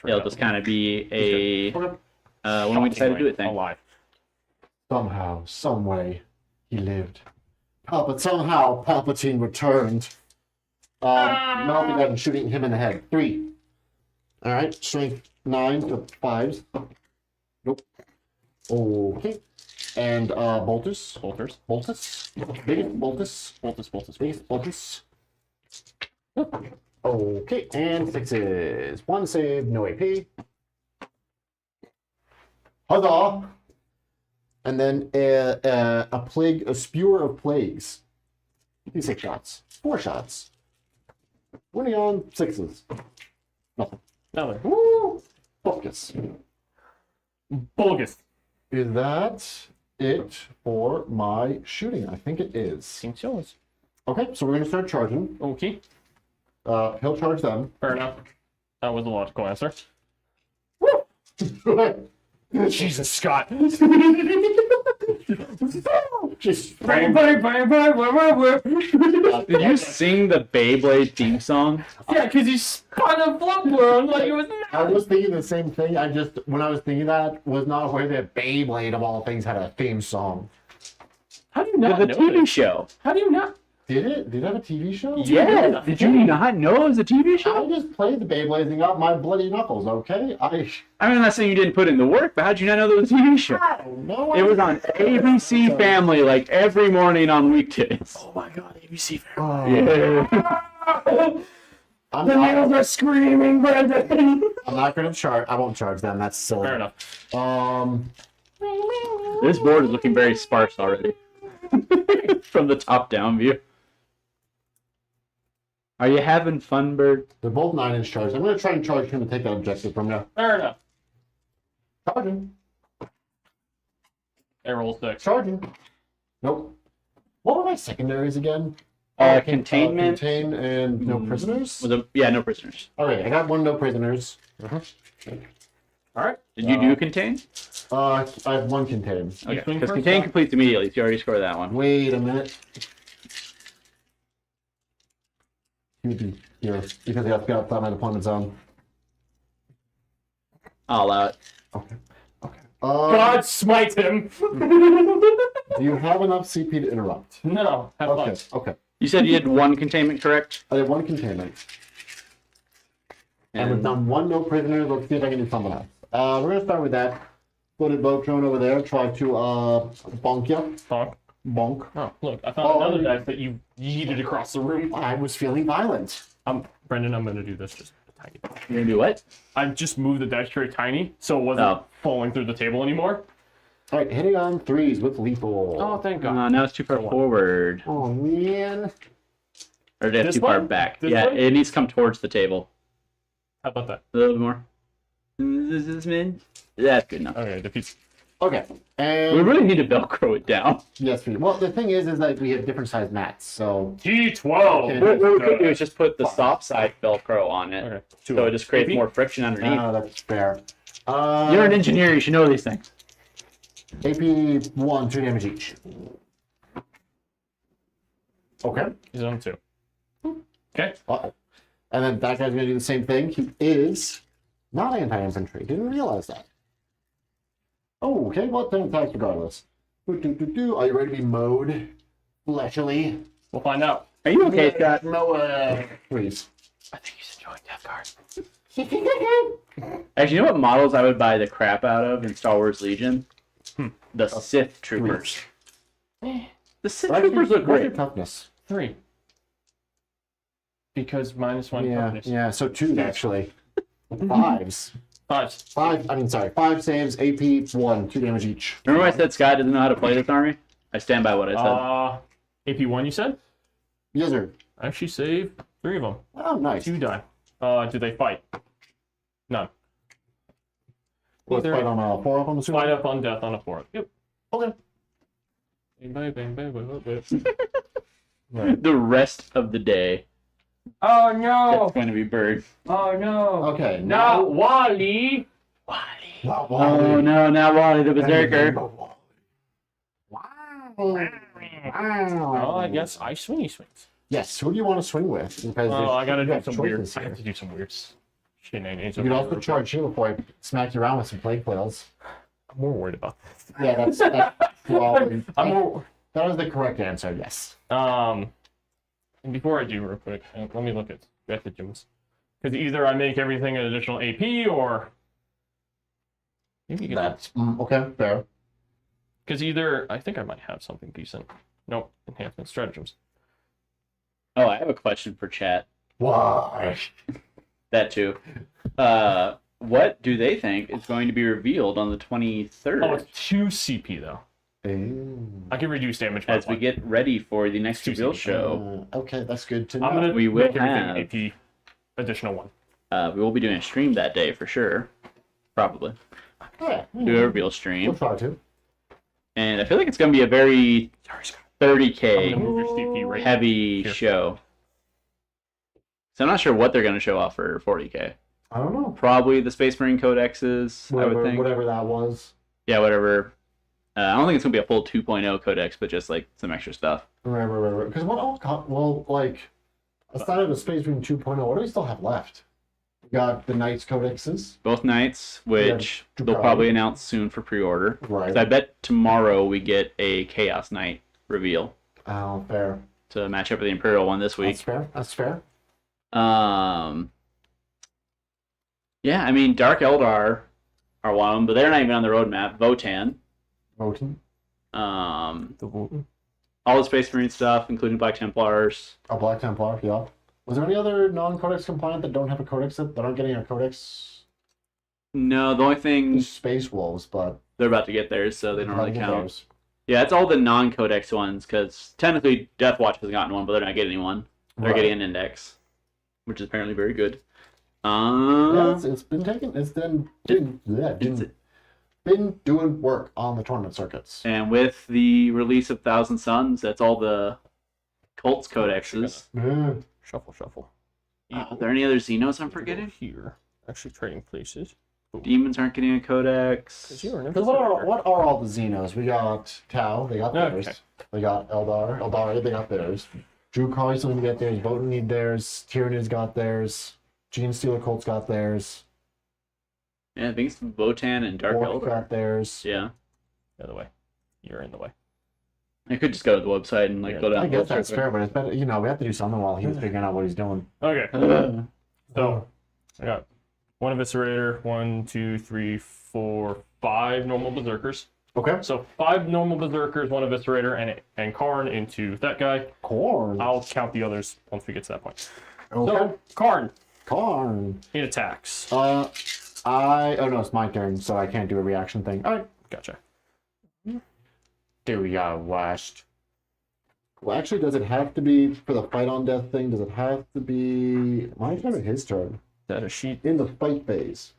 It'll just kind of be a when we decide to do it thing. Alive. Somehow, some way, he lived. But somehow Palpatine returned. Melvin got shooting him in the head. 3. All right, strength 9 to 5s. Nope. Okay. And Boltus. Bolters. Boltus. Biggest Boltus. Boltus. Biggest Boltus. Okay, and 6s. 1 save, no AP. Huzzah! And then a spewer of plagues. D6 shots. 4 shots. Winning on 6s. Nothing. Nothing. Woo! Focus. Bogus. Is that it for my shooting? I think it is. Seems so. Okay, so we're going to start charging. Okay. He'll charge them. Fair enough. That was a logical answer. Jesus, Scott. Just Bang, bang, bang, bang, bang, bang, bang. Did you sing the Beyblade theme song? Yeah, because he spun a flip around like it was. I was thinking the same thing. I just, when I was thinking that, was not aware that Beyblade, of all things, had a theme song. How do you not The know TV this? show. How do you not? Did it? Did it have a TV show? Yeah. Did you not know it was a TV I show? just played the Beyblade and got my bloody knuckles, okay? I mean, I'm not saying you didn't put in the work, but how'd you not know there was a TV show? No, It was on ABC Family like every morning on weekdays. Oh my god, ABC. Yeah. I'm The nails not, are screaming, Brendan. I'm not going to charge. I won't charge them. That's silly. Fair enough. This board is looking very sparse already. From the top-down view. Are you having fun, Bird? They're both 9-inch charges. I'm going to try and charge him to take that objective from you. Fair enough. Charging. I roll 6. Charging. Nope. What were my secondaries again? Containment. Contain and no prisoners? Yeah, no prisoners. Okay, I got 1 no prisoners. Alright. Did you do contain? I have 1 contain. Okay, swing because first, contain Scott? completes immediately, so you already scored that one. Wait a minute. He would be here because he has to get outside my deployment zone. I'll allow it. Okay. Okay. God smite him! Do you have enough CP to interrupt? No, have Okay. fun. Okay. You said you had 1 containment, correct? I have 1 containment. And we've done 1 no prisoners. Let's see if I can do something else. We're going to start with that. Footed Botron over there. Try to bonk you. Bonk. Bonk. Oh, look, I found another dice that you yeeted across the room. I was feeling violent. Brendan, I'm gonna do this just a tiny bit. You're gonna do what? I just moved the dice tray tiny, so it wasn't falling through the table anymore. All right, hitting on 3s with lethal. Oh, thank God. Now it's too far forward. Oh, man. Or that's This too far one? back. This Yeah, one? it needs to come towards the table. How about that? A little bit more. That's good enough. Okay, defeats. Okay. And We really need to Velcro it down. yes, we. Well, the thing is that we have different size mats, so T12. Okay. What we could do is just put the soft side Velcro on it. Okay. So it just creates AP? more friction underneath. that's fair. You're an engineer, you should know these things. AP 1, 2 damage each. Okay. He's on 2. Okay. Uh-oh. And then that guy's gonna do the same thing. He is not anti-infantry. Didn't realize that. Oh, okay. Well, 10 attacks regardless. Are you ready to be mowed? Fleshly? We'll find out. Are you okay, Scott? No, please. I think he's enjoying DeathGuard. Actually, you know what models I would buy the crap out of in Star Wars Legion? The Sith Troopers. The Sith Troopers look What's your great. toughness? 3. Because -1 Yeah, toughness. yeah. So 2 actually. 5s. 5. 5 saves. AP 1, 2 damage each. Remember when I said Scott doesn't know how to play this army? I stand by what I said. AP1, you said? Yes, sir. I actually saved 3 of them. Oh, nice. 2 die. Do they fight? None. Let's Either fight on a 4 up on the super. fight up on death on a 4. Yep. Okay. Bang, bang, bang, bang, bang, bang. The rest of the day, Oh no! it's going to be Bird. Oh no! Okay. Not Wally! Wow. Oh no, not Wally the Berserker. Oh, I guess I swingy swings. Yes. Who do you want to swing with? Because Oh, I gotta you do have some weird. choices I here. have to do some weird shenanigans. You could also charge him before I smack you around with some plague flails. I'm more worried about this. Yeah, that's probably. I'm more. That was the correct answer. Yes. And before I do, real quick, let me look at stratagems. Because either I make everything an additional AP, or maybe you can. That's okay. Fair. Because either I think I might have something decent. Nope, enhancement stratagems. Oh, I have a question for chat. Why? That too. What do they think is going to be revealed on the 23rd? Oh, it's 2 CP though. I can reduce damage by as we 1. get ready for the next Two reveal seconds. show. Okay, that's good to know. I'm gonna We will make everything have- AP additional 1. We will be doing a stream that day for sure. Probably. Yeah, Do a reveal we'll stream. try to. And I feel like it's going to be a very Sorry, Scott. I'm 30k gonna move your CP right heavy here. show. So I'm not sure what they're going to show off for 40k. I don't know. Probably the Space Marine codexes, I would think. Whatever that was. Yeah, whatever. I don't think it's going to be a full 2.0 codex, but just like some extra stuff. Right. Because what else? Well, like, aside of the Space Marine 2.0, what do we still have left? We got the Knights Codexes. Both nights, which Yeah, they'll probably announce soon for pre-order. Right. So I bet tomorrow we get a Chaos Knight reveal Oh, fair. to match up with the Imperial one this week. That's fair. Yeah, I mean, Dark Eldar are one of them, but they're not even on the roadmap. Votan. Voting. The Wotan. All the Space Marine stuff, including Black Templars. A Black Templar, yeah. Was there any other non-codex compliant that don't have a codex that aren't getting a codex? No, the only thing Space Wolves, but they're about to get theirs, so they don't really count. those. Yeah, it's all the non-codex ones, because technically Death Watch hasn't gotten one, but they're not getting one. They're Right. getting an index, which is apparently very good. Yeah, it's been taken. It's been doing work on the tournament circuits. And with the release of Thousand Suns, that's all the cults codexes. Yeah. Shuffle. Are there any other Xenos I'm forgetting? Here. Actually, trading places. Demons aren't getting a codex. Because you were an Because infiltrator. what are all the Xenos? We got Tau, they got theirs. Okay. They got Eldari, they got theirs. Drukari still need to get theirs. Votan need theirs. Tyranids got theirs. Gene Stealer Colts got theirs. Yeah, I think it's Votan and Dark Orc Eldar. got theirs. Yeah. The other way. You're in the way. I could just go to the website and Yeah, go down. I guess that's fair, but it's better. You know, we have to do something while he's figuring out what he's doing. Okay. Uh, So, I got one Eviscerator, 1, 2, 3, 4, 5 normal Berserkers. Okay. So 5 normal Berserkers, 1 Eviscerator, and Karn into that guy. Corn. I'll count the others once we get to that point. Okay. So, Karn, Corn. it attacks. Oh no, it's my turn, so I can't do a reaction thing. All right. Gotcha. There we go. Last. Well, actually, does it have to be for the fight on death thing? Does it have to be my turn or his turn? Is that a sheet? In the fight phase.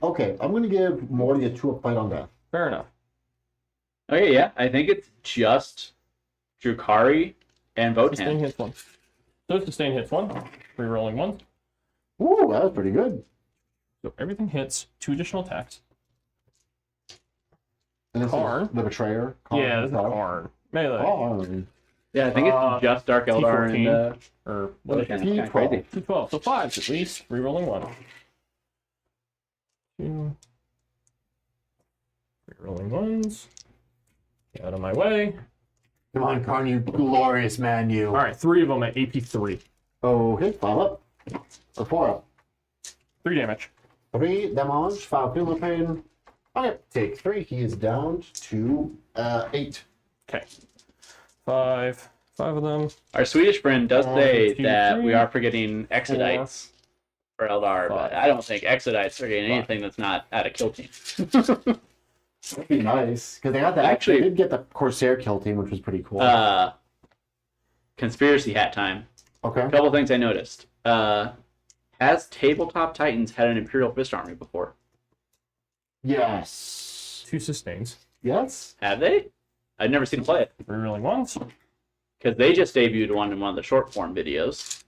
Okay, I'm gonna give Morty a 2 fight on death. Fair enough. Okay, yeah. I think it's just Drukari and Sustain Votan. hits 1. So sustain hits 1. Rerolling 1. Ooh, that was pretty good. So everything hits 2 additional attacks. And this is Karn. the Betrayer. Yeah, this is Karn. Melee. Karn. Yeah, I think it's just Dark Eldar and T14. Or what is Votan. it? Kinda T12. crazy. 212. So 5 at least. Rerolling 1. 2. Rerolling 1s. Get out of my way. Come on, Karn, you glorious man, you. Alright, 3 of them at AP 3. Okay, 5 up. Or 4 up. 3 damage. 3 damage, 5 feel pain. Okay, take 3. He is down to 8. Okay. 5 of them. Our Swedish friend does say 1, 2, that we 3, are forgetting Exodites for Eldar, but 5. I don't think Exodites are getting anything that's not out of Kill Team. That'd be nice. Because they got that. Actually- They did get the Corsair kill team, which was pretty cool. Conspiracy hat time. Okay. A couple things I noticed. Has Tabletop Titans had an Imperial Fist Army before? Yes. 2 sustains. Yes. Have they? I've never seen them play it. Rerolling 1s. Because they just debuted one in one of the short form videos.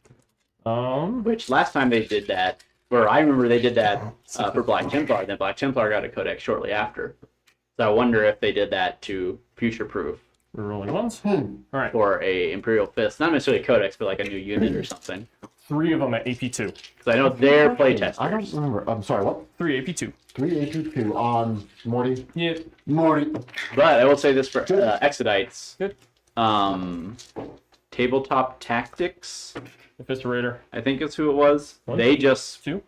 Which last time they did that, or I remember they did that for Black Templar, then Black Templar got a codex shortly after. So I wonder if they did that to future-proof Rerolling 1s. Alright. for a Imperial Fist. Not necessarily a codex, but like a new unit or something. 3 of them at AP 2. Because I know they're I don't playtesters. remember. I'm sorry, what? 3 AP 2. 3 AP2 on Morty. Yeah. Morty. But I will say this for Exodites. Good. Tabletop Tactics, Eviscerator. I think is who it was. 1, They just 2.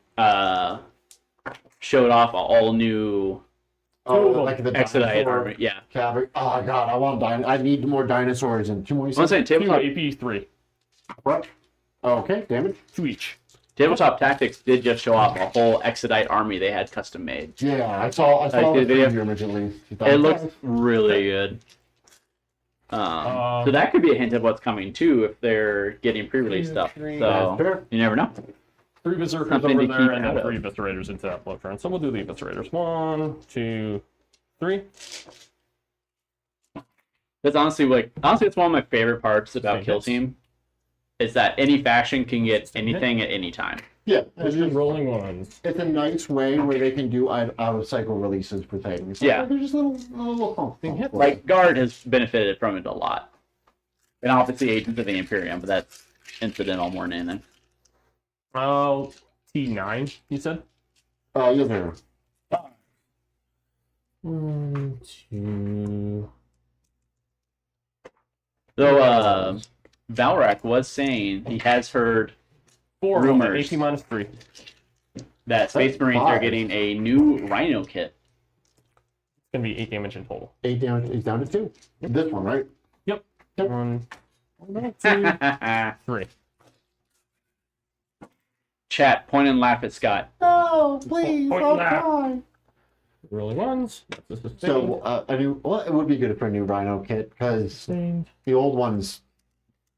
showed off all new Oh, them. like the Exodite dinosaur army. Yeah. cavalry. Oh god, I want I need more dinosaurs and 2 more. You I'm said? saying 2 tabletop, AP 3. What? Oh, okay, damage. 2 each. Tabletop Tactics did just show off a whole Exodite army they had custom made. Yeah, I saw did the they preview image at least. It looks really good. So that could be a hint of what's coming too if they're getting pre-release stuff. So you never know. 3 Berserkers Something over to there, keep and then out 3 of. Eviscerators into that blood turn. So we'll do the Eviscerators. 1, 2, 3. That's honestly it's one of my favorite parts about Same Kill hits. Team is that any faction can get anything at any time. Yeah, It's just rolling ones. it's a nice way where they can do out of cycle releases for things. Yeah. They're just little fun hits. Like Guard has benefited from it a lot, and obviously Agents of the Imperium, but that's incidental more than anything. Oh, T9, you said? Yes, sir. 1, 2. So Valrak was saying he has heard 4 rumors. 18 minus 3. that Space That's Marines are 5. getting a new Rhino kit. It's going to be 8 damage in total. 8 down. It's down to 2. This one, right? Yep. Yep. 1, 2, 3. Chat, point and laugh at Scott. No, please. Point I'll that. cry. Rolling ones. That's the sustained. So it would be good for a new Rhino kit because Sustained. the old one's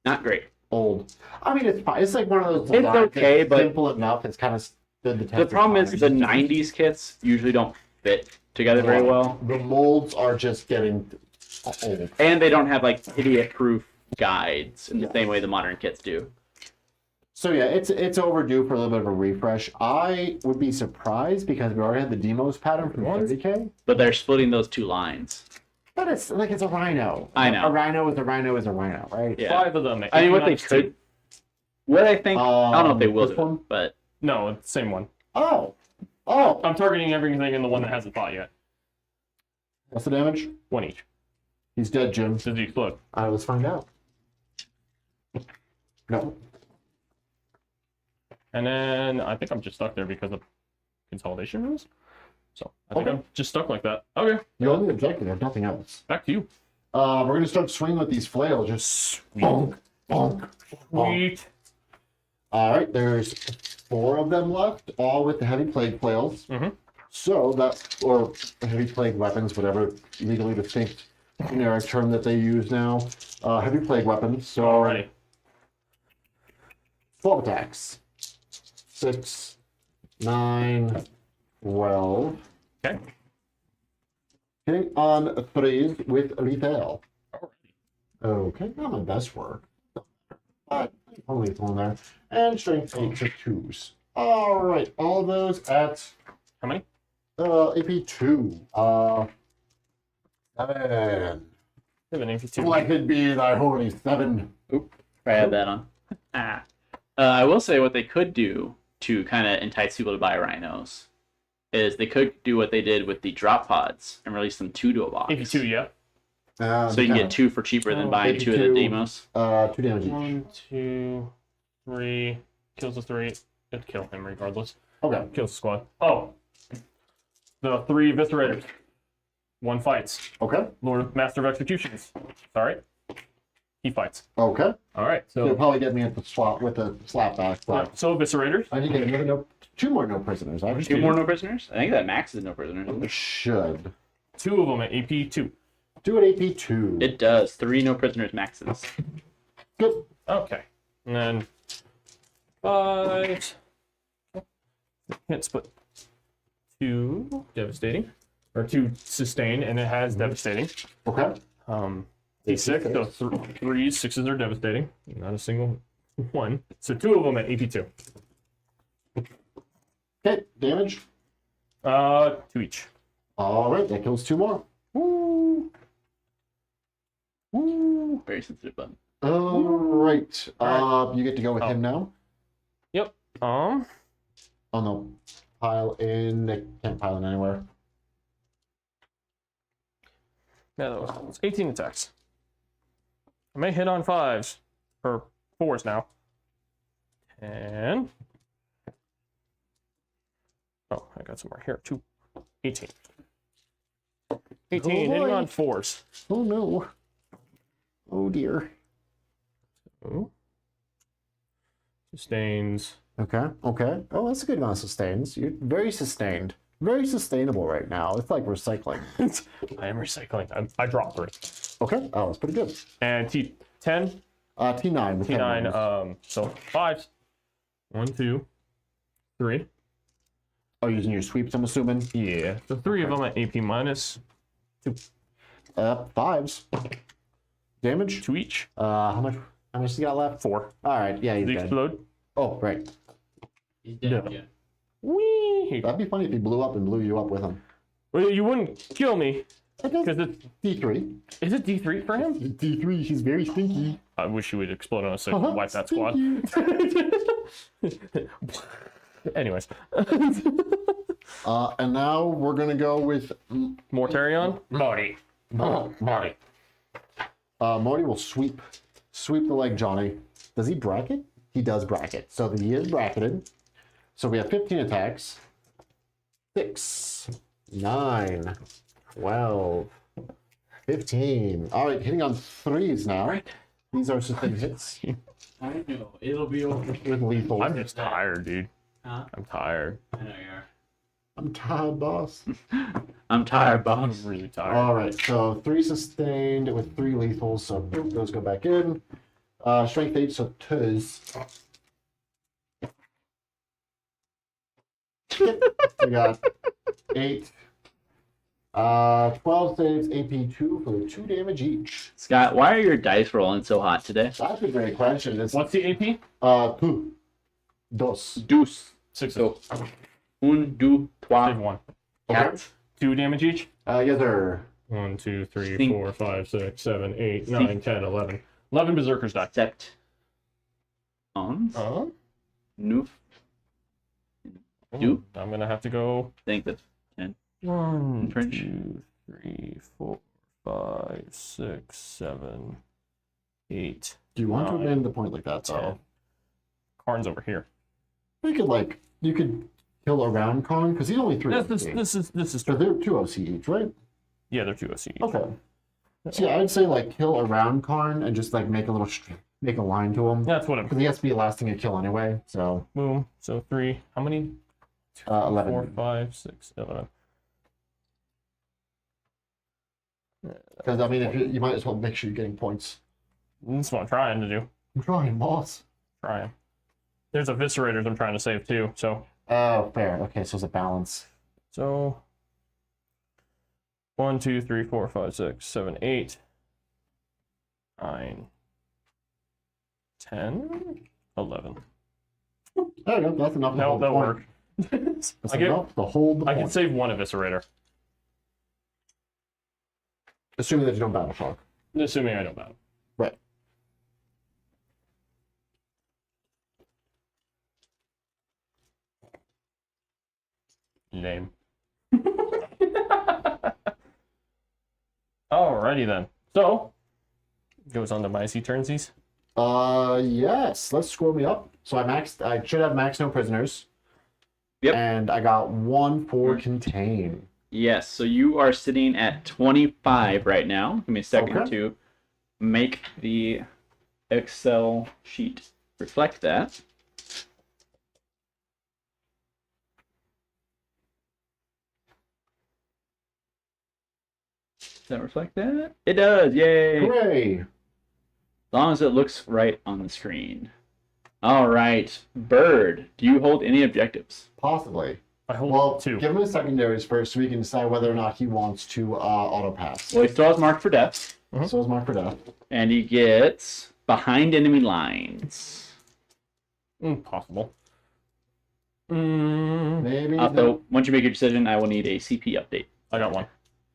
Not great. old. I mean, it's fine. It's like one of those. It's designs okay, that's but- simple enough. It's kind of stood the test. The of problem is time. the 90s kits usually don't fit together very well. The molds are just getting old. And they don't have like idiot-proof guides in the same way the modern kits do. So yeah, it's overdue for a little bit of a refresh. I would be surprised because we already had the demos pattern from 30k. But they're splitting those two lines. But it's like it's a rhino. I know. A rhino is a rhino is a rhino, right? Yeah. 5 of them. I mean, what they 18 minus could... What I think... I don't know if they will this do one? it, but... 2. No, it's the same one. Oh. I'm targeting everything in the one that hasn't fought yet. What's the damage? 1 each. He's dead, Jim. Does he explode? Let's find out. No. And then I think I'm just stuck there because of consolidation rules. So I think Okay. I'm just stuck like that. Okay, The only objective, there's nothing else. back to you. We're gonna start swinging with these flails. Just bonk, bonk, bonk. Sweet. All right, there's 4 of them left, all with the heavy plague flails. Mhm. So that, or heavy plague weapons, whatever legally distinct generic term that they use now. Heavy plague weapons. So Alrighty. 12 attacks. 6, 9, 12. Okay. Hitting on 3s with lethal. Alrighty. Okay, not my best work. But only it's on there. And strength 8 for 2s. Alright, all those at How many? AP 2. 7. Seven, 82. Blessed be thy holy 7. I had that on. I will say what they could do to kind of entice people to buy rhinos is they could do what they did with the drop pods and release them 2 to a box. 82, yeah. So you can get 2 for cheaper than buying 2 of the 82. demos. 2 damage each. 1, 2, 3. Kills the 3. It'd kill him regardless. Okay. Kills the squad. Oh. The 3 Eviscerators. 1 fights. Okay. Lord Master of Executions. Sorry. He fights. Okay. Alright, You'll so probably get me at the swap with the slap back. But so Eviscerators. I need to get another 2 more no prisoners. I 2 more no prisoners? I think that maxes no prisoners. Doesn't it? should. 2 of them at AP 2. Do it AP 2. It does. 3 no prisoners maxes. Good. Okay. And then 5. Hits, but 2 devastating. Or 2 sustain, and it has devastating. Okay. D6, so 3s, 6s are devastating. Not a single one. So 2 of them at AP2. Okay. Damage. 2 each. Alright, that kills 2 more. Woo! Woo! Very sensitive button. Alright. You get to go with him now. Yep. Oh no. Pile in. They can't pile in anywhere. Yeah, that was 18 attacks. I may hit on 5s. Or 4s now. 10. Oh, I got some more here too. 18. 18, hitting boy. on 4s. Oh no. Oh dear. Oh. Sustains Okay, okay. Oh, that's a good amount of sustains. You're very sustained. Very sustainable right now. It's like recycling. I am recycling. I dropped 3. Okay. Oh, that's pretty good. And T10, T9 with 10 T9. numbers. So 5s. 1, 2, 3. Oh, using your sweeps, I'm assuming. Yeah. So 3 of them at AP minus 2. 5s. Damage. 2 each. How much you got left? 4. All right. Yeah, he's They dead. explode. Oh, right. He's dead. Yeah. Whee! That'd be funny if he blew up and blew you up with him. Well, you wouldn't kill me because it's D3. is it D3 for him? D3. He's very stinky. I wish you would explode on us so I could wipe that squad. Anyways, And now we're gonna go with Mortarion. Marty. Marty. Marty will sweep the leg, Johnny. Does he bracket? He does bracket. So he is bracketed. So we have 15 attacks. 6, 9, 12, 15. All right, hitting on 3s now. Right. These are sustained hits I know. It'll be over. with lethal. I'm just tired, dude. Huh? I'm tired. I know you are. I'm tired, boss. I'm tired, boss. I'm really tired. All right, so 3 sustained with 3 lethals. So boop, those go back in. Strength 8, so 2s. We got 8. 12 saves, AP 2 for 2 damage each. Scott, why are your dice rolling so hot today? That's a great question. It's What's the AP? 2. Dos. Deuce. 6. So, un, deux, Save trois, 1. quatre. 2 damage each. Yes, sir. 1, 2, 3, Think. 4, 5, 6, 7, 8, 9, 10, 11. 11 berserkers die. Sept. On. Neuf. Do? I'm gonna have to go. I think that's 1, French. 2, 3, 4, 5, 6, 7, 8. Do you want to 9, abandon the point like that, though? 10. Karn's over here. You could kill around Karn, because he's only 3 This is So they're 2 OC each, right? yeah, they're 2 OC each. Okay. So yeah, I'd say like kill around Karn and just like make a line to him. That's what I'm. Because he has to be lasting a kill anyway, so Boom. So 3. How many? 11. 4, 5, 6, 11. Because I mean, if you might as well make sure you're getting points. That's what I'm trying to do. I'm trying, boss. Trying. There's eviscerators I'm trying to save too. So Oh, fair. Okay, so it's a balance. 1, 2, 3, 4, 5, 6, 7, 8, 9, 10, 11. There you go. That's enough to No, hold the that'll point. work. That's I get- enough to hold the I can point. save 1 eviscerator, Assuming that you don't battle shock. assuming I don't battle. Right. Name. Alrighty then. So goes on to my C turnsies. Yes. Let's scroll me up. So I should have max no prisoners. Yep. And I got 1 for contain. Yes, so you are sitting at 25 right now. Give me a second Okay. to make the Excel sheet reflect that. Does that reflect that? It does, yay! Hooray! As long as it looks right on the screen. All right, Bird, do you hold any objectives? Possibly. I hold Well, 2. give him his secondaries first so we can decide whether or not he wants to auto pass. Well, he still has marked for death, So is mark for death. and he gets behind enemy lines. Possible. Mm, Maybe. Also, once you make your decision, I will need a CP update. I got 1.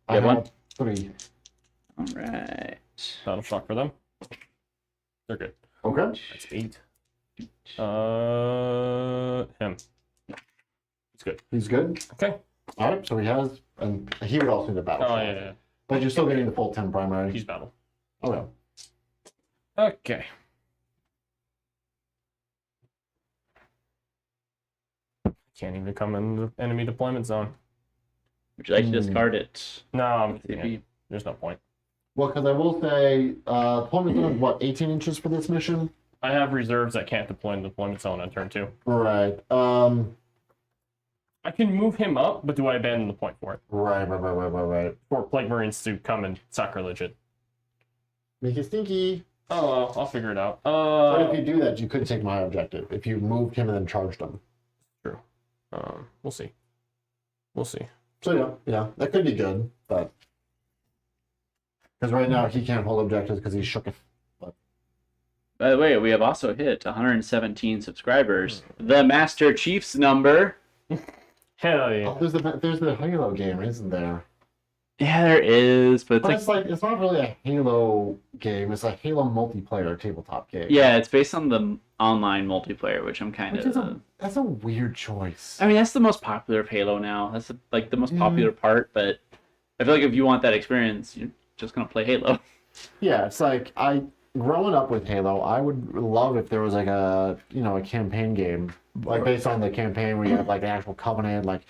I you have have 3. All right. Battle shock for them. They're good. Okay. That's 8. Him. It's good. He's good. Okay. All right. So he has, and he would also need a battle. Oh shot. yeah. But you're still getting the full 10 primary. He's battle. Okay. Okay. Can't even come in the enemy deployment zone. Would you like to discard it? No, I'm CP? there's no point. Well, because I will say, deployment zone is what, 18 inches for this mission? I have reserves that can't deploy in the deployment zone on turn 2. Right. I can move him up, but do I abandon the point for it? Right. For Plague Marines to come and sacrilege it. Make it stinky. Oh, well, I'll figure it out. But if you do that, you could take my objective. If you moved him and then charged him. True. We'll see. We'll see. So yeah, that could be good, but because right now he can't hold objectives because he's shook. By the way, we have also hit 117 subscribers. The Master Chief's number. Hell yeah. Oh, there's the Halo game, isn't there? Yeah, there is, but It's not really a Halo game. It's a Halo multiplayer tabletop game. yeah, it's based on the online multiplayer, which I'm kind of. That's a weird choice. I mean, that's the most popular of Halo now. That's like the most popular part, but I feel like if you want that experience, you're just gonna play Halo. Yeah, it's like growing up with Halo, I would love if there was like a campaign game like based on the campaign where you have like an actual covenant, like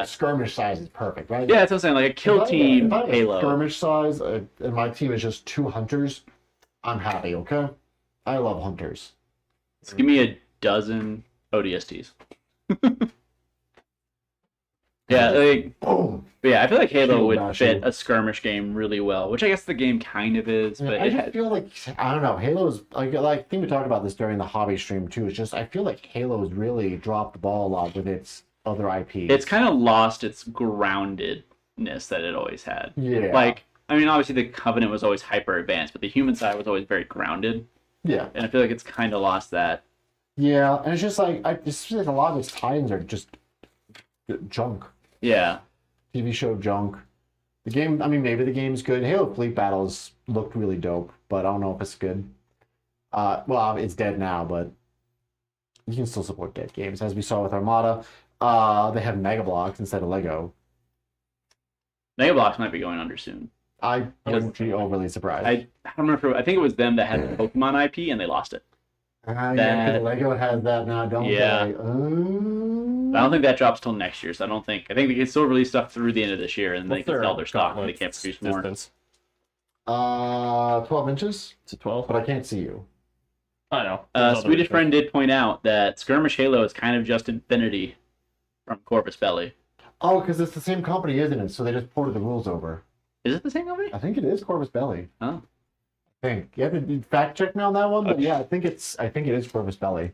skirmish size is perfect, right? Yeah, that's what I'm saying. Like a kill team if I have Halo. Skirmish size, and my team is just 2 hunters, I'm happy. Okay, I love hunters. Just give me a dozen ODSTs. Yeah, like boom. But yeah, I feel like Halo Shield would bash fit you. a skirmish game really well, which I guess the game kind of is. Yeah, But I just feel like I don't know. Halo's like I think we talked about this during the hobby stream too. It's just I feel like Halo's really dropped the ball a lot with its other IPs. it's kind of lost its groundedness that it always had. Yeah. Like, I mean, obviously the Covenant was always hyper advanced, but the human side was always very grounded. Yeah. And I feel like it's kind of lost that. Yeah, and it's just like I just feel like a lot of its tie-ins are just junk. Yeah. TV show junk. The game, I mean, maybe the game's good. Halo Fleet Battles looked really dope, but I don't know if it's good. Well, it's dead now, but you can still support dead games, as we saw with Armada. They have Mega Blocks instead of Lego. Mega Bloks might be going under soon. I wouldn't be overly surprised. I don't remember. I think it was them that had the Pokemon IP and they lost it. Yeah, because Lego has that now, don't Yeah. they? I don't think that drops till next year, so I think they can still release stuff through the end of this year, and they can sell their stock and they can't produce more. Distance? 12 inches, It's a 12. but I can't see you. I know. There's other Swedish reasons. friend did point out that Skirmish Halo is kind of just Infinity from Corvus Belli. Oh, because it's the same company, isn't it? So they just ported the rules over. Is it the same company? I think it is Corvus Belli. Oh. I think. You have to fact check me on that one, but Okay. yeah, I think it is Corvus Belli.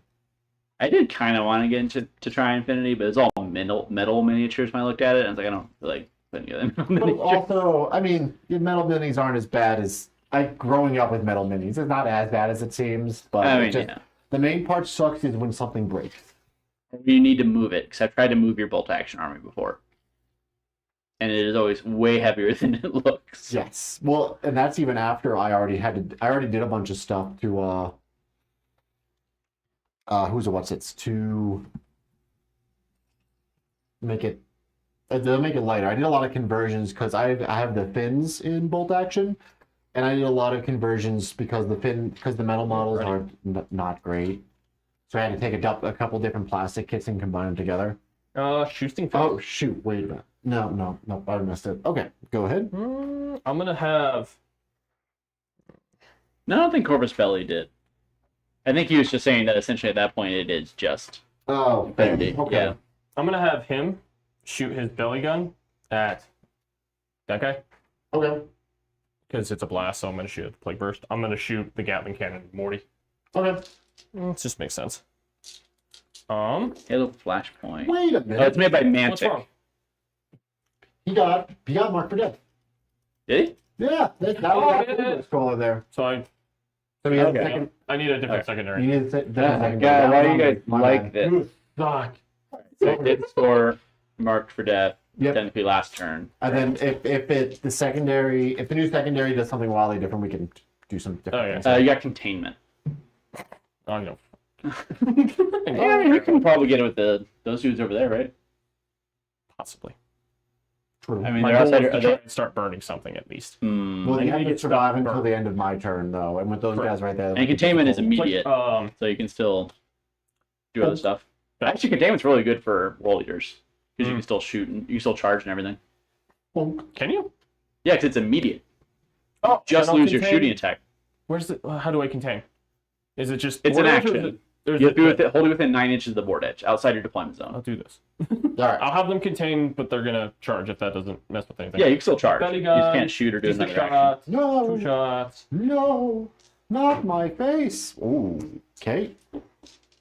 I did kind of want to get into try Infinity, but it's all metal miniatures when I looked at it. And I was like, I don't feel like putting together metal But miniatures. also, I mean, your metal minis aren't as bad as growing up with metal minis. It's not as bad as it seems, but I it mean, just, yeah. the main part sucks is when something breaks. You need to move it, because I've tried to move your bolt action army before. And it is always way heavier than it looks. Yes. Well, and that's even after I already did a bunch of stuff to to make it lighter. I did a lot of conversions because I have the fins in bolt action, and I did a lot of conversions because the metal models are not great. So I had to take a couple different plastic kits and combine them together. Shooting. Oh shoot! Wait a minute. No, I missed it. Okay, go ahead. I'm gonna have. No, I don't think Corvus Belli did. I think he was just saying that essentially at that point it is just Oh, Infinity. okay. Yeah. I'm gonna have him shoot his belly gun at that guy Okay. because it's a blast. So I'm gonna shoot at the plague burst. I'm gonna shoot the Gatling cannon at Morty. Okay. It just makes sense. Halo Flashpoint. Wait a Oh, minute. it's made by Mantic. What's wrong? He got marked for death. Did he? Yeah, that Oh, was yeah, that scroller there. So I So he has Okay. a second. I need a different Okay. secondary. You need a second. God, That why was do you on guys me. My like bad. this? You suck. So it did score marked for death. Yep. Technically last turn. And then if the new secondary does something wildly different, we can do some different Oh, yeah. things. You got containment. I know. Yeah, I mean, we can probably get it with those dudes over there, right? Possibly. True. I mean, My they're goal outside. is to try and start burning something at least. Well, I you gotta have to get survive stuff until burnt. the end of my turn, though, and with those Correct. guys right there. And containment is It's immediate, like, so you can still do other stuff. Actually, containment's really good for world eaters because you can still shoot and you can still charge and everything. Can you? Yeah, because it's immediate. Oh, Just then I'll lose your contain- shooting attack. Where's the? How do I contain? Is it just? It's an orders, or is action. it- there's You have to a- hold it within 9 inches of the board edge, outside your deployment I'll zone. do this. All right. I'll have them contained, but they're gonna charge if that doesn't mess with anything. Yeah, you can still charge. Belly You gun, just can't shoot or do Just a another action. shot, 2 No, shots. no, not my face. Ooh, okay.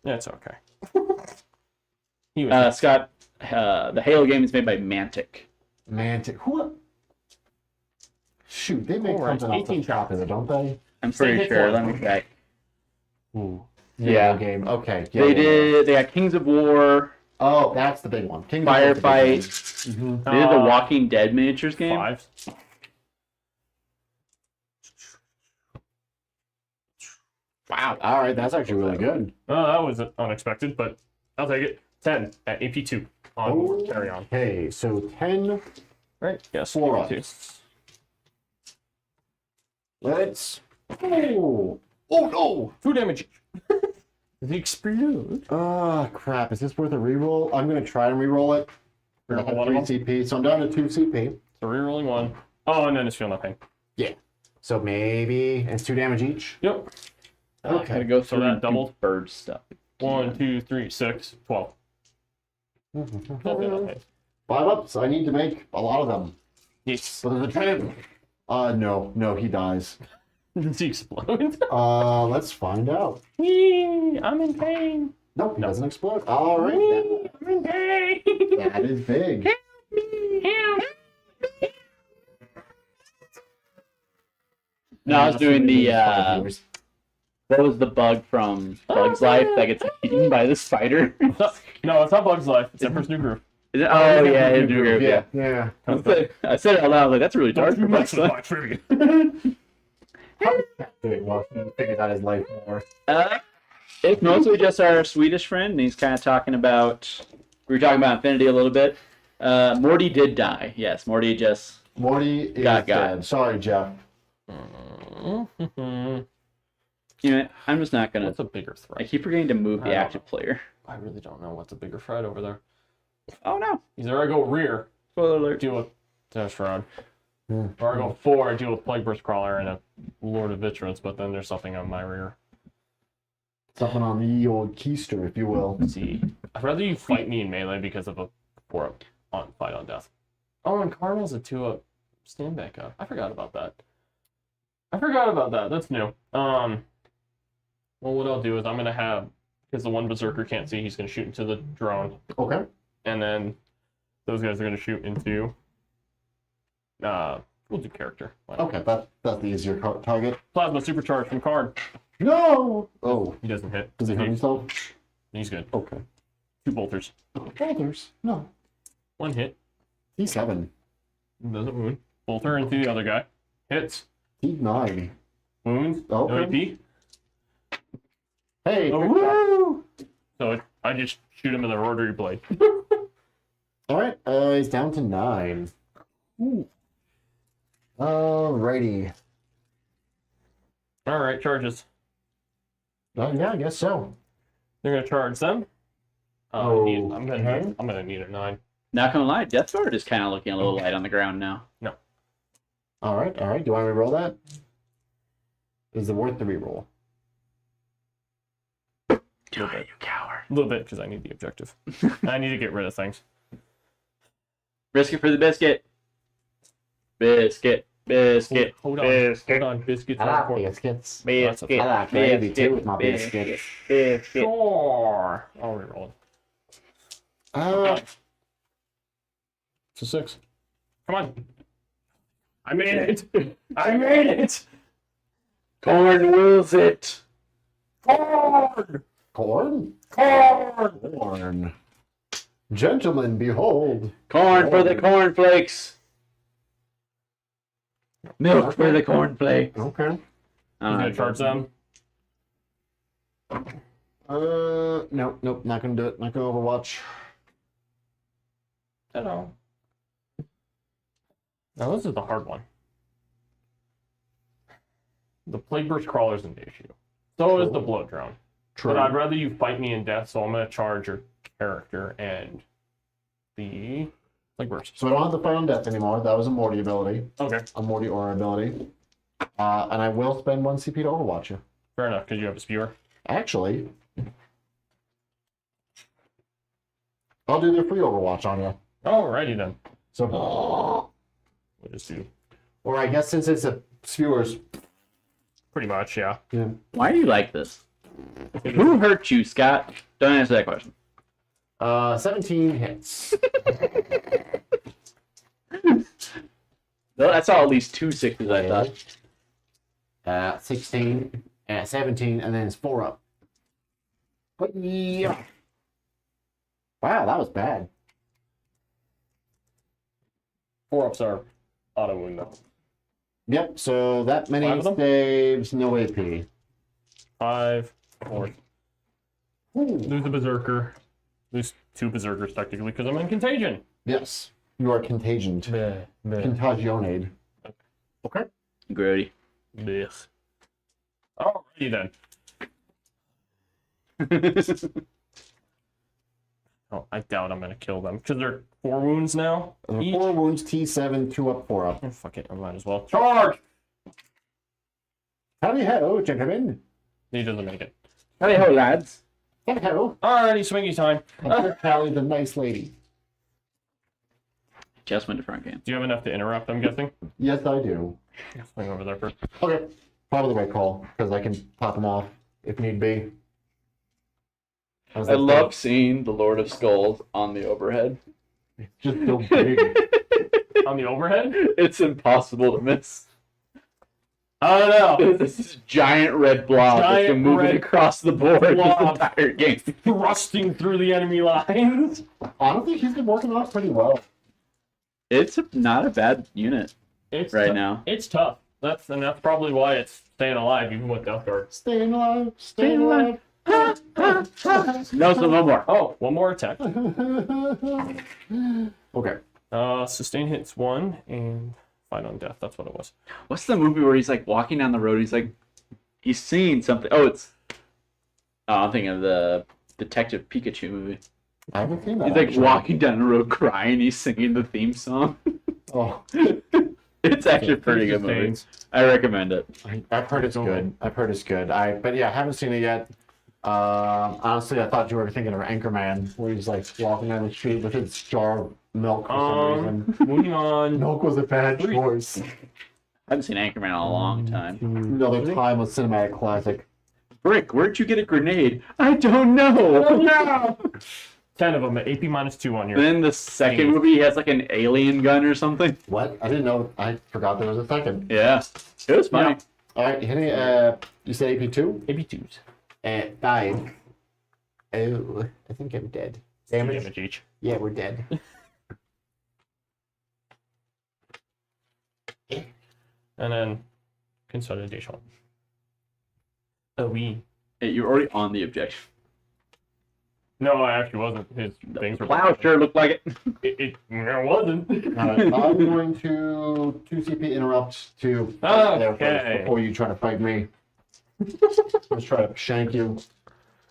That's okay. He was Scott, the Halo game is made by Mantic. Mantic. Who? Shoot, they make All right, something off 18 the top of it, don't they? I'm Same pretty hit sure. point. Let me check. Ooh. Yeah. Game. Okay. Yeah, They yeah, yeah. They got Kings of War, Oh, that's the big one. Kingdom Hearts is the big Firefight. one. They did the Walking Dead miniatures game. 5. Wow. All right, that's actually really good. Oh, that was unexpected, but I'll take it. 10 at AP2 on Mortarion. Okay, so 10. Right? Yes. For AP2. us. Let's. Oh. Oh no. 2 damage. Does he explode? Ah, crap. Is this worth a reroll? I'm going to try and reroll it. I Reroll have one of 3 CP, so I'm down to 2 CP. So rerolling 1. Oh, and then it's feeling no pain. Yeah. So maybe it's 2 damage each. Yep. I'm Okay. gonna go So through that and do doubled? bird stuff. 1, 2, 3, 6, 12. Okay. 5 ups. I need to make a lot of them. Yes. But there's a trend. No, he dies. Does he explode? Let's find out. Whee! I'm in pain. Nope, he doesn't explode. All right, Whee! I'm in pain. that is big. Help. No, I was doing the Five what was the bug from Bug's Life that gets eaten by the spider? No, it's not Bug's Life. It's Emperor's New Groove. Is it? Oh yeah, it's New Groove, yeah. Yeah. I said it out loud. Like that's really dark for Bug's Life. my trivia. How is Cat doing? Well, he figured out his life more. It's mostly just our Swedish friend, and he's kind of talking about. We were talking about Infinity a little bit. Morty did die. Yes, Morty just. Morty is Got. dead. Sorry, Jeff. You know, I'm just not gonna. What's a bigger I threat? keep forgetting to move I the don't active player. I really don't know what's a bigger threat over there. Oh no! Either I go rear, Spoiler alert. deal with Dash Rod, Hmm. or I go 4, I deal with Plague Burst Crawler and a Lord of Vitrance, but then there's something on my rear. Something on the old keister, if you will. Let's see. I'd rather you fight me in melee because of a 4-up on fight on death. Oh, and Cardinal's a 2-up stand back up. I forgot about that. That's new. Well, what I'll do is I'm gonna have, because the one berserker can't see, he's gonna shoot into the drone, Okay. and then those guys are gonna shoot into. We'll do character. Why not? Okay, that's the easier target. Plasma supercharge from card. No! Oh, He doesn't hit. does he hurt himself? He's good. Okay. 2 bolters. Boulders. No. 1 hit. T7. Doesn't wound. Bolter into the other guy. Hits. T9. Wounds. Okay. No AP. Hey! Oh, woo! So I just shoot him in the rotary blade. Alright, he's down to 9. Ooh. Alrighty. All right, charges. Yeah, I guess so. They're gonna charge them. Okay. I'm gonna need a 9. Not gonna lie, DeathGuard is kind of looking a little light on the ground now. Alright. Do you want to reroll that? Is it worth the reroll? Do it, you coward. A little bit because I need the objective. I need to get rid of things. Risk it for the biscuit. Biscuit. Hold on. Biscuit. Hold on. Biscuits I are like important. biscuits. Biscuit. I like gravy too with my biscuits. Biscuit. Sure. I'll reroll it. It's a 6. Come on. I made it. I made it. Corn wills it. Corn. Corn? Corn. Corn. Gentlemen, behold. Corn for the cornflakes. Milk for the cornflakes. Okay. He's gonna charge them. Nope, not gonna do it. Not gonna Overwatch. Hello. Now this is the hard one. The Plague Burst Crawler's an issue. So is the Blood Drone. True. But I'd rather you fight me in death, so I'm gonna charge your character and the Plague Burst. So I don't have to fight on death anymore. That was a Morty ability. Okay, A Morty aura ability. And I will spend 1 CP to Overwatch you. fair enough, because you have a spewer. Actually, I'll do the free Overwatch on you. Alrighty then. So, We'll just do or I guess since it's a skewers, pretty much, yeah. yeah. Why are you like this? Who hurt you, Scott? Don't answer that question. 17 hits. No, I saw at least 2 sixes, I thought. 16, 17, and then it's 4 up. But yeah. Wow, that was bad. 4-ups are auto wound though. Yep, so that many 5 of them? saves, no AP. 5, 4. Ooh. Lose a berserker. Lose 2 berserkers technically because I'm in contagion. Yes, you are contagioned. Contagionade. Okay. Grody. Blech. Alrighty then. Oh, I doubt I'm gonna kill them because they're 4 wounds now. Each. 4 wounds, T7, 2 up, 4 up. Oh, fuck it, I might as well. Charge! Howdy ho, gentlemen. He doesn't make it. Howdy ho, lads. Howdy ho. Alrighty, swingy time. Callie, the nice lady. Just went to front game. Do you have enough to interrupt, I'm guessing? Yes, I do. Swing over there first. Okay. Probably the right call, because I can pop them off if need be. I love seeing the Lord of Skulls on the overhead. Just so big. On the overhead? It's impossible to miss. I don't know. This is giant red blob that's been Giant moving red across the board this blob. entire game. Thrusting through the enemy lines. Honestly, he's been working off pretty well. It's not a bad unit It's right tou- now. It's tough. That's probably why it's staying alive even with DeathGuard. Staying alive, staying alive. No, so no more. Oh, one more attack. Okay. Sustain hits 1 and fight on death. That's what it was. What's the movie where he's like walking down the road? He's like, he's seeing something. Oh, it's. Oh, I'm thinking of the Detective Pikachu movie. I haven't seen that. He's like actually. walking down the road crying. He's singing the theme song. Oh, It's actually a pretty good movie. I recommend it. I've heard it's good. I've heard it's good. But yeah, I haven't seen it yet. Honestly, I thought you were thinking of Anchorman, where he's like walking down the street with his jar of milk for some reason. Moving on. Milk was a bad choice. I haven't seen Anchorman in a long time. Another timeless cinematic classic. Brick, where'd you get a grenade? I don't know. Oh, no! 10 of them at AP -2 on your. Then the second movie, he has like an alien gun or something. What? I didn't know. I forgot there was a second. Yeah, it was funny. All right, Henny. You said AP2? AP2s. 5. Oh, I think I'm dead. Damage? Damage each. Yeah, we're dead. And then consolidation. Oh, we. Hey, you're already on the objection. No, I actually wasn't. His things were. Plow sure looked like it. It wasn't. All right, I'm going to 2 CP interrupt to there first Okay. before you try to fight me. Let's try to shank you.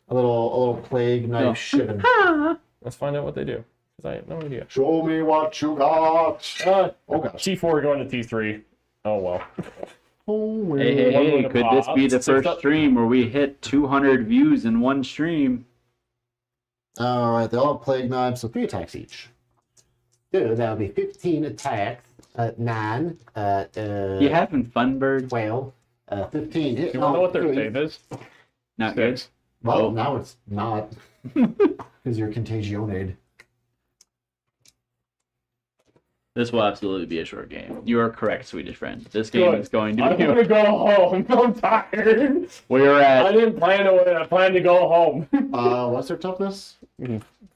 A little plague knife No. shit. Let's find out what they do. Because I have no idea. Show me what you got. Oh gosh. T4 going to T3. Oh well. Oh, Hey, One would have could this be the popped. So first stream where we hit 200 views in one stream? All right, they all have plague knives, so 3 attacks each. So that'll be 15 attacks. 9. You having fun, Bird? 12. 15. Do you want to know what their save is? Not good. Well, Oh. now it's not. Because you're contagionade. This will absolutely be a short game. You are correct, Swedish friend. This game Good. is going I to want be. to go home. I'm tired. We're I at. didn't plan to win. I planned to go home. What's their toughness?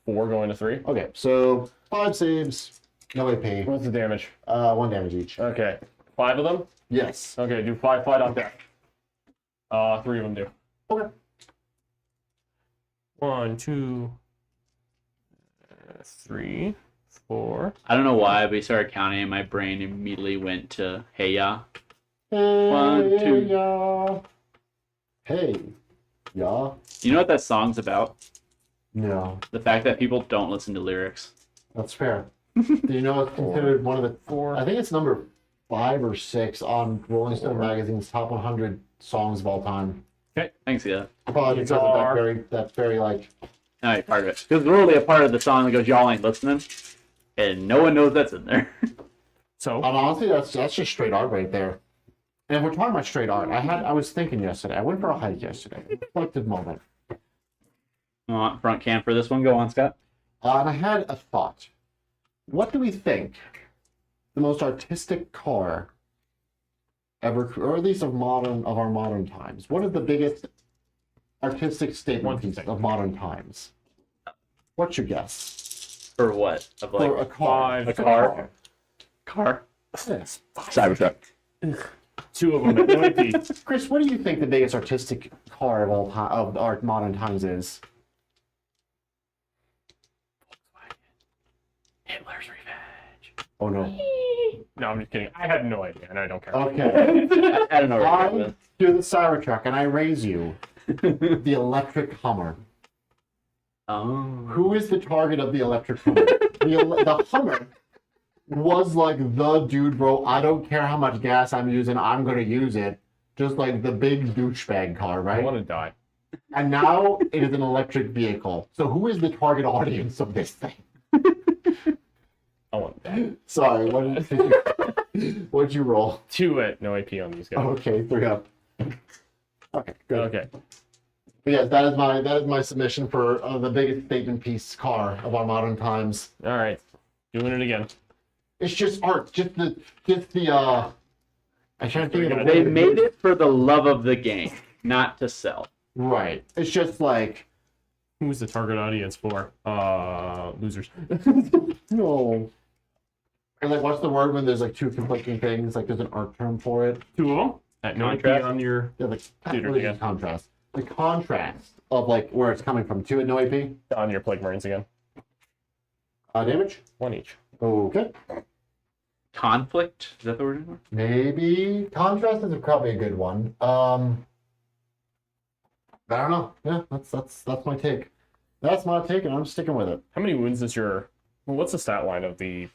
4 going to 3. Okay, so 5 saves, no AP. What's the damage? 1 damage each. Okay. 5 of them? Yes. Okay, do 5 fight on deck. 3 of them do. Okay. 1, 2, 3, 4. I don't know why, but we started counting, and my brain immediately went to hey ya. Hey, 1, 2. ya. Hey, ya. You know what that song's about? No, The fact that people don't listen to lyrics. that's fair. Do you know it's considered one of the 4. I think it's number 5 or 6 on Rolling Stone magazine's top 100 songs of all time. Okay. Thanks, yeah. Apologies for that very like. All right, part of it. There's literally a part of the song that goes, "Y'all ain't listening," and no one knows that's in there. So And honestly, that's just straight art right there. And if we're talking about straight art, I was thinking yesterday. I went for a hike yesterday. Reflective moment. Front cam for this one. Go on, Scott. And I had a thought. What do we think the most artistic car ever, or at least of our modern times? What is the biggest artistic statement piece of modern times? What's your guess? For what? Of like For a car. five. a car? Car? Yes. Cybertruck. 2 of them at no AP. Chris, what do you think the biggest artistic car of all time, of our modern times is? Hitler's Revenge. Oh no. No, I'm just kidding. I had no idea, and I don't care. Okay. I don't know. I do the Cybertruck, and I raise you the electric Hummer. Oh. Who is the target of the electric Hummer? The Hummer was like the dude, bro. I don't care how much gas I'm using, I'm gonna use it. Just like the big douchebag car, I right? want to die. And now it is an electric vehicle. So who is the target audience of this thing? I want to die. Sorry, what'd you roll? 2 at no AP on these guys. Okay, 3 up. Okay, good. Okay. But yes, that is my submission for the biggest statement piece car of our modern times. All right. Doing it again. It's just art, just the I can't think of the They word. made it for the love of the game, not to sell. Right. It's just like Who's the target audience for? Losers. no. And like, what's the word when there's like 2 conflicting things? Like, there's an art term for it. 2 of them at no AP Contrast. on your Yeah, like Dude, what is yeah. the contrast. The contrast of like where it's coming from. 2 at no AP. Plague Marines again. Damage. 1 each. Okay. Conflict? Is that the word? Maybe contrast is probably a good one. I don't know. Yeah, that's my take. That's my take, and I'm sticking with it. How many wounds is your? Well, what's the stat line of the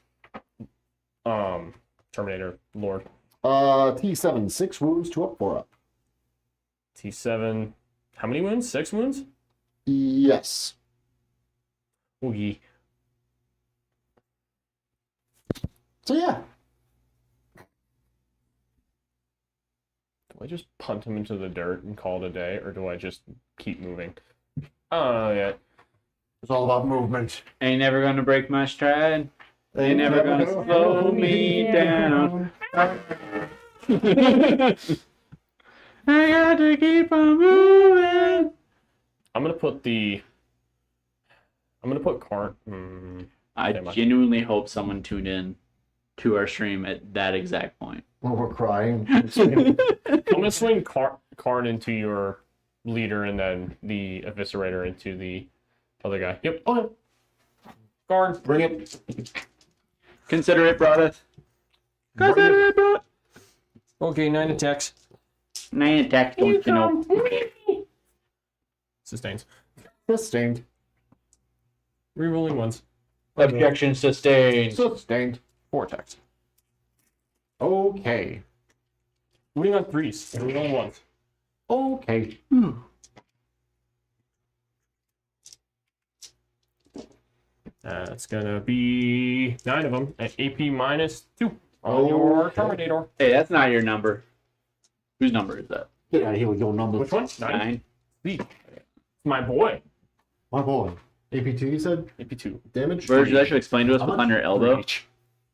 Terminator Lord? T7, 6 wounds, 2 up, 4 up. T7. How many wounds? 6 wounds? Yes. Oogie. So yeah. Do I just punt him into the dirt and call it a day, or do I just keep moving? Oh yeah. It's all about movement. Ain't never gonna break my stride. Ain't never gonna slow me down. I got to keep on moving. I'm gonna put Carn. I genuinely hope someone tuned in to our stream at that exact point. When we're crying. I'm gonna swing Karn into your leader, and then the Eviscerator into the other guy. Yep. Okay. Karn. Bring it. Consider it, Broadeth. Consider it, Broadeth. Okay, 9 attacks. 9 attacks, don't you know? Sustains. Sustained. Rerolling ones. Objection sustained. Sustained. 4 attacks. Okay. Moving on 3s. Rerolling ones. Okay. That's gonna be 9 of them at AP -2 on your Okay. Terminator. Hey, that's not your number. Whose number is that? Get out of here with your numbers. Which one? 9. 9. It's my boy. My boy. AP2, you said? AP2. Damage? Virgil, you actually explain to us How what's much? on your elbow.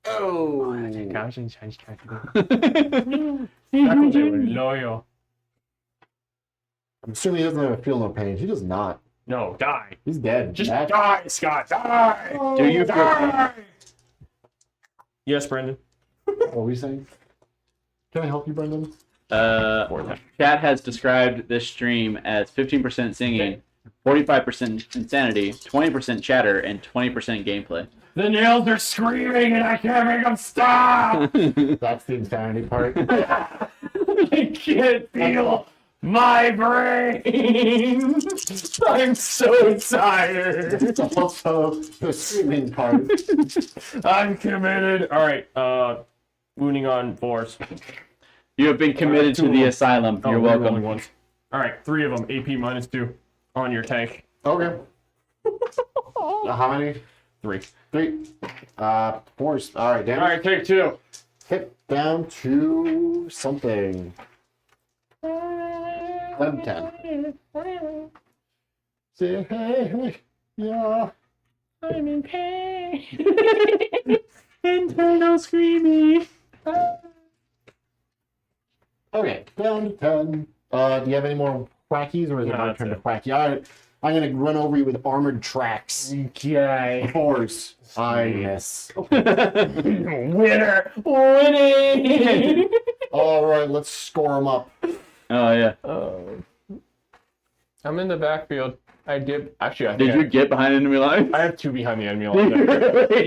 Oh. Back when they were loyal. I'm assuming he doesn't have a feel no pain. He does not. No, die. He's dead. Just That's- die, Scott. Die. Do you feel Die. Yes, Brendan. What were we saying? Can I help you, Brendan? Chat has described this stream as 15% singing, 45% insanity, 20% chatter, and 20% gameplay. The nails are screaming and I can't make them stop. That's the insanity part. I can't feel my brain. I'm so tired. It's also the screaming part. I'm committed. All right. Wounding on 4s. You have been committed to the asylum. You're Rerolling welcome. ones. All right, 3 of them. AP -2 on your tank. Okay. How many? 3. 3. 4. All right, damn. All right, take 2. Hit down to something. 10. Say hey, yeah. I'm in pain. Internal screaming. Okay, down to 10. Do you have any more quackies, or is it No, my that's turn to it. quacky? All right, I'm gonna run over you with armored tracks. Okay. 4s. I miss. Winner. Winning. All right, let's score them up. Oh yeah. I'm in the backfield. I did. Actually, I Did think you get behind enemy lines? I have 2 behind the enemy line.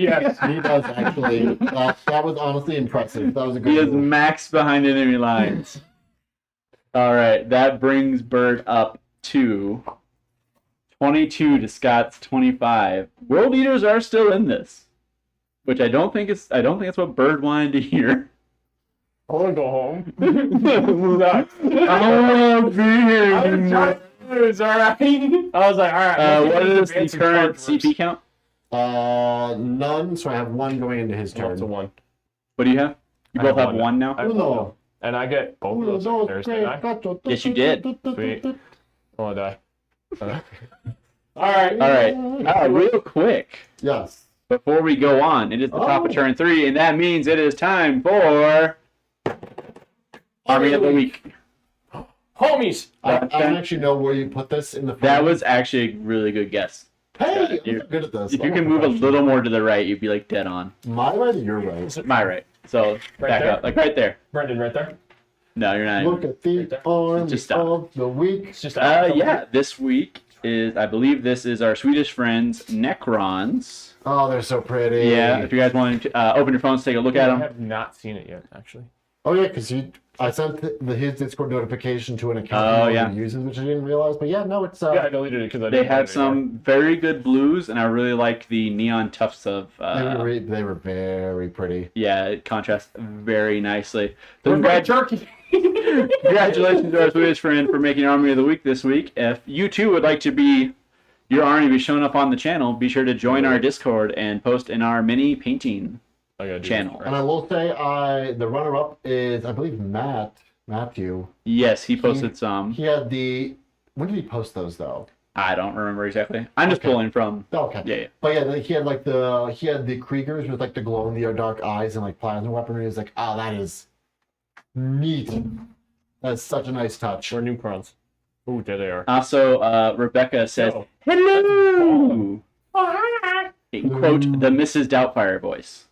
Yes. He does actually. That was honestly impressive. That was a He is good move. max behind enemy lines. All right, that brings Bird up to 22 to Scott's 25. World Eaters are still in this, which I don't think it's what Bird wanted to hear. I want to go home. I don't want to be here I was anymore. trying to lose, all right? I was like, all right. What is the current CP count? None. So I have 1 going into his Turn turn. to 1. What do you have? You I both have have 1 one now. I have Uno. 1. And I get both of those secondaries, didn't I? Yes, you did. Sweet. I want to die. Okay. All right. Real quick, Yes. before we go on, it is the top of turn 3, and that means it is time for Army of the Week. Homies! I don't actually know where you put this in the. That was actually a really good guess. Hey, you're- I'm good at this. If you I'm can move a professional. little more to the right, you'd be like dead on. My right or your right? My right. So Right back there? up, like right there. Brendan, right there. No, you're not. Look at the Right there. army Just stop. of the week. It's just Yeah, this week is, I believe this is our Swedish friends, Necrons. Oh, they're so pretty. Yeah, if you guys want to open your phones, take a look at I them. have not seen it yet, actually. Oh yeah, because I sent his Discord notification to an account Oh, he yeah. already uses, which I didn't realize. But yeah, no, it's Yeah, I deleted it because I They didn't have want it anymore. some very good blues, and I really like the neon tufts of. they were very pretty. Yeah, it contrasts very nicely. So We're going turkey. congratulations to our Swedish friend for making Army of the Week this week. If you too would like to be your army be shown up on the channel, be sure to join our Discord and post in our mini painting I gotta do channel. this, And I will say, the runner-up is, I believe, Matthew. Yes, he posted some. He had the. When did he post those though? I don't remember exactly. I'm just Okay. pulling from. Okay. Yeah. But yeah, he had the Kriegers with like the glow in the dark eyes and like plasma weaponry. He's like, oh, that is neat. That's such a nice touch. Or new crowns. Ooh, there they are. Also, Rebecca says, Oh. hello! In quote, the Mrs. Doubtfire voice.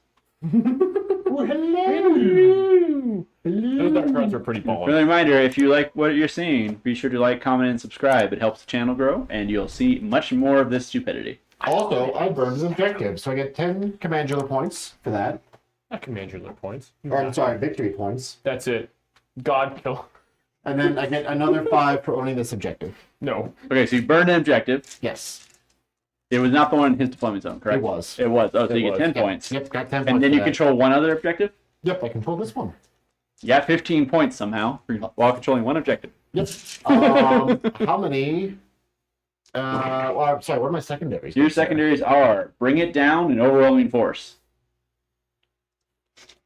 Oh, hello. Those dark crowns are pretty baller. Friendly reminder, if you like what you're seeing, be sure to like, comment, and subscribe. It helps the channel grow, and you'll see much more of this stupidity. Also, I burned his objective, so I get 10 commander points for that. Not commander points. Or I'm sorry, victory points. That's it. God kill. And then I get another 5 for owning this objective. No. Okay, so you burned an objective. Yes, It was not the one in his deployment zone, correct? it was. It was. Oh, so It you get was. 10 Yep, points. Yep, got 10 points. And then for you that. control one other objective? Yep, I control this one. You got 15 points somehow while controlling one objective. Yep. How many? Well, I'm sorry, what are my secondaries? Your secondaries are Bring It Down and Overwhelming Force.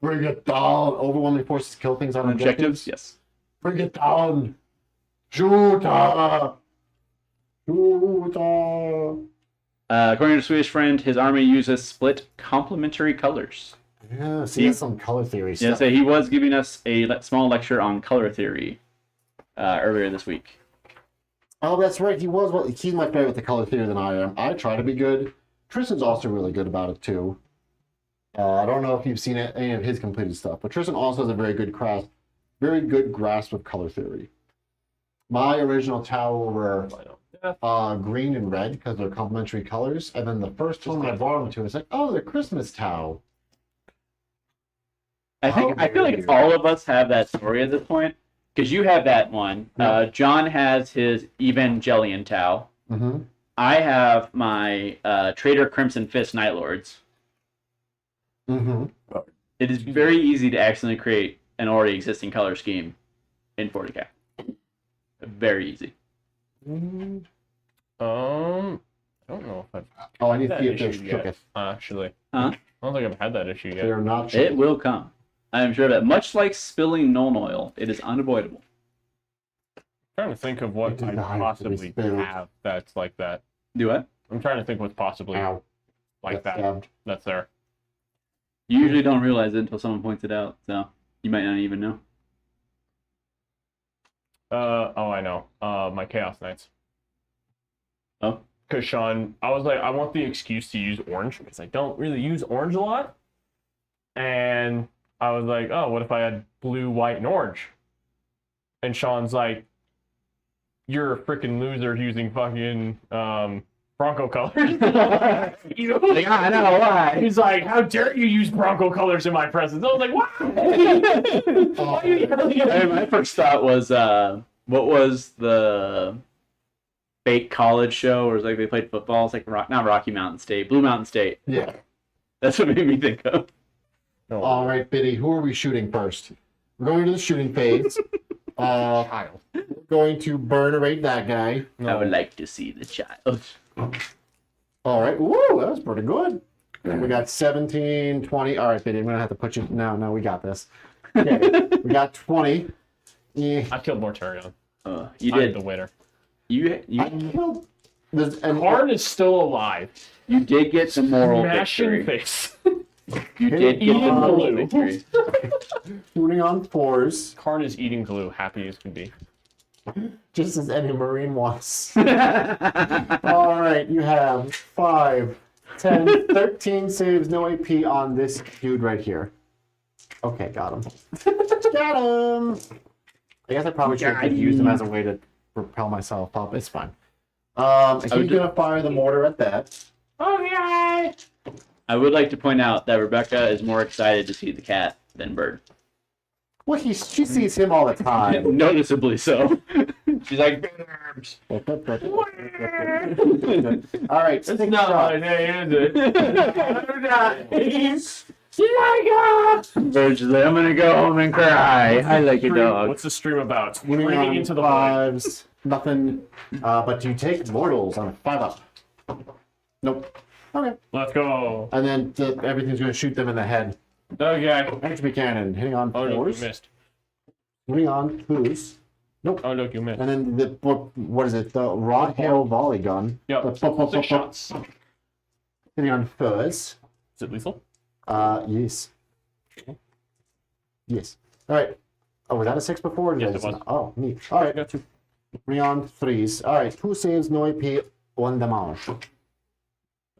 Bring it down. Overwhelming forces kill things on objectives. Yes. Bring it down. Shooter. Shooter. According to Swedish friend, his army uses split complementary colors. Yeah, see, that's some color theory Yeah, stuff. so he was giving us a small lecture on color theory earlier this week. Oh, that's right. He was. Well, he's my favorite with the color theory than I am. I try to be good. Tristan's also really good about it too. I don't know if you've seen any of his completed stuff, but Tristan also has a very good grasp of color theory. My original towel were green and red because they're complementary colors, and then the first one I bought them to, it's like, oh, they're Christmas towel. I feel like all of us have that story at this point because you have that one. Yeah. John has his Evangelion Tau. Mm-hmm. I have my Trader Crimson Fist Night Lords. Mm-hmm. It is very easy to accidentally create an already existing color scheme in 40k. Very easy. I don't know if I've Oh, I need to had see that if they're issue yet. shooketh. Actually, Huh? I don't think I've had that issue yet. They're not It shooketh. will come. I am sure that much like spilling known oil, it is unavoidable. I'm trying to think of what It I designed to be possibly spilled. have that's like that. Do what? I'm trying to think what's possibly Ow. like Got that. stabbed. That's there. You usually don't realize it until someone points it out, so you might not even know. Oh, I know. My Chaos Knights. Oh. Because Sean, I was like, I want the excuse to use orange because I don't really use orange a lot. And I was like, oh, what if I had blue, white, and orange? And Sean's like, you're a freaking loser using fucking Bronco colors. You know? Like, I know why. He's like, how dare you use Bronco colors in my presence? I was like, what? Why are you yelling at me? My first thought was, what was the fake college show where it was like they played football? It's like not Rocky Mountain State, Blue Mountain State. Yeah. That's what made me think of. No. All right, Biddy, who are we shooting first? We're going to the shooting phase. Kyle. We're going to burnerate that guy. I would like to see the child. All right. Woo, that was pretty good. We got 17, 20. All right, Biddy, I'm going to have to put you... No, we got this. Okay, we got 20. Yeah. I killed Mortarion. You I'm did. the winner. You I killed... And Karn is still alive. you did get the moral Mashing victory. face. You did get the Eating moral glue. victory. shooting on fours, Karn is eating glue, happy as can be. just as any Marine wants. All right, you have 5, 10, 13 saves, no AP on this dude right here. Okay, got him. Got him! I guess I probably should have used him as a way to propel myself up. It's fine. He's going to fire the mortar at that. Okay. I would like to point out that Rebecca is more excited to see the cat than Bird. Well, she sees him all the time. Noticeably so. She's like, All right, it's six not my shots. day, is it? Bird's just like, I'm gonna go home and cry. I like a dog. What's the stream about? Winning Screaming on into the void. fives, nothing. But you take mortals on a 5-up. Nope. Okay. Let's go. And then everything's going to shoot them in the head. Okay. Entropy cannon, hitting on Oh, no, fours. you missed. Hitting on twos. Nope. Oh, look, you missed. And then what is it? The rod hail volley gun. Yep. The pop, pop, 6 pop, pop. shots. Hitting on fours. Is it lethal? Yes. Yes. All right. Oh, was that a 6 before? Or did Yes, I it just was. not- Oh, neat. All right. I got 2. Hitting on threes. All right. 2 saves, no AP, 1 damage.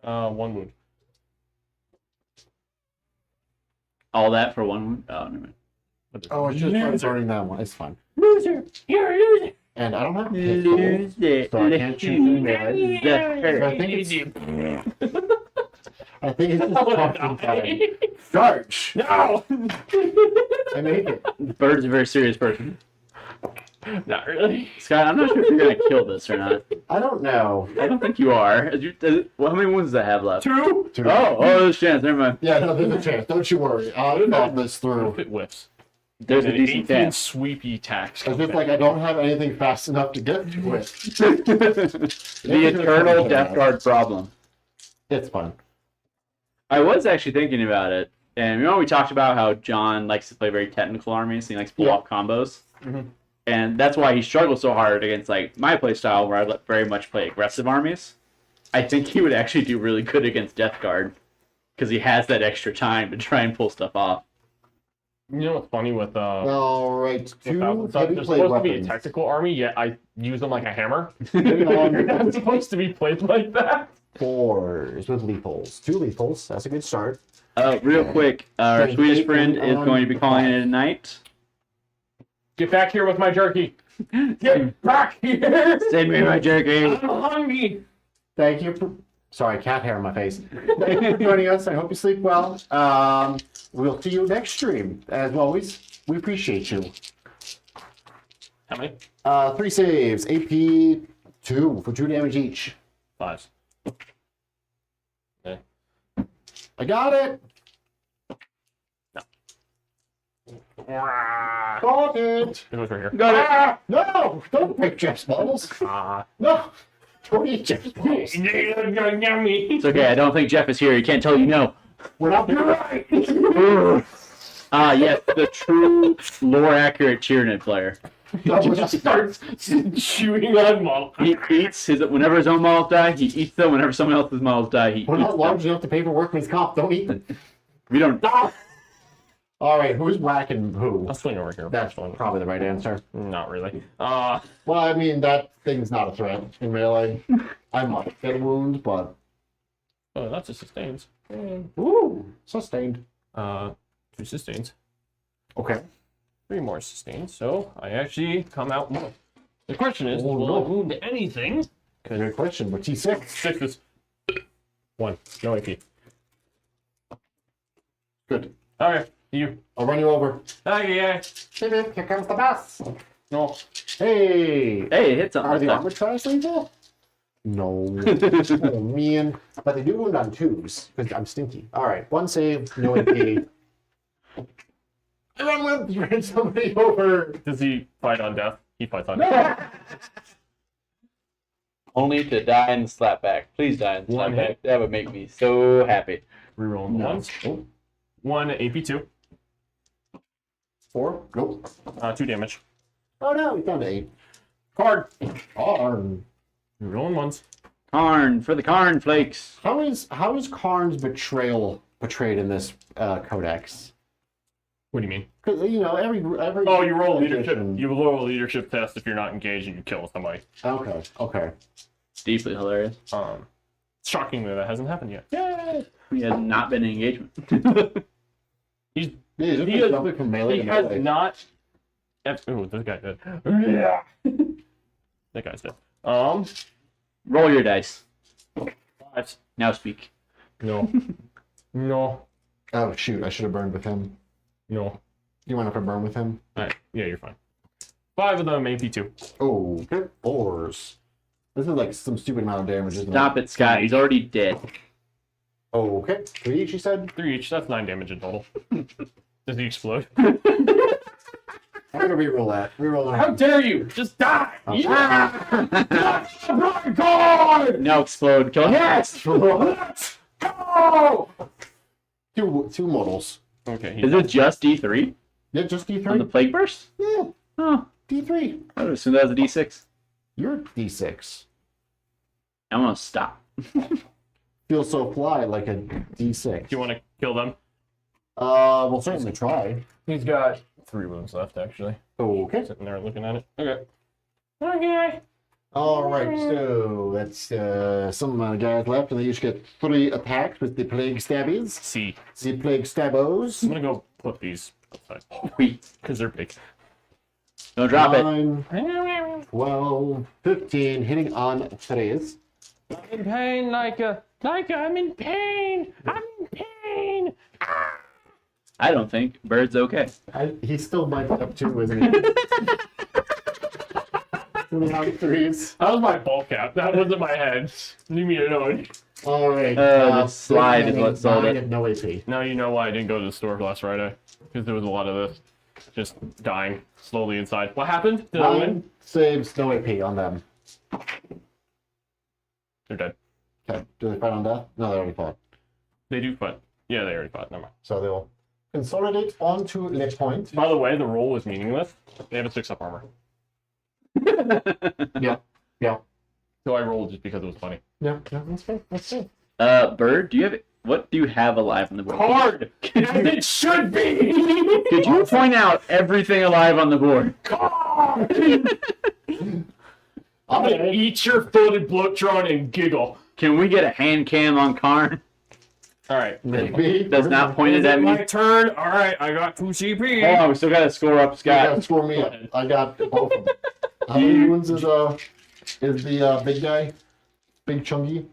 1 wound. All that for one wound? Oh, never mind. Oh, it's just Loser. burning that one. It's fine. Loser. You're a loser. And I don't have pistol, it. so I can't shoot from there. So I think it's just pumpkin time. Charge! No. I make it. Bird's a very serious person. Not really. Scott, I'm not sure if you're gonna kill this or not. I don't know. I don't think you are. Well, how many wounds does that have left? 2. Oh, there's a chance. Never mind. Yeah, no, there's a chance. Don't you worry. I'll thought this through. If it whiffs. There's a An decent 18 chance. sweepy attacks. It's just like I don't have anything fast enough to get to it. The eternal DeathGuard problem. It's fun. I was actually thinking about it, and remember we talked about how John likes to play very technical armies, and he likes to pull off combos, and that's why he struggles so hard against like my play style, where I very much play aggressive armies. I think he would actually do really good against DeathGuard because he has that extra time to try and pull stuff off. You know what's funny with All right, 2 Thousand Suns? heavy They're plate supposed to be a weapons. tactical army, yet I use them like a hammer. They're not supposed to be played like that. 4s with lethals. 2 lethals. That's a good start. Real quick, our Okay, Swedish eight friend and is going to be calling five. it a night. Get back here with my jerky. Get back here. Send me my jerky. I'm hungry. Thank you for... Sorry, cat hair on my face. Thank you for joining us. I hope you sleep well. We'll see you next stream. As always, we appreciate you. How many? 3 saves. AP 2 for 2 damage each. 5. Okay. I got it. Wow. caught it. It was right here. Got it. Ah, no, don't pick Jeff's models. No, don't eat Jeff's models. It's okay. I don't think Jeff is here. He can't tell you no. We're not doing right. Yes, the true lore-accurate Tyranid player. He just starts chewing on model. He eats his whenever his own models die. He eats them whenever someone else's models die. He We're eats not them. large enough to pay for workman's comp. Don't eat them. We don't. All right, who's whacking who? I'll swing over here. That's probably the right answer. Not really. Well, I mean, that thing's not a threat in melee. I might get a wound, but... Oh, that's a sustains. Ooh, sustained. 2 sustains. Okay. 3 more sustains. So I actually come out more. The question is, Oh, will no. I wound anything? Good question, but T6. 6 is 1. No AP. Good. Okay, you. I'll run you over. Okay. Here comes the bus. No. Hey! Hey, it hits Are something. the armored class lethal? No. Oh, man. But they do wound on 2s, because I'm stinky. Alright, 1 save, no AP. I ran somebody over. Does he fight on death? He fights on death. Only to die and slap back. Please die and slap One back. hit. That would make me so happy. Rerolling the No. ones. Oh. 1 AP2. 4? Nope. 2 damage. Oh no, he's down to 8. Card. Karn. Rerolling ones. Karn for the Karn flakes. How is Karn's betrayal portrayed in this codex? What do you mean? Because every Oh, you roll a leadership. edition- You roll a leadership test if you're not engaged and you kill somebody. Okay. Deeply hilarious. Shockingly, that hasn't happened yet. Yay! He has not been in engagement. He's Yeah, He he has- jumping from melee he to has melee. not. Oh, this guy did. Yeah. That guy's dead. Roll your dice. 5. Now speak. No. No. Oh shoot! I should have burned with him. No. You want to burn with him? Alright. Yeah, you're fine. 5 of them AP2. Oh, good 4s. This is like some stupid amount of damage, isn't Stop it, Scott. He's already dead. Oh, okay. 3 each, you said? 3 each. That's 9 damage in total. Does he explode? I'm gonna reroll that. Reroll How that. dare you? Just die! Okay. Yeah! My God! Now explode. Kill him. Yes! Let's go! Two models. Okay. Is it just D3 Yeah, just on the D3. plague burst? Yeah, Oh, D3. I would assume that was a D6. You're D6. I'm gonna stop. Feels so fly like a D6. Do you want to kill them? We'll certainly try. He's got 3 wounds left, actually. Okay. Sitting there looking at it. Okay. Okay. All right. So that's some amount of guys left, and they each get 3 attacks with the plague stabbies. C. The plague stabbos. I'm gonna go put these outside Wait. because they're big. Don't drop it. 9, 12, 15, hitting on 3s. I'm in pain, like I'm in pain. I'm in pain. I don't think Bird's okay. He's still mic'd up too, isn't he? Hitting on 3s. That was my ball cap. That wasn't my head. Leave me alone. All right. The slide is what sold it. No AP. Now you know why I didn't go to the store last Friday. Because there was a lot of this. Just dying slowly inside. What happened? Did I win? 9 saves, no AP on them. They're dead. Okay. Do they fight on death? No, they already fought. They do fight. Yeah, they already fought. Never mind. So they'll consolidate onto Le Point. By the way, the roll was meaningless. They have a 6-up armor. Yeah. So I rolled just because it was funny. Yeah, that's fair. That's fair. Bird, what do you have alive on the board? Card! As it should be! Could you point out everything alive on the board? Card! I'm gonna eat your folded Blotron and giggle. Can we get a hand cam on Karn? Alright. Maybe. Does not point Is it at it me. my turn? Alright, I got 2 CP. Hold on, we still gotta score up You Scott. gotta score me up. I got both of them. How many wounds is the big guy? Big chunky?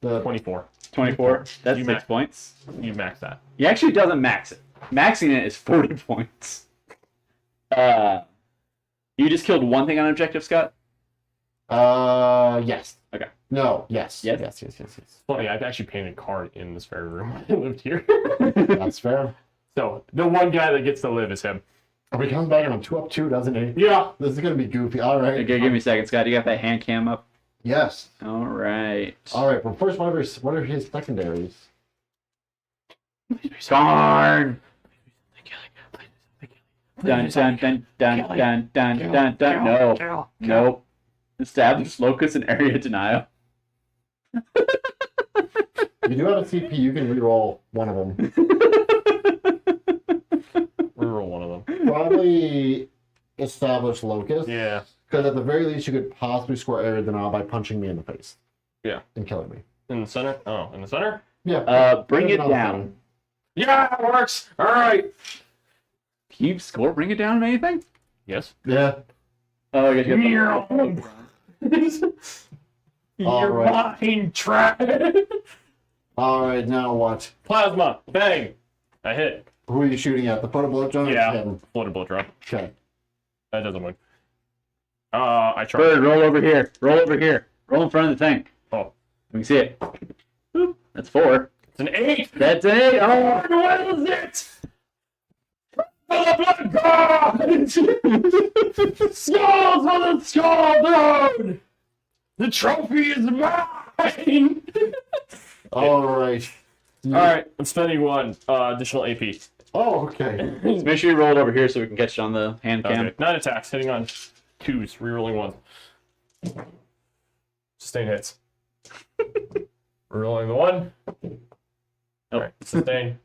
The 24. 24. That's You 6 max- points. You max that. He actually doesn't max it. Maxing it is 40 points. You just killed one thing on objective, Scott? yes. Okay. No, yes. Yes? Yes. Funny, I've actually painted card in this very room when I lived here. That's fair. So, the one guy that gets to live is him. Oh, he comes back and I'm 2-2, doesn't he? Yeah. This is gonna be goofy. All right. Okay, give me a second, Scott. You got that hand cam up? Yes. All right. All right. But first, what are his secondaries? Darn! Dun dun dun dun dun dun dun dun. No. Nope. Establish locus and area denial. You do have a CP. You can reroll one of them. Reroll one of them. Probably establish locus. Yeah. Because at the very least, you could possibly score area denial by punching me in the face. Yeah. And killing me. In the center? Oh, in the center? Yeah. Bring it on the down. Yeah, it works. All right. Keep score. Bring it down. Anything? Yes. Yeah. Oh, I got You're right. mine, trash. All right. Now what? Plasma. Bang. I hit. Who are you shooting at? The photo blow drone? Yeah. Floated blow drop. Okay. That doesn't win. I tried. Bird, roll over here. Roll over here. Roll in front of the thing. Oh. We can see it. Boop. That's 4. It's an 8. That's an 8. Oh, What is it? For the blood god! Skulls for the skull throne! The trophy is mine! All right. Alright, I'm spending 1 additional AP. Oh, okay. Just make sure you roll it over here so we can catch it on the hand cam. Okay. 9 attacks, hitting on 2s, rerolling 1. Sustain hits. Rerolling the 1. Alright, sustain.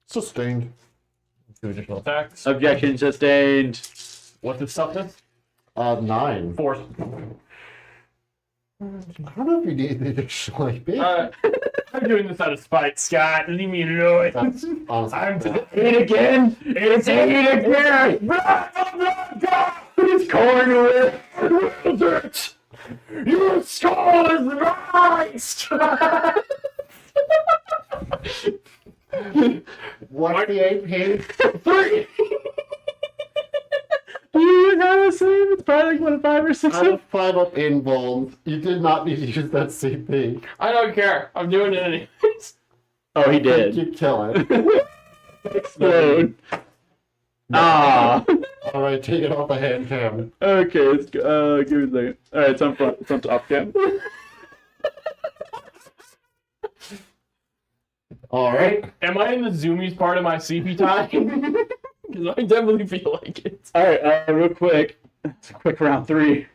Sustained. 2 additional attacks. Objection sustained. What's its toughness? 9. 4. I don't know if you need the additional AP. I'm doing this out of spite, Scott. Leave me alone. That's honestly. I'm bad. 8 again. It's 8 again. It's going with it. Your skull is mine. What's the AP? 3. Do you have a save? It's probably like, what, 5 or 6? I have 5 up invuln. You did not need to use that CP. I don't care. I'm doing it anyways. Oh, he did. You kill it. Explode. Ah. All right, take it off the hand cam. Okay, let's go. Give me a second. Alright, it's on front. It's on top cam. All right. Am I in the zoomies part of my CP time? Because I definitely feel like it. Alright, real quick. It's a quick round 3.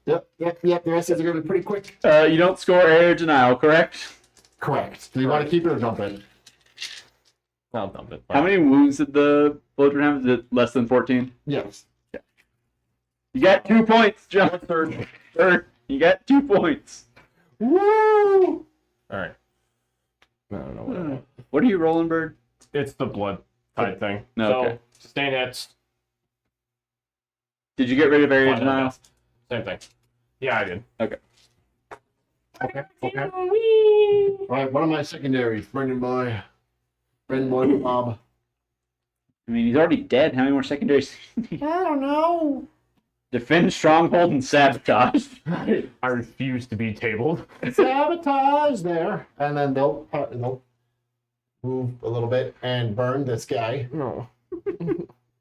Yep. The rest of these are going to be pretty quick. You don't score area denial, correct? Correct. Do you want to keep it or dump it? I'll dump it. How many wounds did the bullet have? Is it less than 14? Yes. You got 2 points, John. Third. You got 2 points. Woo! Alright. I don't know what I want. What are you rolling, Bird? It's the blood type thing. No, So, okay. sustain hits. Did you get rid of area Final denial? test. Same thing. Yeah, I did. Okay. All right, one of my secondaries, Brendan Boy. Bob. I mean, he's already dead. How many more secondaries? I don't know. Defend, stronghold, and sabotage. I refuse to be tabled. Sabotage there. And then they'll move a little bit and burn this guy. No.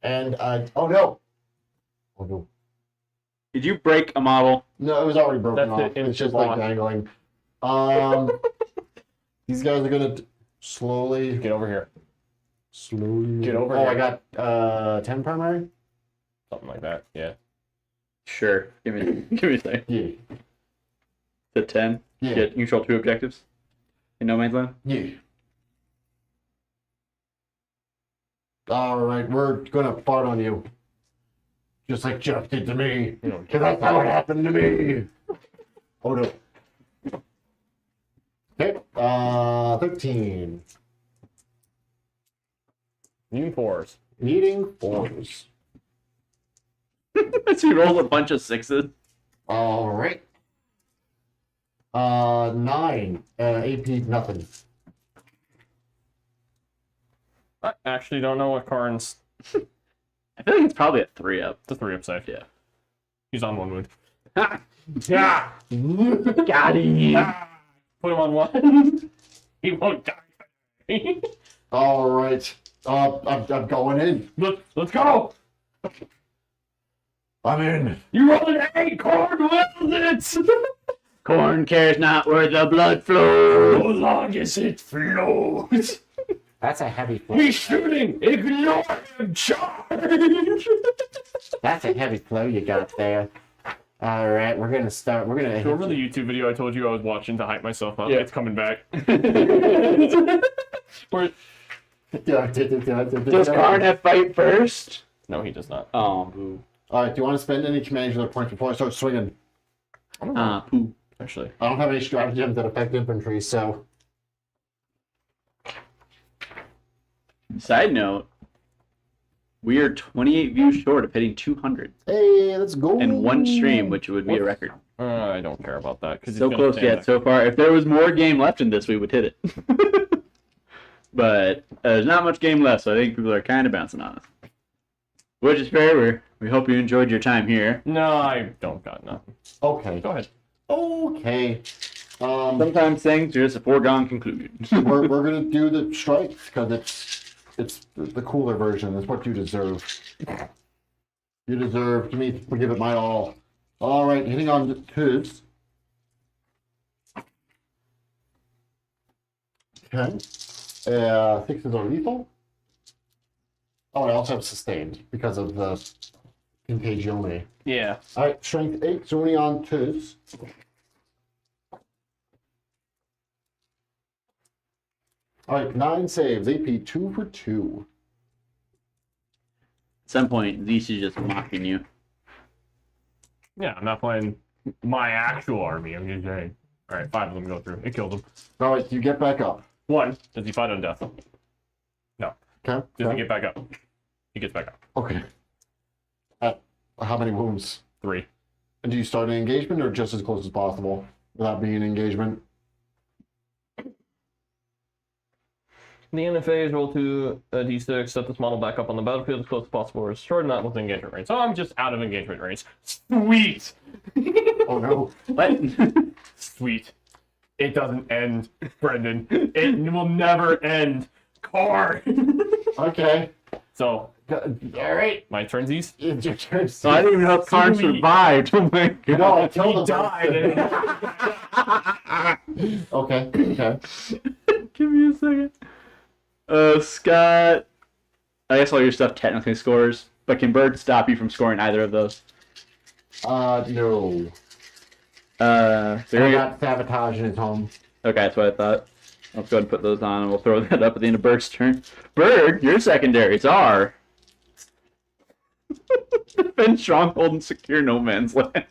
And, oh no. Oh no. Did you break a model? No, it was already broken That's off. it. It's just Block. like dangling. These guys are gonna slowly. Get over here. Slowly. Get over Oh, here. I got 10 primary. Something like that. Yeah. Sure. Give me a second. Yeah. The 10. Yeah. Get control 2 objectives. In no man's land. Yeah. All right, we're gonna fart on you, just like Jeff did to me. Because that's how it happened to me. Oh no. Okay. 13. Needing 4s. Needing 4s. So you rolled a bunch of 6s. All right. 9. AP nothing. I actually don't know what Karn's. I feel like it's probably a 3 up. It's a 3 up save. Yeah. He's on 1 wound. Yeah. Got him. Put him on 1. He won't die. All right. I'm going in. Let's go. I'm in. You rolled an 8, Corn wills it! Corn cares not where the blood flows. So long as it flows. That's a heavy flow. He's shooting! Ignore him! Charge! That's a heavy flow you got there. All right, we're gonna start. We're gonna. Remember the YouTube video I told you I was watching to hype myself up? Yeah. It's coming back. Where... Does Karn fight first? No, he does not. Oh, boo. All right. Do you want to spend any commander points before I start swinging? Poo. Actually. I don't have any stratagems that affect infantry, so. Side note, we are 28 views short of hitting 200 Hey, let's go. in one stream, which would be a record. I don't care about that. So close yet so far. If there was more game left in this, we would hit it. But there's not much game left, so I think people are kind of bouncing on us. Which is fair. We hope you enjoyed your time here. No, I don't got nothing. Okay. Go ahead. Okay. Sometimes things are just a foregone conclusion. we're gonna do the strikes because it's the cooler version. It's what you deserve. You deserve to me to give it my all. All right, hitting on the twos. Okay. 6s are lethal. Oh, I also have sustained because of the contagione. Yeah. All right, strength 8, so only on twos. All right, 9 saves, AP 2 for 2. At some point, these is just mocking you. Yeah, I'm not playing my actual army. I'm just saying. All right, 5 of them go through. It killed them. All right, you get back up. 1. Does he fight on death? No. Okay. Doesn't get back up. He gets back up. Okay. How many wounds? 3. And do you start an engagement or just as close as possible without being an engagement? The NFAs roll to a d6, set this model back up on the battlefield as close as possible, or destroy not with engagement range. So I'm just out of engagement range. Sweet! Oh no. What? Sweet. It doesn't end, Brendan. It will never end. Car! Okay. So, All right. my turnsies. It's your turn. So I didn't even know if Karn Sweet. survived. Oh my god. No, I killed him. Died. Okay. Okay. Give me a second. Scott. I guess all your stuff technically scores, but can Bird stop you from scoring either of those? No. So I got sabotage in his home. okay, that's what I thought. Let's go ahead and put those on, and we'll throw that up at the end of Bird's turn. Bird, your secondaries are defend stronghold and secure no man's land.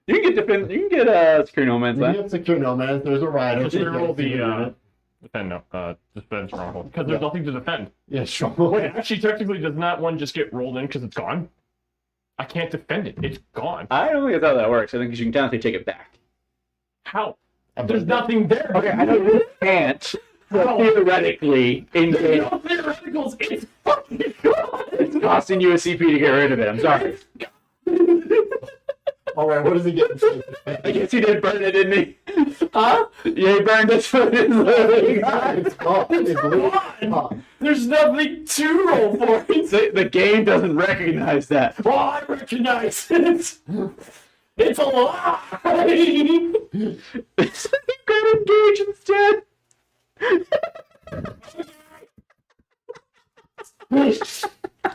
You can get secure no man's You land. have secure no man. There's a rider. Just reroll the defend stronghold. Because there's nothing to defend. Yeah, sure. Wait, actually, technically, does not one just get rolled in because it's gone? I can't defend it. It's gone. I don't think that's how that works. I think you can technically take it back. How? There's nothing there. Okay, I know you can't. But theoretically, in There's game, no theoreticals. It's fucking gone. it's costing you a CP to get rid of it. I'm sorry. All right, what does he get? I guess he did burn it, didn't he? Huh? Yeah, he burned it. So it is literally gone. It's gone. It's literally gone. There's nothing to roll for. The game doesn't recognize that. Well, I recognize it. It's a lie. It's you got engage instead.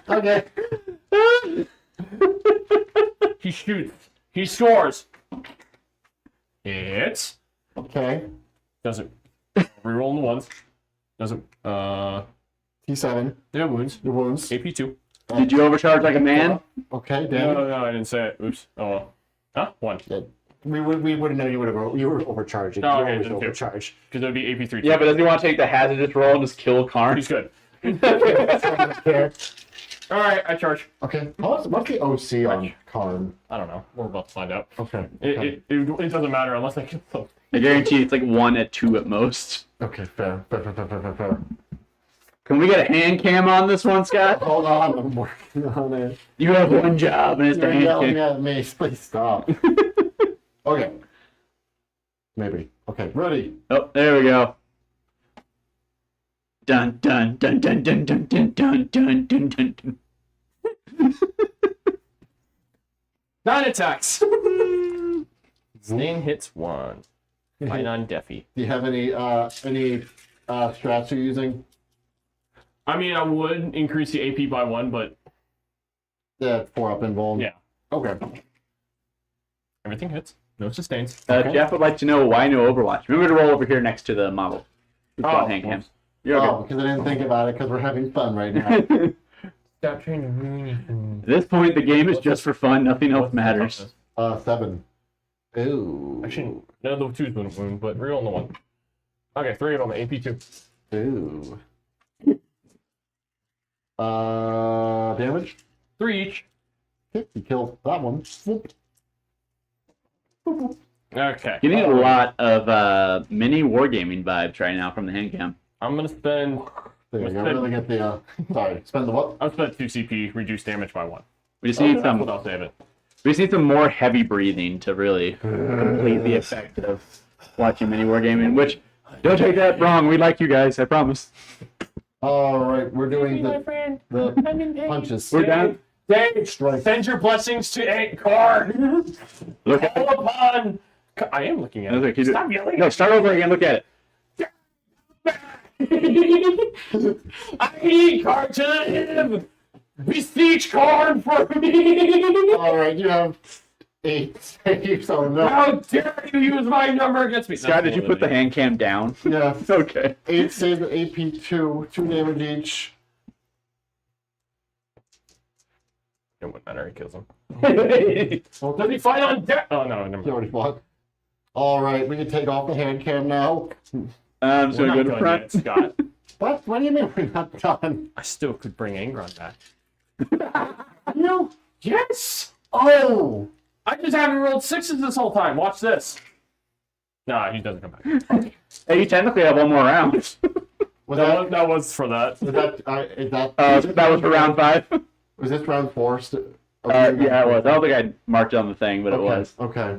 Okay. He shoots. He scores. It's Okay. doesn't reroll the ones. Doesn't T7. yeah wounds. Your wounds. AP 2. Did you overcharge like a man? Okay, No, damn. no, I didn't say it. Oops. Oh well. Huh? 1. We wouldn't know you were overcharging. Oh, You okay, always then two. overcharge. Because it would be AP 3. Yeah, but doesn't he want to take the hazardous roll and just kill Karn? He's good. Okay. Alright, I charge. Okay. What's the OC on Karn? I don't know. We're about to find out. Okay. It doesn't matter unless I kill something. I guarantee it's like 1 at 2 at most. Okay, fair. Fair. Can we get a hand cam on this one, Scott? Hold on, I'm working on it. You have one job, and it's the You're hand yelling cam. at me. Please stop. Okay. Maybe. Okay, ready. Oh, there we go. Dun dun dun dun dun dun dun dun dun dun dun dun. 9 attacks. Stain hits 1. Fine on Deafy. Do you have any strats you're using? I mean, I would increase the AP by 1, but Yeah, 4 up invuln. yeah, Okay. everything hits. No sustains. Okay. Jeff would like to know why no Overwatch. Remember to roll over here next to the model. Oh, Hand cam. Oh, You're because I didn't think about it because we're having fun right now. okay. Stop trying to ruin anything. At this point, the game is just for fun. Nothing else matters. 7. Ooh. Actually, no, the 2's been a wound, but real on the 1. Okay, 3 on the AP 2. Ooh. Damage? 3 each. Okay, you kill that one. Whoop. Okay. Getting a lot of mini wargaming vibes right now from the hand cam. I'm gonna spend. There you go. Really get the. Sorry. Spend the what? I'll spend 2 CP, reduce damage by 1. We just need some. I'll save it. We just need some more heavy breathing to really complete the effect of watching mini wargaming. Which, don't take that wrong. We like you guys. I promise. All right, we're doing the punches. We're down. Dave, Strike. send your blessings to Angron. Look at Call upon. I am looking at it. Stop yelling. No, start over again. Look at it. I need card to him. Beseech card for me. All right, you have 8 saves on that. How dare you use my number against me? it. Scott, did you put the hand cam down? Yeah, Okay. 8 saves at AP 2, 2 damage each. It wouldn't matter. He kills him. Well, does he fight on deck? Oh no, never You mind. already fought. All right, we can take off the hand cam now. I'm just We're gonna not go to done front. yet, Scott. What? What do you mean we're not done? I still could bring Angron back. No. Yes. Oh. I just haven't rolled 6s this whole time. Watch this. Nah, he doesn't come back. Hey, you technically have one more round. Was That was for that. is that That was for round 5. Was this round 4? Yeah, it was. I don't think I marked it on the thing, but it was. Okay.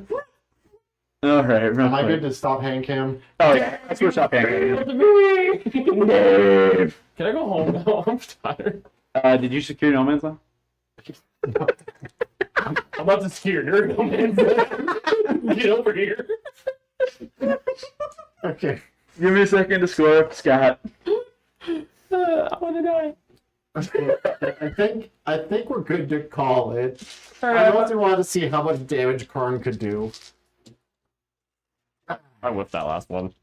All right. Am I good to stop hand cam? Oh, yeah. Let's go stop hand cam. Dave. Can I go home now? I'm tired. Did you secure No Man's Land? I'm about to secure your no man's land. Get over here. Okay. Give me a second to score up, Scott. I want to die. I think we're good to call it. All I right. also wanted to see how much damage Karn could do. I whipped that last one.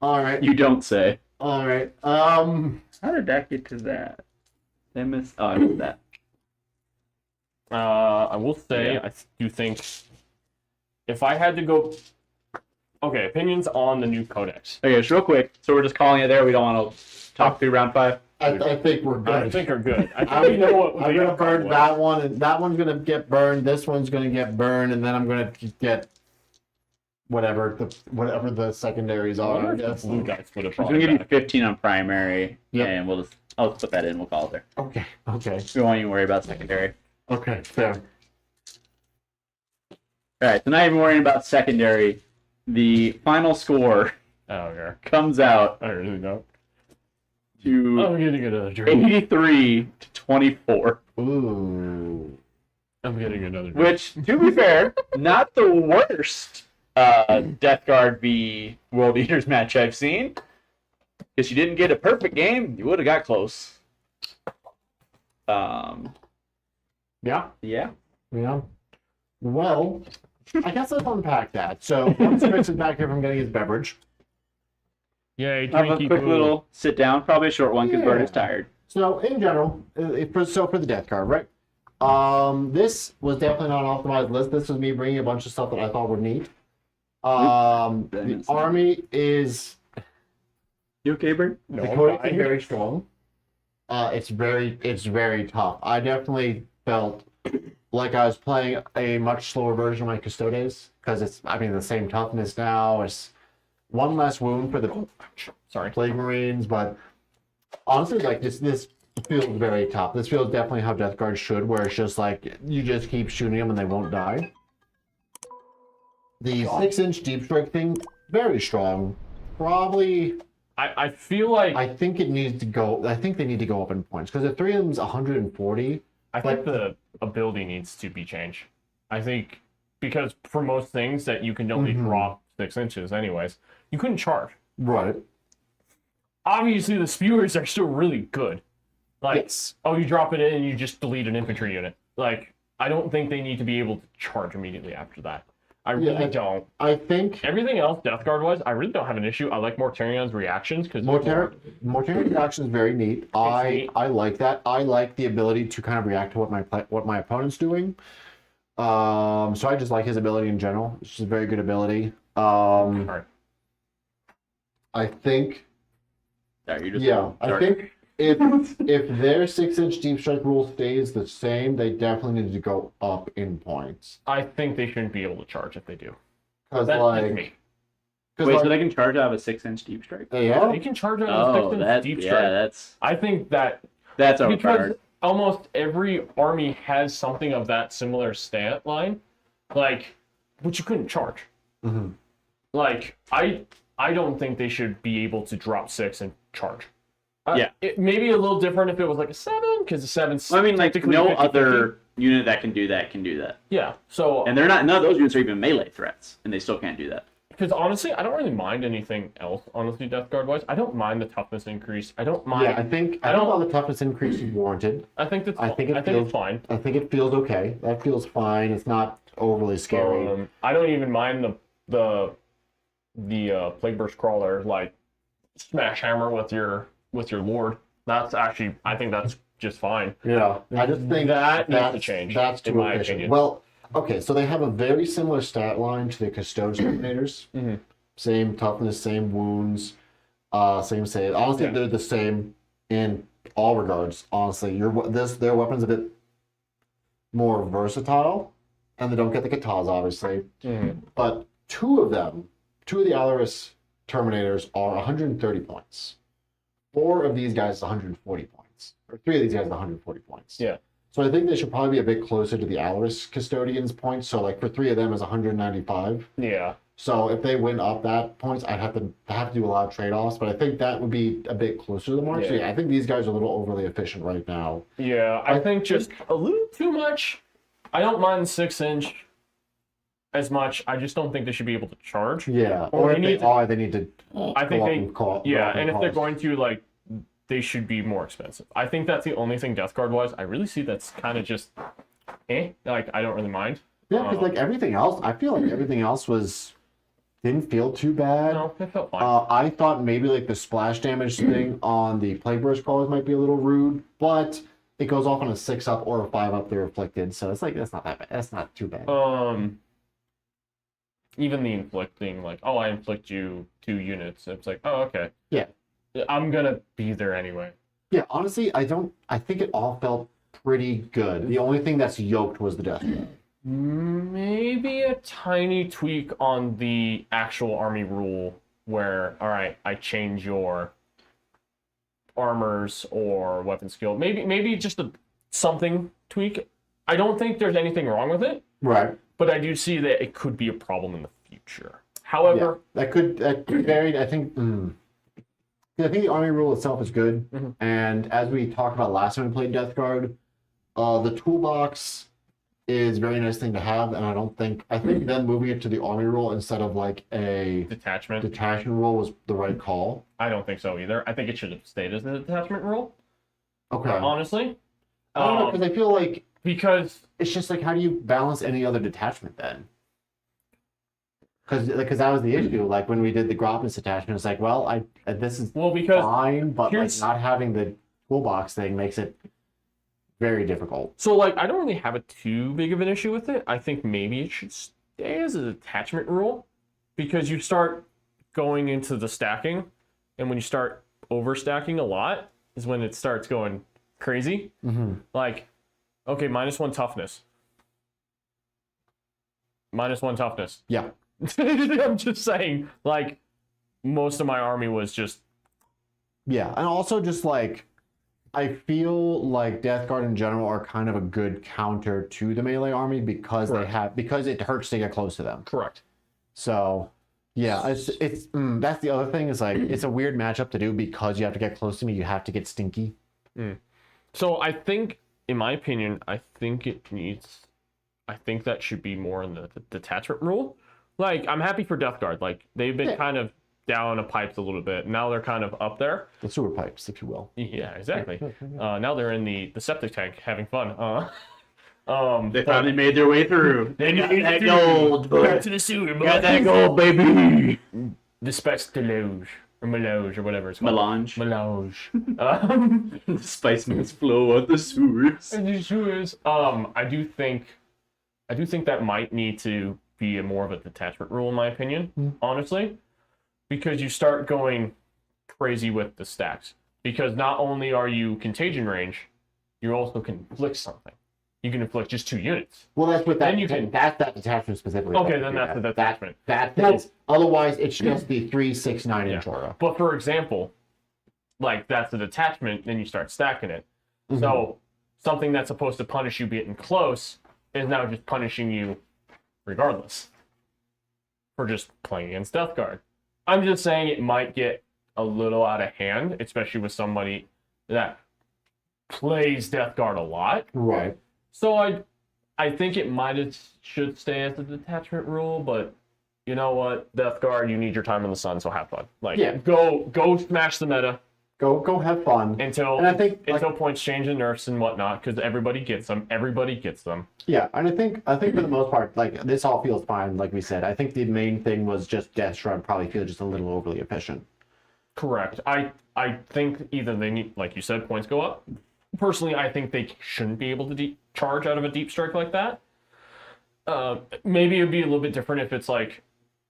All right. You don't say. All right. How did that get to that? They missed. Oh, I missed that. I will say, Yeah. I do think if I had to go. Okay, opinions on the new codex. Okay, just real quick. So we're just calling it there. We don't want to talk through round 5. I think we're good. I think are good. I think we know what I'm the gonna outcome burn was. that one, and that one's gonna get burned. This one's gonna get burned, and then I'm gonna get whatever the secondaries I are. I wonder if guess. the blue guys would have I'm brought gonna give you it back. 15 on primary, Yep. and I'll just put that in. We'll call it there. Okay. Okay. We won't even worry about secondary. Okay. Fair. All right, so not even worrying about secondary. The final score I don't care. comes out I really don't. to I'm getting another drink. 83 to 24. Ooh. I'm getting another drink. Which, to be fair, not the worst DeathGuard v World Eaters match I've seen. Because you didn't get a perfect game, you would have got close. Yeah. Yeah. Yeah. Well, I guess let's unpack that. So once Chris is back here from getting his beverage. Yay, Have a drinky quick poo. little sit down, probably a short one because Bert is Yeah. tired. So in general, for the death card, right? This was definitely not an optimized list. This was me bringing a bunch of stuff that I thought were neat. The army is You okay, Bert? No, the I'm codex is dying. very strong. It's very tough. I definitely felt like I was playing a much slower version of my Custodes because it's the same toughness now. It's one less wound for the Plague Marines, but honestly, like this feels very tough. This feels definitely how DeathGuard should, where it's just like you just keep shooting them and they won't die. The 6-inch deep strike thing, very strong. Probably, I feel like I think it needs to go. I think they need to go up in points because the 3 of them's 140. I think the ability needs to be changed. I think because for most things that you can only drop 6 inches anyways, you couldn't charge. Right. Obviously, the spewers are still really good. Like, Yes. oh, you drop it in and you just delete an infantry unit. Like, I don't think they need to be able to charge immediately after that. I really don't. I think Everything else, DeathGuard wise, I really don't have an issue. I like Mortarion's reactions because Mortarion's reaction is very neat. neat. I like that. I like the ability to kind of react to what my opponent's doing. So I just like his ability in general. It's just a very good ability. Sorry. I think. Sorry, you just Yeah, I sorry. think if their 6-inch deep strike rule stays the same, they definitely need to go up in points. I think they shouldn't be able to charge if they do. Because That's like, me. Wait, so they can charge out of a 6-inch deep strike? yeah, They can charge out Oh, of that deep yeah, strike. I think that's because overpowered. almost every army has something of that similar stat line, like, which you couldn't charge. Mhm. Like, I don't think they should be able to drop 6 and charge. Yeah. It may be a little different if it was like a 7, because the 7's I mean, like, technically no 50-50. other unit that can do that can do that. Yeah, so, And they're not, none of those units are even melee threats, and they still can't do that. because honestly, I don't really mind anything else, honestly, DeathGuard-wise. I don't mind the toughness increase. I don't mind. yeah. I think all the toughness increase is warranted. I think that's I think it it's feels- fine. I think it feels okay. That feels fine. It's not overly scary. I don't even mind the Plague Burst Crawler, like, smash hammer with your lord. That's actually, I think that's just fine. Yeah, I just think That needs to change, That's in too my efficient. opinion. Well, okay, so they have a very similar stat line to the Custodian Terminators. Mhm. Same toughness, same wounds, same save. Honestly, Yeah. they're the same in all regards. Honestly, their weapon's a bit more versatile, and they don't get the katas, obviously. Mhm. But two of the Avarice Terminators are 130 points. 4 of these guys is 140 points. Or 3 of these guys is 140 points. Yeah. So I think they should probably be a bit closer to the Avarice Custodians points. So like for 3 of them is 195. Yeah. So if they win up that points, I'd have to do a lot of trade-offs. But I think that would be a bit closer to the mark. So Yeah. yeah, I think these guys are a little overly efficient right now. Yeah, I think just a little too much. I don't mind the 6-inch as much. I just don't think they should be able to charge. Yeah. Or Or they if they are, they need to. I think they, go yeah, up in and if they're cost. going to, like, they should be more expensive. I think that's the only thing DeathGuard-wise I really see that's kind of just, like, I don't really mind. Yeah, because like everything else, I feel like everything else didn't feel too bad. No, it felt fine. I thought maybe like the splash damage thing on the Plague Burst Crawlers might be a little rude, but it goes off on a 6-up or a 5-up they're afflicted, so it's like that's not that bad. That's not too bad. Even the inflicting, like, oh, I inflict you 2 units. It's like, oh, okay. Yeah. I'm gonna be there anyway. Yeah, honestly, I think it all felt pretty good. The only thing that's yoked was the death. Maybe a tiny tweak on the actual army rule where, all right, I change your armors or weapon skill. Maybe just something tweak. I don't think there's anything wrong with it, Right. but I do see that it could be a problem in the future. However, That could vary. I think the army rule itself is good, Mhm. and as we talked about last time we played Death Guard, the toolbox is a very nice thing to have, and I think then moving it to the army rule instead of like a detachment, detachment rule was the right call. I don't think so either. I think it should have stayed as a detachment rule, Okay. honestly. I don't know, because I feel like Because it's just like, how do you balance any other detachment then? Because that was the issue. Like when we did the Grappus detachment, it's like, well, this is because fine, but like here's- not having the toolbox thing makes it very difficult. So, like, I don't really have a too big of an issue with it. I think maybe it should stay as an attachment rule because you start going into the stacking, and when you start overstacking a lot is when it starts going crazy. Mm-hmm. Like, okay, -1 toughness. -1 toughness. Yeah. I'm just saying, like, most of my army was just, Yeah, and also just like, I feel like Death Guard in general are kind of a good counter to the melee army because because it hurts to get close to them. correct. So, yeah, that's the other thing is like it's a weird matchup to do because you have to get close to me. You have to get stinky. So I think, in my opinion, I think it needs I think that should be more in the detachment rule. Like, I'm happy for DeathGuard. Like, they've been kind of down the pipes a little bit. Now they're kind of up there. The sewer pipes, if you will. Yeah, exactly. Now they're in the septic tank having fun. They finally made their way through. They got made that it gold. Back to the sewer, Got that gold, baby. The Spice Deluge, or Melange, or whatever it's called. Melange. Melange. The spice must flow out the sewers. And the sewers. I do think that might need to be more of a detachment rule, in my opinion, honestly. Because you start going crazy with the stacks. Because not only are you contagion range, you also can inflict something. You can inflict just 2 units. Well, that's what Then you can- that's that detachment specifically. Okay, then that's the detachment. That is. Otherwise, it's just the 3, 6, 9 inch aura. But for example, like that's the detachment, then you start stacking it. Mm-hmm. So something that's supposed to punish you getting close is now just punishing you regardless for just playing against DeathGuard. I'm just saying it might get a little out of hand, especially with somebody that plays DeathGuard a lot. Right. So I think it should stay as a detachment rule, but you know what, DeathGuard, you need your time in the sun, so have fun. Like, go smash the meta Go have fun. until And I think until points change in nerfs and whatnot, because everybody gets them. Everybody gets them. yeah, and I think for the most part, like this all feels fine. Like we said, I think the main thing was just Death Shroud probably feel just a little overly efficient. Correct. I think either they need, like you said, points go up. Personally, I think they shouldn't be able to charge out of a deep strike like that. Maybe it'd be a little bit different if it's like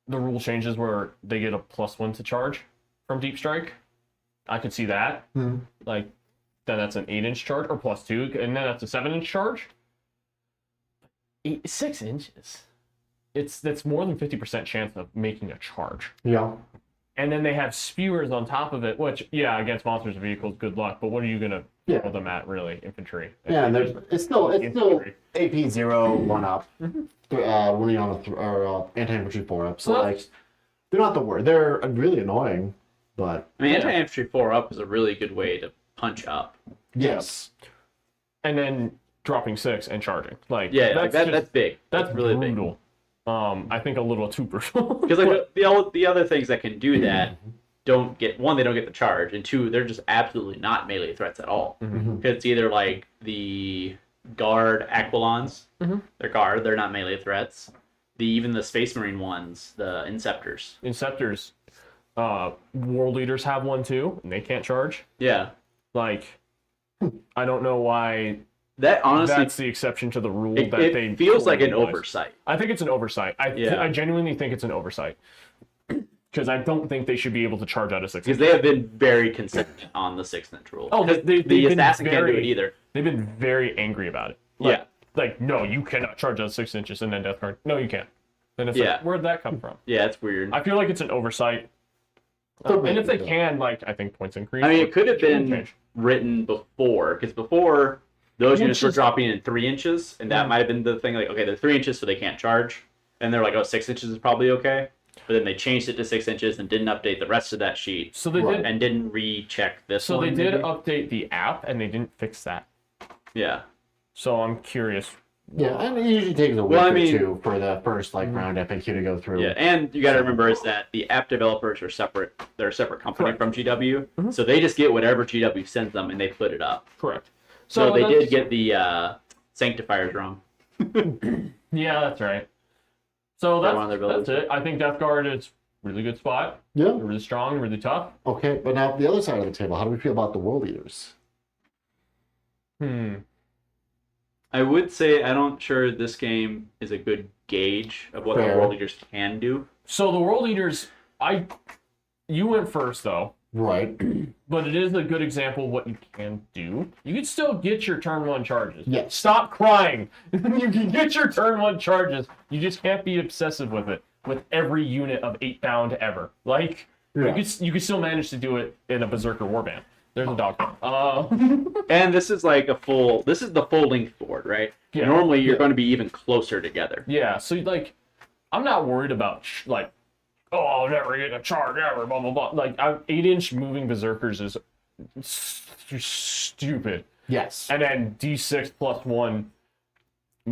the rule changes where they get a +1 to charge from deep strike. I could see that. Like, then that's an 8-inch charge, or +2, and then that's a 7-inch charge. 6 inches. That's more than 50% chance of making a charge. Yeah. And then they have spewers on top of it, which, yeah, against monsters and vehicles, good luck. But what are you gonna throw them at, really? Infantry. Yeah, and it's still Infantry. AP 0 1 up, running on anti-infantry 4 up. So Well, like, they're not the word. They're really annoying, but I mean, anti-infantry 4 up is a really good way to punch up. yes. And then dropping 6 and charging. Like, Yeah, that's that's big. That's really brutal. big. I think a little too brutal. Because like the other things that can do that don't get, one, they don't get the charge, and 2, they're just absolutely not melee threats at all. Because it's either like the guard aquilons, they're guard, they're not melee threats. Even the Space Marine ones, the Inceptors. Inceptors, World Leaders have one too, and they can't charge. Yeah. Like, I don't know why. That honestly, That's the exception to the rule. it they feels like an realize. oversight. I think it's an oversight. I genuinely think it's an oversight. Because I don't think they should be able to charge out of 6 Because inches. they have been very consistent on the 6-inch rule. Oh, Because they've the been assassin can't do very- it either. They've been very angry about it. Yeah. Like, no, you cannot charge out of 6 inches and then DeathGuard. No, you can't. Then it's Yeah. like, where'd that come from? Yeah, it's weird. I feel like it's an oversight. Still And if they maybe, can, like, I think points increase. I mean, or it could have been change. written before, because before those Which units were is- dropping in 3 inches, and that might have been the thing. Like, okay, they're 3 inches, so they can't charge, and they're like, oh, 6 inches is probably okay. But then they changed it to 6 inches and didn't update the rest of that sheet, So they did. and didn't recheck this. So one, they did maybe? update the app, and they didn't fix that. Yeah. So I'm curious. Yeah, and it usually takes a week Well, I or mean- 2 for the first like round FAQ to go through. Yeah, and you got to remember is that the app developers are separate. They're a separate company Correct. from GW, so they just get whatever GW sends them and they put it up. Correct. So they that's- did get the sanctifiers wrong. Yeah, that's right. So For one of their that's abilities. it. I think DeathGuard is really good spot. Yeah. They're really strong, really tough. Okay, but now the other side of the table, how do we feel about the world eaters? I would say I don't sure this game is a good gauge of what Fair. the world leaders can do. So the World Eaters, you went first though, Right. but it is a good example of what you can do. You can still get your turn 1 charges. Yes. Stop crying. You can get your turn 1 charges. You just can't be obsessive with it. With every unit of 8 bound ever. Like, Yeah. you could still manage to do it in a Berserker Warband. There's a dog. And this is like this is the full length board, right? Yeah. Normally you're Yeah. going to be even closer together. Yeah, so like, I'm not worried about like, oh, I'll never get a charge ever, blah blah blah. Like, 8-inch moving berserkers is stupid. Yes. And then D6 +1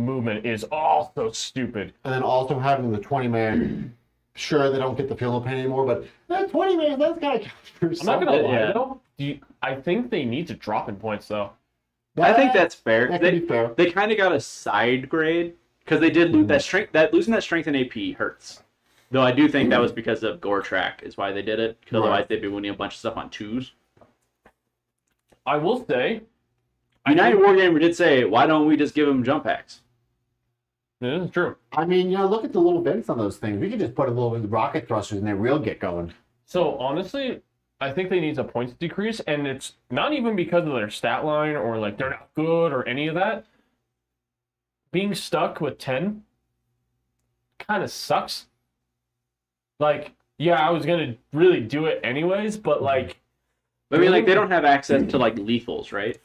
movement is also stupid. And then also having the 20-man, sure, they don't get the field of pain anymore, but that 20-man, that's got to count for I'm not gonna lie Yeah. though. I think they need to drop in points though. I think that's fair. That could be fair. They kind of got a side grade because they did lose that strength. That losing that strength and AP hurts. Though I do think that was because of Gore Track is why they did it. Because otherwise they'd be winning a bunch of stuff on 2s. I will say, United Wargamer did say, why don't we just give them jump packs? this is true. I mean, look at the little vents on those things. We could just put a little rocket thrusters and they real get going. So honestly, I think they need a points decrease, and it's not even because of their stat line or like they're not good or any of that. Being stuck with 10 kind of sucks. Like, yeah, I was gonna really do it anyways, but like, I mean, like, they don't have access to, like, lethals, right?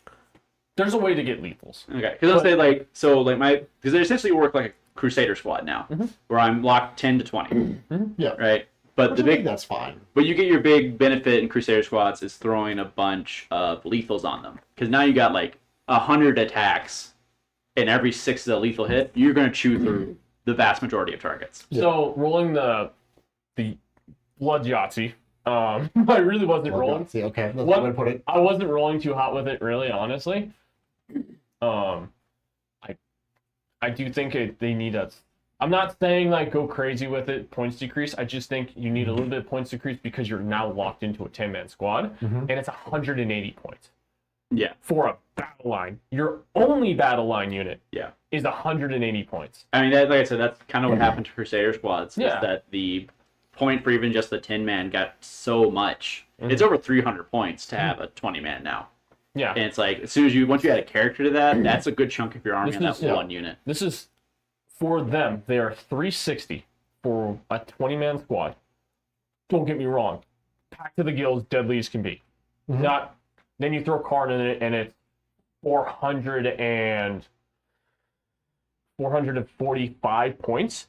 there's a way to get lethals. Okay. Because I'll say, like, so, like, because they essentially work like a Crusader squad now, where I'm locked 10 to 20. Yeah. Right? But Which I think that's fine. But you get your big benefit in Crusader squads is throwing a bunch of lethals on them. Because now you got, like, 100 attacks, and every 6 is a lethal hit. You're going to chew through the vast majority of targets. Yeah. So rolling the blood Yahtzee, I really wasn't rolling. See, okay, that's What- the way to put it. I wasn't rolling too hot with it, really, honestly. I do think they need a. I'm not saying like go crazy with it, points decrease. I just think you need a little bit of points decrease because you're now locked into a 10-man squad, and it's 180 points. Yeah. For a battle line, your only battle line unit. Yeah. Is 180 points. I mean, like I said, that's kind of what happened to Crusader squads. Yeah. Is that the point for even just the 10-man got so much. It's over 300 points to have a 20-man now. Yeah. And it's like, as soon as once you add a character to that, that's a good chunk of your army in that one unit. This is for them. They are 360 for a 20-man squad. Don't get me wrong. Packed to the gills, deadly as can be. Not. Then you throw a card in it, and it's 445 points,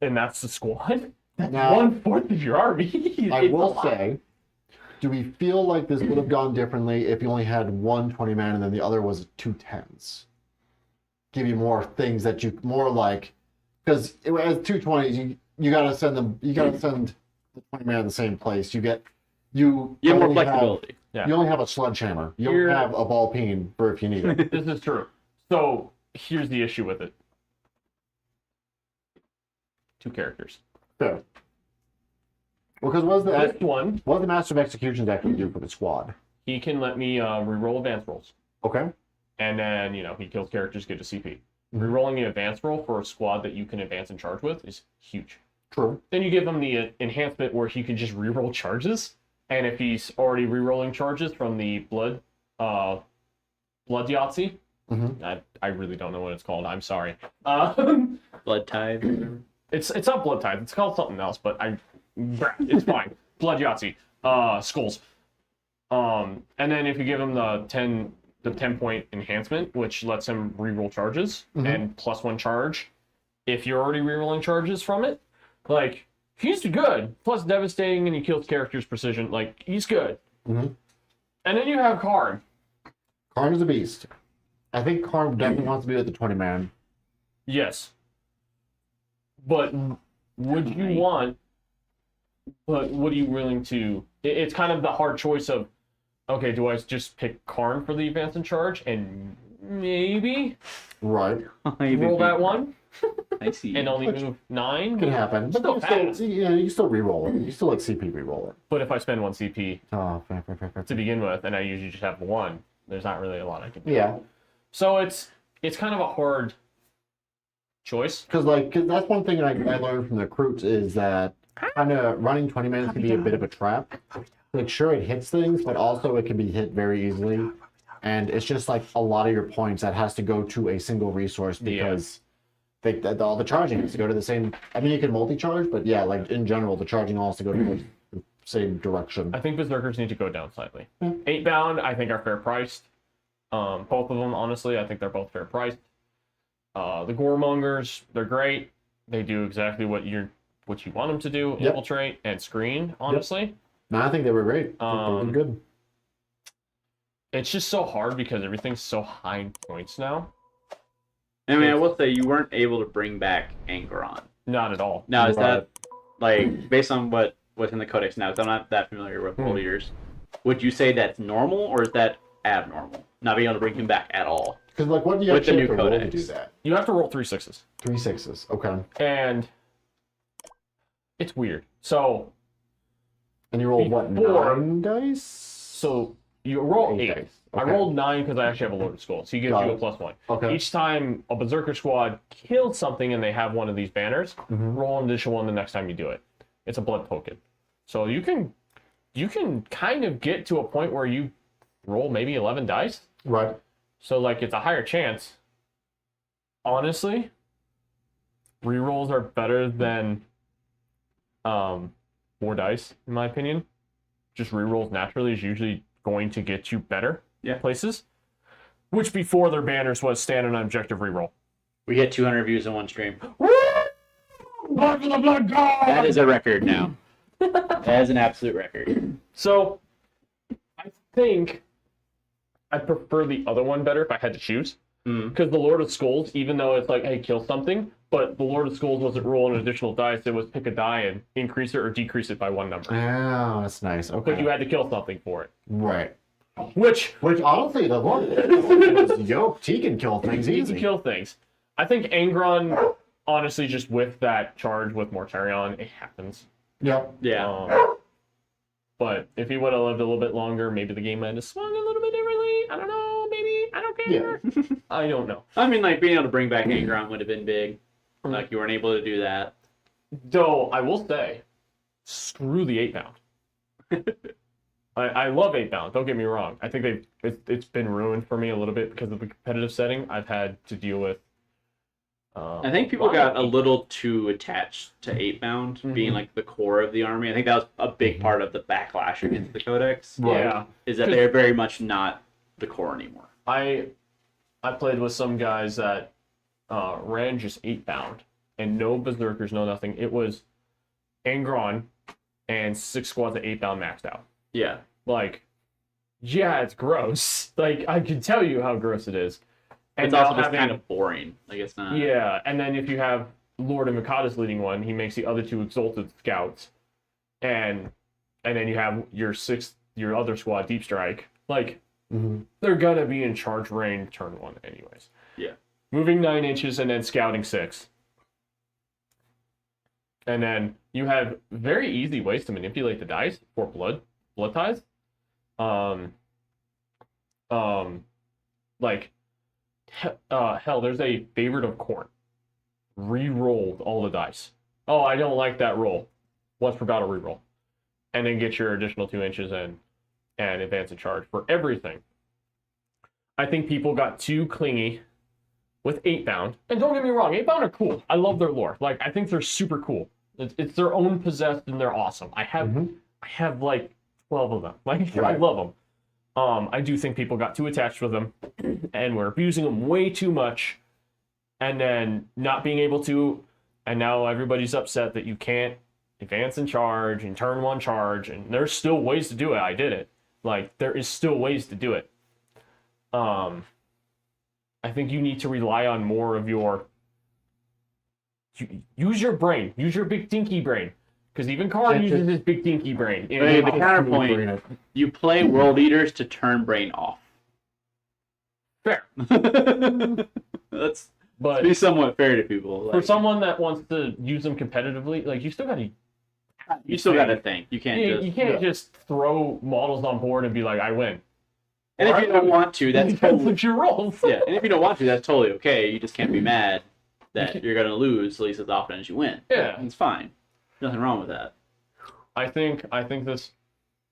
and that's the squad. That's Now- 1/4 of your army. I It's a will lot. say, do we feel like this would have gone differently if you only had one 20-man and then the other was 2 10s? Give you more things that you more like, because as 2 20s, you gotta send them. You gotta send the 20-man to the same place. You get You have more only flexibility. Yeah. You only have a sledgehammer. You Here- don't have a ball peen for if you need it. This is true. So here's the issue with it. 2 characters. So, because what This one, does the Master of Executions actually do for the squad? he can let me reroll advance rolls. Okay. And then, he kills characters, get a CP. Rerolling the advance roll for a squad that you can advance and charge with is huge. True. Then you give him the enhancement where he can just reroll charges. And if he's already rerolling charges from the blood Yahtzee, I really don't know what it's called. I'm sorry. Blood Tide. It's not blood tide. It's called something else, but it's fine. Blood Yahtzee. Skulls. And then if you give him the 10-point enhancement, which lets him reroll charges and +1 charge, if you're already rerolling charges from it, like he's good. Plus devastating, and he kills characters precision. Like he's good. And then you have Karn. Karn is a beast. I think Karn definitely wants to be with the 20-man. Yes. But would you want? But what are you willing to? It's kind of the hard choice of, okay, do I just pick Karn for the advance and charge and maybe Right. roll that one I see. and only move 9? Can happen. But Still you fast. still, you can still re-roll it. You still like CP re-roll it. But if I spend 1 CP Oh, fair. to begin with, and I usually just have 1, there's not really a lot I can do. Yeah. So it's kind of a hard choice. Because that's one thing I learned from the recruits is that kind of running 20-man can be a bit of a trap. Like, sure, it hits things, but also it can be hit very easily. And it's just like a lot of your points that has to go to a single resource because all the charging has to go to the same. I mean, you can multi-charge, but yeah, like in general, the charging all has to go to the same direction. I think Berserkers need to go down slightly. 8-bound, I think, are fair priced. Both of them, honestly, I think they're both fair priced. The Goremongers, they're great. They do exactly what you want them to do: infiltrate and screen. Honestly, No, I think they were great. They were good. it's just so hard because everything's so high in points now. I mean, I will say you weren't able to bring back Angron. Not at all. Now, is that, like, based on what's in the Codex now, because I'm not that familiar with World Eaters, would you say that's normal, or is that abnormal? Not being able to bring him back at all? Because, like, what do you With the actually new have to roll to Codex. do that? You have to roll 3 6s. 3 6s. Okay. And it's weird. So, And you roll what? Before- 9 dice? so you roll 8. dice. I Okay. rolled 9 because I actually have a loaded skull. So he gives Got you a it. +1. Okay. Each time a Berserker squad kills something and they have one of these banners, Mhm. roll an additional one the next time you do it. It's a blood token. So you can kind of get to a point where you roll maybe 11 dice. Right. So like it's a higher chance. Honestly, rerolls are better than 4 dice, in my opinion. Just rerolls naturally is usually going to get you better places. Which before their banners was standard on objective reroll. We hit 200 views in one stream. Blood for the blood god! That is a record now. That is an absolute record. So I think I prefer the other one better if I had to choose. Because the Lord of Skulls, even though it's like, hey, kill something, but the Lord of Skulls wasn't rolling an additional dice, it was pick a die and increase it or decrease it by 1 number. Oh, that's nice. Okay. But you had to kill something for it. Right. Which honestly, the one was yoked. He can kill things you can easy. kill things. I think Angron, honestly, just with that charge with Mortarion, it happens. Yep. Yeah. But if he would have lived a little bit longer, maybe the game might have swung a little bit differently. I don't know. Maybe. I don't care. I don't know. I mean, like, being able to bring back Angron would have been big. Like, you weren't able to do that. Though, I will say, screw the 8-bound. I love 8-bound, don't get me wrong. I think it's been ruined for me a little bit because of the competitive setting I've had to deal with. I think people got a little too attached to 8-bound being, like, the core of the army. I think that was a big part of the backlash against the Codex. Yeah. Is that they're very much not the core anymore. I played with some guys that ran just 8-bound and no berserkers, no nothing. It was Angron and 6 squads of 8-bound maxed out. Yeah. Like, yeah, it's gross. Like, I can tell you how gross it is. And It's also now just kind of boring. Like, it's not. Yeah, and then if you have Lord of Mikada's leading one, he makes the other 2 exalted scouts, and then you have your other squad deep strike. Like, they're gonna be in charge range turn 1 anyways. Yeah. Moving 9 inches and then scouting 6. And then you have very easy ways to manipulate the dice for blood ties. Like, hell, there's a favorite of Corn. Re-rolled all the dice. Oh, I don't like that roll. What's for battle re-roll? And then get your additional 2 inches and advance and charge for everything. I think people got too clingy with 8-bound. And don't get me wrong, 8-bound are cool. I love their lore. Like, I think they're super cool. It's their own possessed and they're awesome. I have like 12 of them. Like, I love them. I do think people got too attached with them and were abusing them way too much and then not being able to, and now everybody's upset that you can't advance and charge and turn 1 charge, and there's still ways to do it. I did it. Like, there is still ways to do it. I think you need to rely on more of your use your brain. Use your big dinky brain. Because even Karn uses his big dinky brain. I mean, the counterpoint, you play World Eaters to turn brain off. Fair. Let's But be somewhat fair to people. for Like, someone that wants to use them competitively, like, you still got to think. You can't you can't just throw models on board and be like, I win. And if you don't want to, that's totally. your rolls. Yeah, and if you don't want to, that's totally okay. You just can't be mad that you're gonna lose at least as often as you win. Yeah. It's fine. Nothing wrong with that. I think this.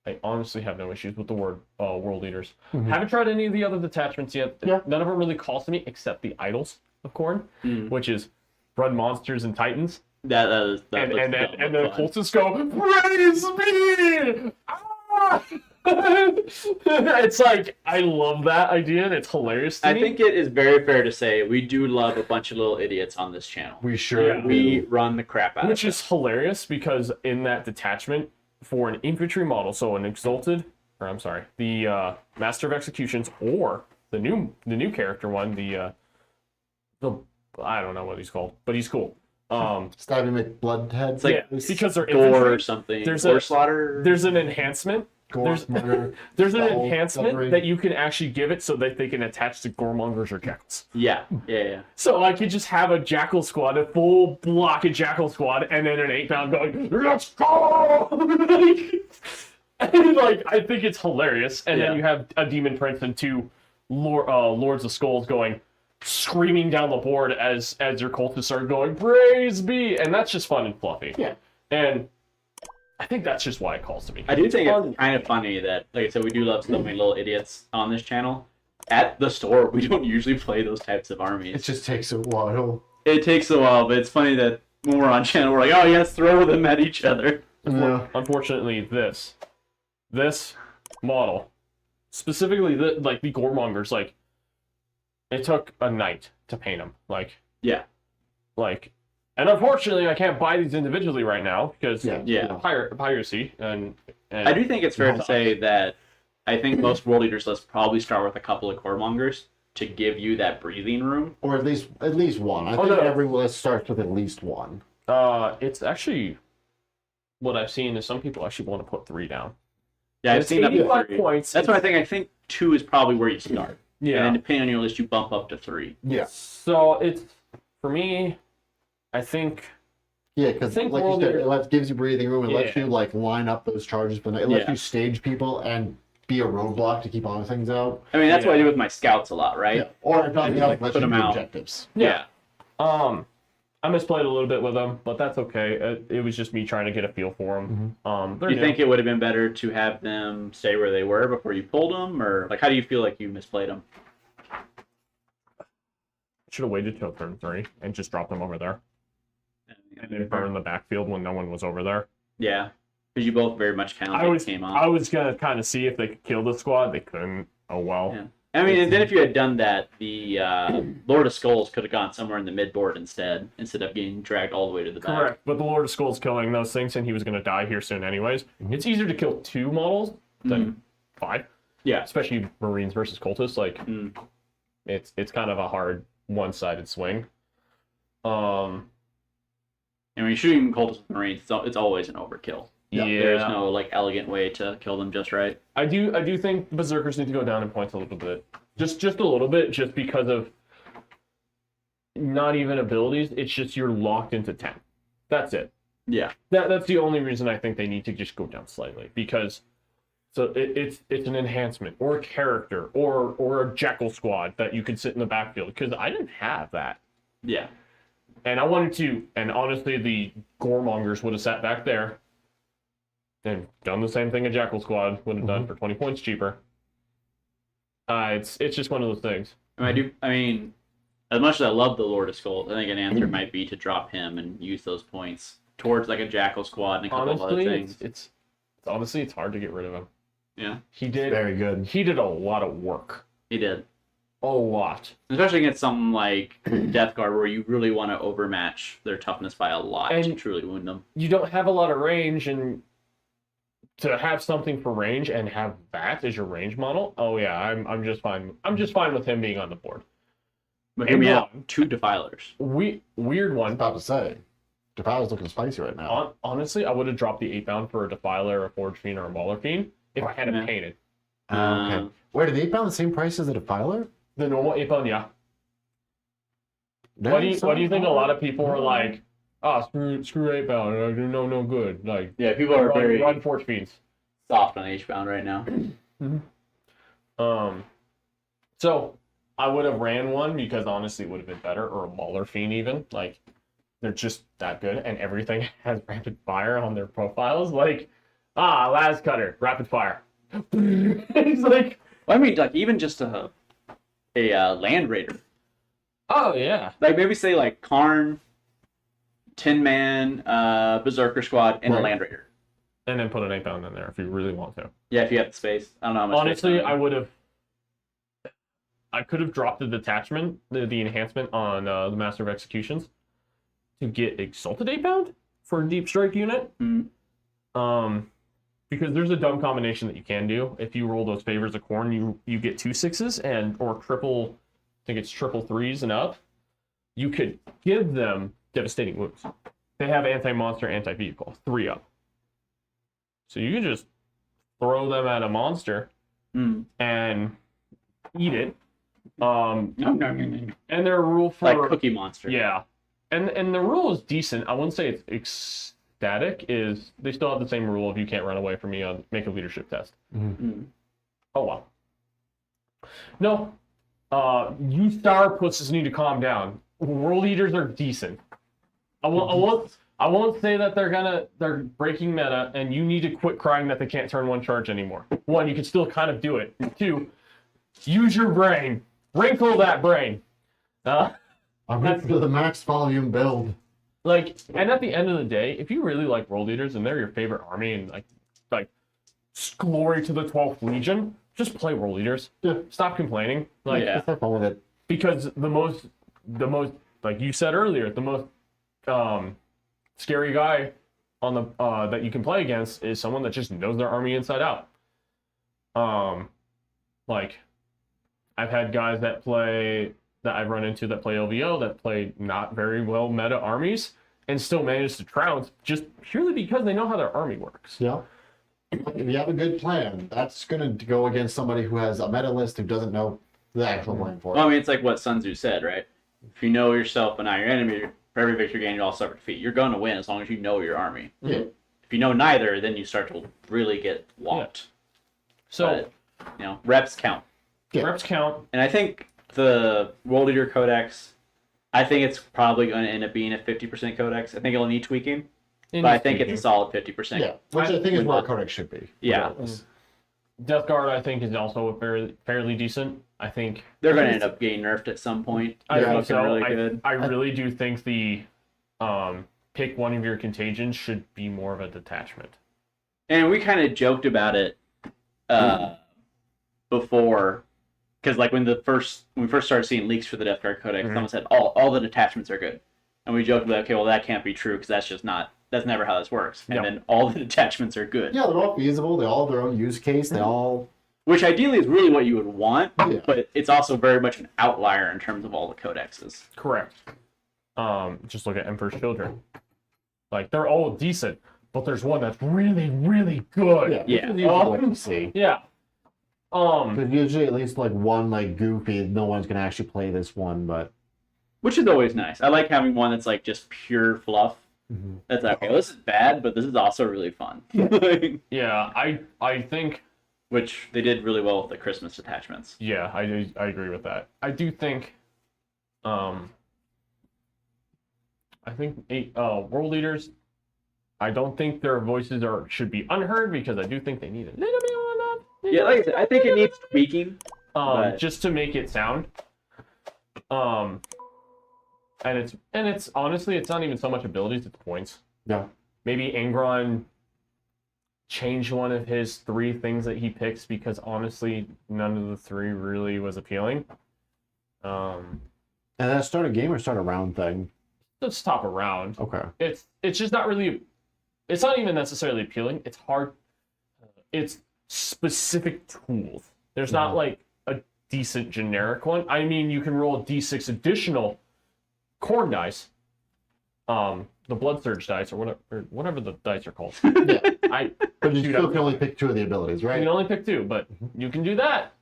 I honestly have no issues with the word world leaders. Haven't tried any of the other detachments yet. Yeah. None of them really calls to me except the idols of Khorne, which is Blood Monsters and Titans. That And looks dumb, the but fun. cultists go, praise me! Ah! It's like, I love that idea and it's hilarious to I me. think it is very fair to say we do love a bunch of little idiots on this channel. We sure Yeah. We run the crap out Which of is hilarious because in that detachment for an infantry model, so an exalted, or I'm sorry, the Master of Executions or the new character one, the I don't know what he's called, but he's cool. Stabby McBloodhead. It's like Yeah, because they're gore infantry. or something. There's Gore a- slaughter. There's an enhancement. Goremongers. There's an Skull enhancement covering. that you can actually give it so that they can attach to goremongers or jackals. Yeah. So I could just have a jackal squad, a full block of jackal squad, and then an 8-pound going, let's go! And like, I think it's hilarious. And then Yeah. you have a demon prince and 2 lords of skulls going, screaming down the board as your cultists start going, praise be! And that's just fun and fluffy. Yeah. And I think that's just why it calls to me. I do think fun. it's kind of funny that, like I said, we do love so many little idiots on this channel. At the store, we don't usually play those types of armies. It just takes a while. It takes a while, but it's funny that when we're on channel, we're like, oh yes, throw them at each other. Yeah. Unfortunately, this model, specifically the goremongers, like, it took a night to paint them. Yeah. And unfortunately, I can't buy these individually right now because Yeah. piracy and I do think it's fair to say that I think most world leaders lists probably start with a couple of goremongers to give you that breathing room. Or at least one. I think no. every list starts with at least one. It's actually what I've seen is some people actually want to put 3 down. Yeah, I've It's seen up to 85 3. points. That's what I think. I think 2 is probably where you start. Yeah. And then depending on your list, you bump up to 3. Yeah. So it's, for me, I think Yeah, because think like you world said, leader- it gives you breathing room. It lets Yeah. you like line up those charges, but it lets Yeah. you stage people and be a roadblock to keep on things out. I mean, that's what I Yeah. do with my scouts a lot, right? Yeah. Or if not, like let Put you them do out. objectives. Yeah. I misplayed a little bit with them, but that's okay. It was just me trying to get a feel for them. Do you think it would have been better to have them stay where they were before you pulled them, or like how do you feel like you misplayed them? Should have waited till turn 3 and just dropped them over there, and then burn the backfield when no one was over there. Yeah, because you both very much I counted was came on. I was gonna kind of see if they could kill the squad. They couldn't. Oh well. Yeah. I mean, and then if you had done that, the Lord of Skulls could have gone somewhere in the midboard instead of getting dragged all the way to the back. Correct. But the Lord of Skulls killing those things, and he was gonna die here soon anyways. It's easier to kill 2 models than 5. Yeah. Especially Marines versus Cultists. Like it's kind of a hard one-sided swing. And when you're shooting cultists with Marines, it's always an overkill. Yeah. There's no like elegant way to kill them just right. I do think Berserkers need to go down in points a little bit. Just a little bit, just because of not even abilities, it's just you're locked into 10. That's it. Yeah. That's the only reason I think they need to just go down slightly, because so it's an enhancement or a character or a jackal squad that you could sit in the backfield, because I didn't have that. Yeah. And I wanted to, and honestly the goremongers would have sat back there and done the same thing a jackal squad would have done for 20 points cheaper. It's just one of those things. I mean, as much as I love the Lord of Skulls, I think an answer might be to drop him and use those points towards like a jackal squad and a couple of other Honestly, things. it's honestly it's hard to get rid of him. Yeah. He did Very good. He did a lot of work. He did. A lot. Especially against something like DeathGuard, where you really want to overmatch their toughness by a lot to And- truly wound them. You don't have a lot of range, and to have something for range and have that as your range model, oh yeah, I'm just fine. I'm just fine with him being on the board. But hear me Angron. out. 2 defilers. Weird I was one. about to say, Defile's looking spicy right now. Honestly, I would have dropped the 8-bound for a Defiler, a Forge Fiend, or a Mauler Fiend if I had it Yeah. painted. Okay. Wait, are the 8-pound the same price as a Defiler? The normal 8-bound, yeah. No, Why do you think a lot of people Oh. are like, screw 8-bound, no good. Like, Yeah, people are very run Forge Fiends. soft on H-bound right now. So I would have ran one because honestly it would have been better, or a Mauler Fiend even. Like, they're just that good, and everything has rapid fire on their profiles. Like, Las Cutter, rapid fire. It's like, Well, I mean, like even just a Land Raider. oh yeah. Like maybe say like Karn, 10-man, Berserker squad, and a Right. Land Raider. And then put an 8-bound in there if you really want to. Yeah, if you have the space. I don't know how much. Honestly, space I could have dropped the detachment, the enhancement on the Master of Executions to get Exalted 8-bound for a deep strike unit. Because there's a dumb combination that you can do. If you roll those favors of corn, you get 2 6s or triple, I think it's triple 3s and up. you could give them devastating wounds. They have anti-monster, anti-vehicle, 3 up. So you can just throw them at a monster and eat it. And their rule for like Cookie Monster. yeah, and the rule is decent. I wouldn't say it's ecstatic. Is they still have the same rule of you can't run away from me on make a leadership test. Oh well. No, you sourpusses need to calm down. World eaters are decent. I won't say that they're breaking meta, and you need to quit crying that they can't turn 1 charge anymore. 1, you can still kind of do it. 2, use your brain. Wrinkle that brain. I'm ready for the max volume build. Like, and at the end of the day, if you really like world eaters and they're your favorite army and like glory to the 12th Legion, just play world eaters. Yeah. Stop complaining. Like, Just have fun with it. because the most like you said earlier, the most scary guy on the that you can play against is someone that just knows their army inside out. Like I've had guys that I've run into that play LVO that play not very well meta armies and still manage to trounce just purely because they know how their army works. Yeah. If you have a good plan, that's going to go against somebody who has a meta list who doesn't know the actual plan for it. Well, I mean, it's like what Sun Tzu said, right? If you know yourself but not your enemy, for every victory gained, you all suffer defeat. You're going to win as long as you know your army. Yeah. If you know neither, then you start to really get whopped. So, But, reps count. Yeah. reps count. And I think the World Eater Codex, I think it's probably going to end up being a 50% Codex. I think it'll need tweaking, but I think it's a solid 50%. Yeah, which I think is what a codex should be. Yeah. regardless. DeathGuard, I think, is also fairly decent. I think They're going to end up getting nerfed at some point. I They're think looking so. really good. I really do think the pick one of your contagions should be more of a detachment. And we kind of joked about it before, because like when we first started seeing leaks for the DeathGuard Codex, someone said all the detachments are good, and we joked about, okay, well that can't be true because that's never how this works. And then all the detachments are good. Yeah, they're all feasible. They all have their own use case. They all... Which ideally is really what you would want, Yeah. but it's also very much an outlier in terms of all the codexes. Correct. Just look at Emperor's Children. Like, they're all decent, but there's one that's really, really good. Yeah. Usually what you see. Yeah. But usually at least like one like goofy, no one's going to actually play this one, but... Which is always nice. I like having one that's like just pure fluff. That's like, okay, well, this is bad, but this is also really fun. Yeah, I think... Which they did really well with the Christmas attachments. Yeah, I agree with that. I do think... I think world leaders, I don't think their voices should be unheard because I do think they need a little bit of that. Yeah, like I said, I think it needs tweaking. Just to make it sound. And it's honestly, it's not even so much abilities, it's points. Yeah. Maybe Angron changed one of his 3 things that he picks because honestly, none of the 3 really was appealing. And that start a game or start a round thing? Let's top around. Okay. It's just not really, it's not even necessarily appealing. It's hard. It's specific tools. There's not like a decent generic one. I mean, you can roll D6 additional corn dice, the blood surge dice, or whatever the dice are called. Yeah. But you still can only pick 2 of the abilities, right? You can only pick 2, but you can do that.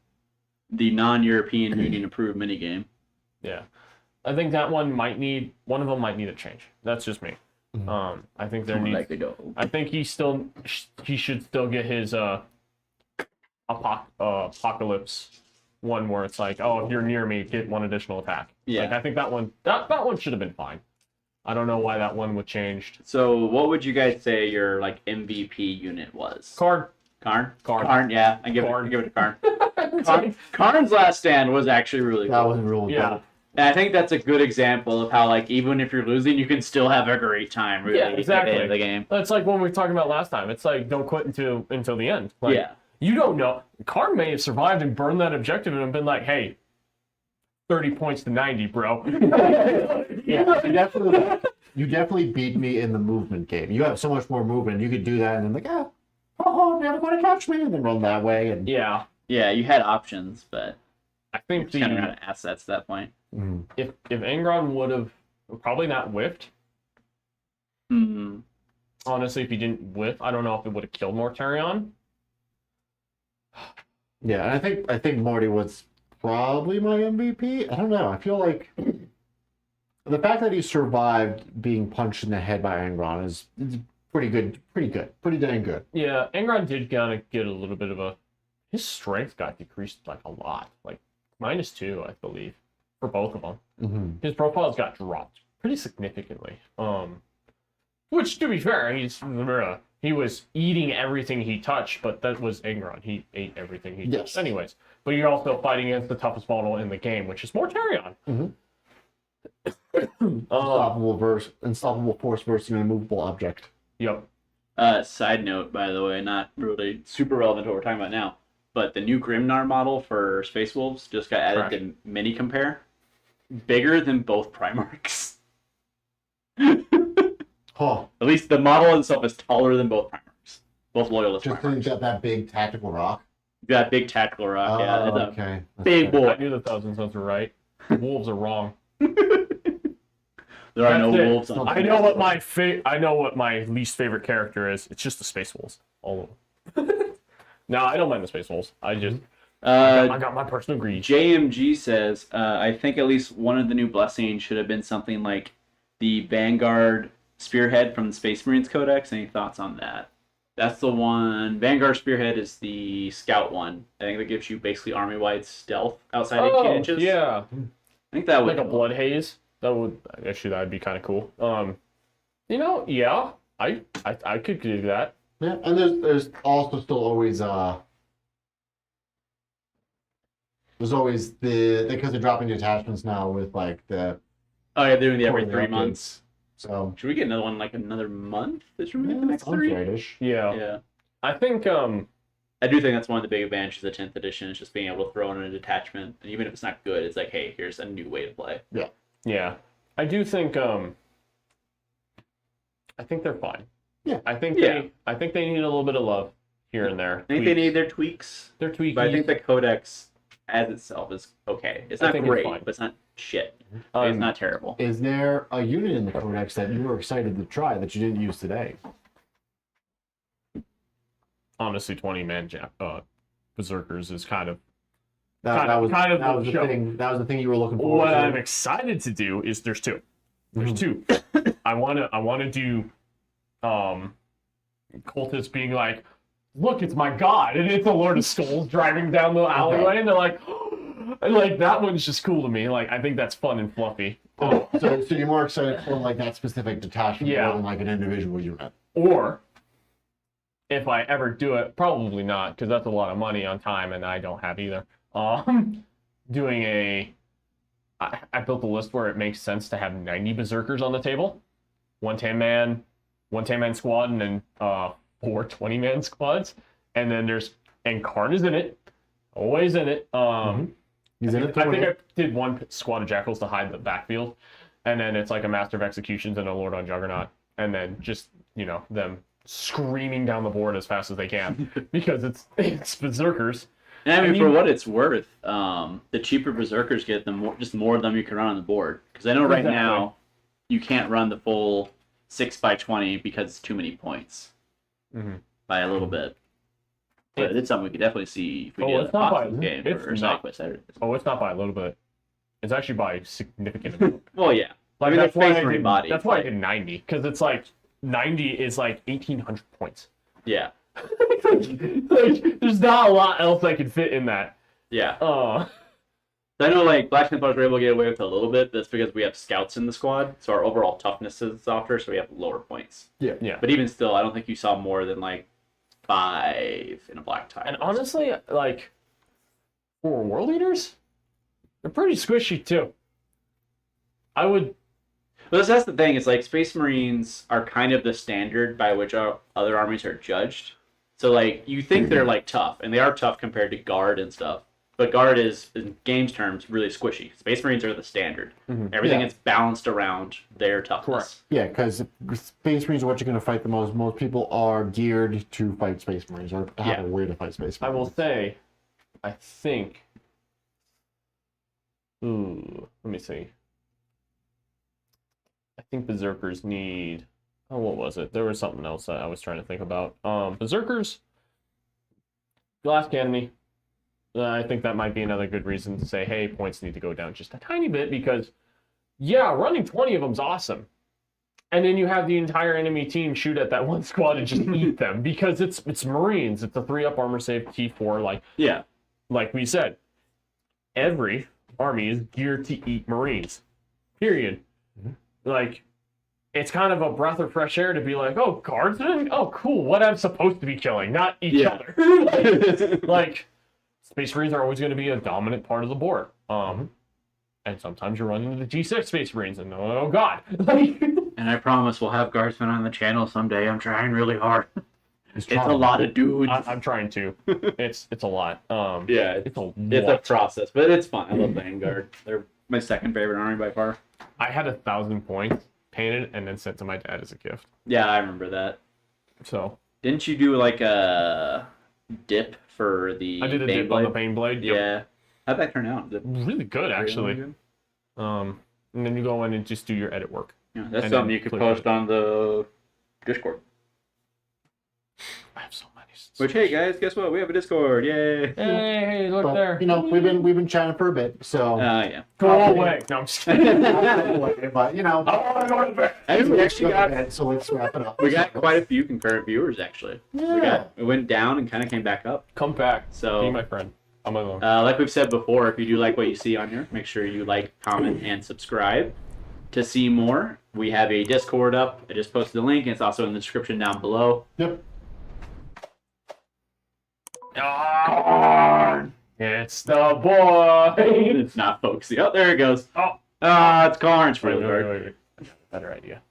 The non-European Union approved minigame. Yeah, I think that one of them might need a change. That's just me. I think there needs. I think he should still get his apocalypse one where it's like, oh, if you're near me, get 1 additional attack. Yeah. Like, I think that one should have been fine. I don't know why that one would changed. So, what would you guys say your like MVP unit was? Karn. Karn, yeah. I give it to Karn. Karn's last stand was actually really That cool. was really Yeah. cool. And I think that's a good example of how, like, even if you're losing, you can still have a great time, really, Yeah, exactly. at the end of the game. That's like what we were talking about last time. It's like, don't quit until the end. Like, Yeah. You don't know. Karn may have survived and burned that objective and been like, hey, 30 points to 90, bro. Yeah, you definitely beat me in the movement game. You have so much more movement. You could do that and then like, never going to catch me, and then run that way. And Yeah. Yeah, you had options, but I think kind of ran out of assets at that point. If Angron would have probably not whiffed. Hmm. Honestly, if he didn't whiff, I don't know if it would have killed Mortarion. Yeah, and I think Morty was probably my MVP. I don't know. I feel like the fact that he survived being punched in the head by Angron is pretty good, pretty dang good. Yeah, Angron did kind of get a little bit of a. His strength got decreased like a lot, like -2, I believe, for both of them. Mm-hmm. His profiles got dropped pretty significantly. Which, to be fair, he was eating everything he touched, but that was Angron. He ate everything he touched, anyways. But you're also fighting against the toughest model in the game, which is Mortarion. Unstoppable force versus an immovable object. Yep. Side note, by the way, not really super relevant to what we're talking about now, but the new Grimnar model for Space Wolves just got added to Mini Compare. Bigger than both Primarchs. Huh. At least the model itself is taller than both Primarchs. Both Loyalist Just Primarchs. got that big tactical rock. That big tactical rock, yeah. It's a Okay. big boy. I knew the Thousand Sons were right. The wolves are wrong. There are no That's it. wolves on I know what I know what my least favorite character is. It's just the Space Wolves. All of them. No, I don't mind the Space Wolves. I just I got my personal greed. JMG says, I think at least one of the new blessings should have been something like the Vanguard Spearhead from the Space Marines Codex. Any thoughts on that? That's the one. Vanguard Spearhead is the scout one. I think that gives you basically army-wide stealth outside 18 inches. Yeah. I think that would Like a blood haze. That'd be kind of cool. Yeah, I could do that. Yeah, and there's also still always there's always because they're dropping detachments now with like the Oh yeah, they're doing the every quarterly 3 months. So Should we get another one like another month? This remove the next 3? right-ish. Yeah. Yeah. I think I do think that's one of the big advantages of 10th edition is just being able to throw in a detachment, and even if it's not good, it's like, hey, here's a new way to play. Yeah. I do think I think they're fine. Yeah. I think they need a little bit of love here and there. I think they need their tweaks, They're tweaking. but I think the Codex as itself is okay. It's I not think it's great, fine. but it's not shit. It's not terrible. Is there a unit in the Codex that you were excited to try that you didn't use today? honestly 20-man berserkers is kind of That was the the show. thing. That was the thing you were looking for. What I'm excited to do is there's two. There's two. I wanna do cultists being like, look, it's my god, and it's a Lord of Skulls driving down the alleyway, and they're like, and like that one's just cool to me. Like I think that's fun and fluffy. So you're more excited for like that specific detachment Yeah. more than like an individual unit. Or if I ever do it, probably not, because that's a lot of money on time, and I don't have either. Doing I built a list where it makes sense to have 90 berserkers on the table, one 10-man squad, and then 4 20-man squads, and then Karn is in it, always in it. He's in it. I think I did one squad of jackals to hide the backfield, and then it's like a master of executions and a lord on juggernaut, and then just them screaming down the board as fast as they can because it's berserkers. And I mean, for what it's worth, the cheaper berserkers get just more of them you can run on the board. Because I know right now you can't run the full 6x20 because it's too many points by a little bit. But it's something we could definitely see if we did a positive game for side quest editors. Oh, it's not by a little bit. It's actually by a significant amount. Well, yeah. Like, I mean, that's why Space Marine body. That's why I did 90, because it's like 90 is like 1,800 points. Yeah. like, there's not a lot else I could fit in that. Yeah. Oh. I know, like, Black Templars were able to get away with it a little bit. That's because we have scouts in the squad, so our overall toughness is softer, so we have lower points. Yeah. But even still, I don't think you saw more than, like, 5 in a black tie. And honestly, like, for world leaders, they're pretty squishy too. I would. Well, that's the thing. It's like Space Marines are kind of the standard by which our other armies are judged. So, like, you think they're, like, tough, and they are tough compared to Guard and stuff. But Guard is, in games terms, really squishy. Space Marines are the standard. Everything is balanced around their toughness. Correct. Yeah, because Space Marines are what you're going to fight the most. Most people are geared to fight Space Marines or have a way to fight Space Marines. I will say, I think Ooh, let me see. I think berserkers need. Oh, what was it? There was something else that I was trying to think about. Berserkers, glass canopy. I think that might be another good reason to say, hey, points need to go down just a tiny bit because, yeah, running 20 of them's awesome. And then you have the entire enemy team shoot at that one squad and just eat them because it's Marines. It's a 3-up armor save, T4. Like we said, every army is geared to eat Marines. Period. Like, it's kind of a breath of fresh air to be like, oh, guardsmen? Oh, cool. What I'm supposed to be killing, not each other. like, Space Marines are always going to be a dominant part of the board. And sometimes you run into the G6 Space Marines, and oh god. And I promise we'll have guardsmen on the channel someday. I'm trying really hard. It's a lot of dudes. I'm trying to. It's a lot. It's a process, but it's fun. I love Vanguard. They're my second favorite army by far. I had 1,000 points painted and then sent to my dad as a gift. Yeah, I remember that. So didn't you do like a dip for the? I did a dip on the Baneblade. Yep. Yeah. How'd that turn out? Really good, actually. Really good? And then you go in and just do your edit work. Yeah, that's something you could post on the Discord. I have so many. Which, hey guys, guess what? We have a Discord. Yay! Hey, look there. You know, we've been chatting for a bit, so. Yeah. Go away. No, I'm just kidding. But you know. We actually got. So let's wrap it up. We got quite a few concurrent viewers actually. Yeah. We went down and kind of came back up. Come back. So be my friend. I'm alone. Like we've said before, if you do like what you see on here, make sure you like, comment, and subscribe to see more. We have a Discord up. I just posted the link, and it's also in the description down below. Yep. Karn! It's the boy! It's not folksy. Oh, there it goes. It's Karn. It's really hard. Wait. Better idea.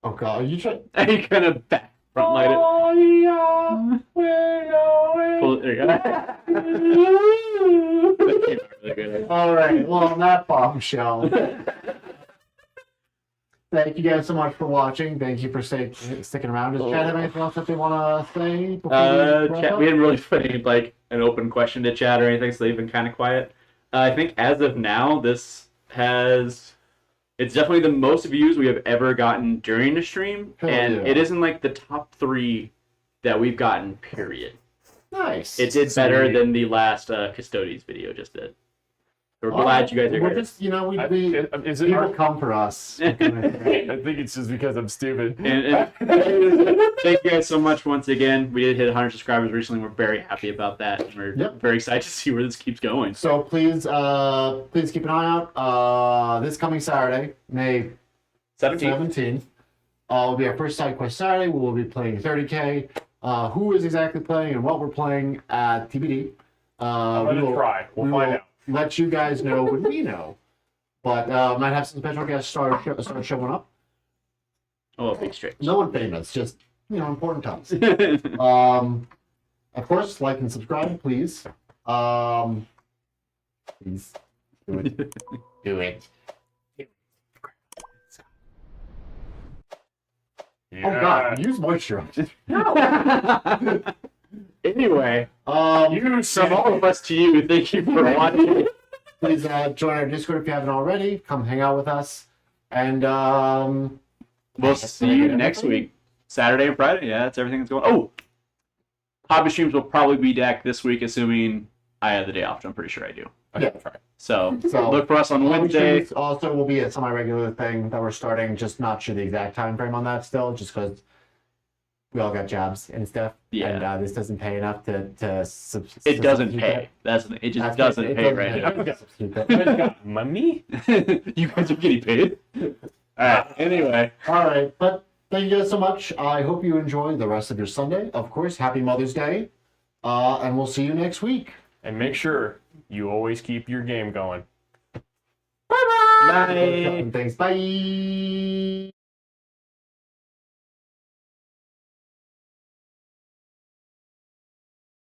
Oh god, are you trying? Are you gonna back front light it? Oh, yeah, we're going. Pull it. There you go. All right. Well, on that bombshell. Thank you guys so much for watching. Thank you for sticking around. Does Chad have anything else that they want to say? Before we didn't really put any like an open question to chat or anything, so they've been kind of quiet. I think as of now, it's definitely the most views we have ever gotten during the stream, it isn't like the top 3 that we've gotten. Period. Nice. It did better than the last Custodies video just did. We're glad you guys are We're here. just, you know, is it people come for us. I think it's just because I'm stupid. And thank you guys so much once again. We did hit 100 subscribers recently. We're very happy about that. And we're very excited to see where this keeps going. So please keep an eye out. This coming Saturday, May 17th, will be our first side quest Saturday. We will be playing 30k. Who is exactly playing and what we're playing at TBD. We'll find out. Let you guys know when we know. But might have some special guests start showing up. Oh, big stretch. No one famous, just, you know, important times. Of course, like and subscribe, please. Please do it. Do it. Yeah. Oh god, use moisturizer. No. Anyway, from all of us to you, thank you for watching. Please join our Discord if you haven't already. Come hang out with us. And we'll see you next week. Saturday and Friday. Yeah, that's everything that's going on. Oh! Hobby streams will probably be back this week, assuming I have the day off, which I'm pretty sure I do. Okay. Yeah. So look for us on Wednesday. Also will be a semi-regular thing that we're starting. Just not sure the exact time frame on that still, just because we all got jobs and stuff. Yeah. And this doesn't pay enough to it doesn't pay. That's the thing. It just doesn't pay right now. Money? You guys are getting paid? Alright, anyway. Alright, but thank you guys so much. I hope you enjoy the rest of your Sunday. Of course, happy Mother's Day. And we'll see you next week. And make sure you always keep your game going. Bye. Thanks. Bye.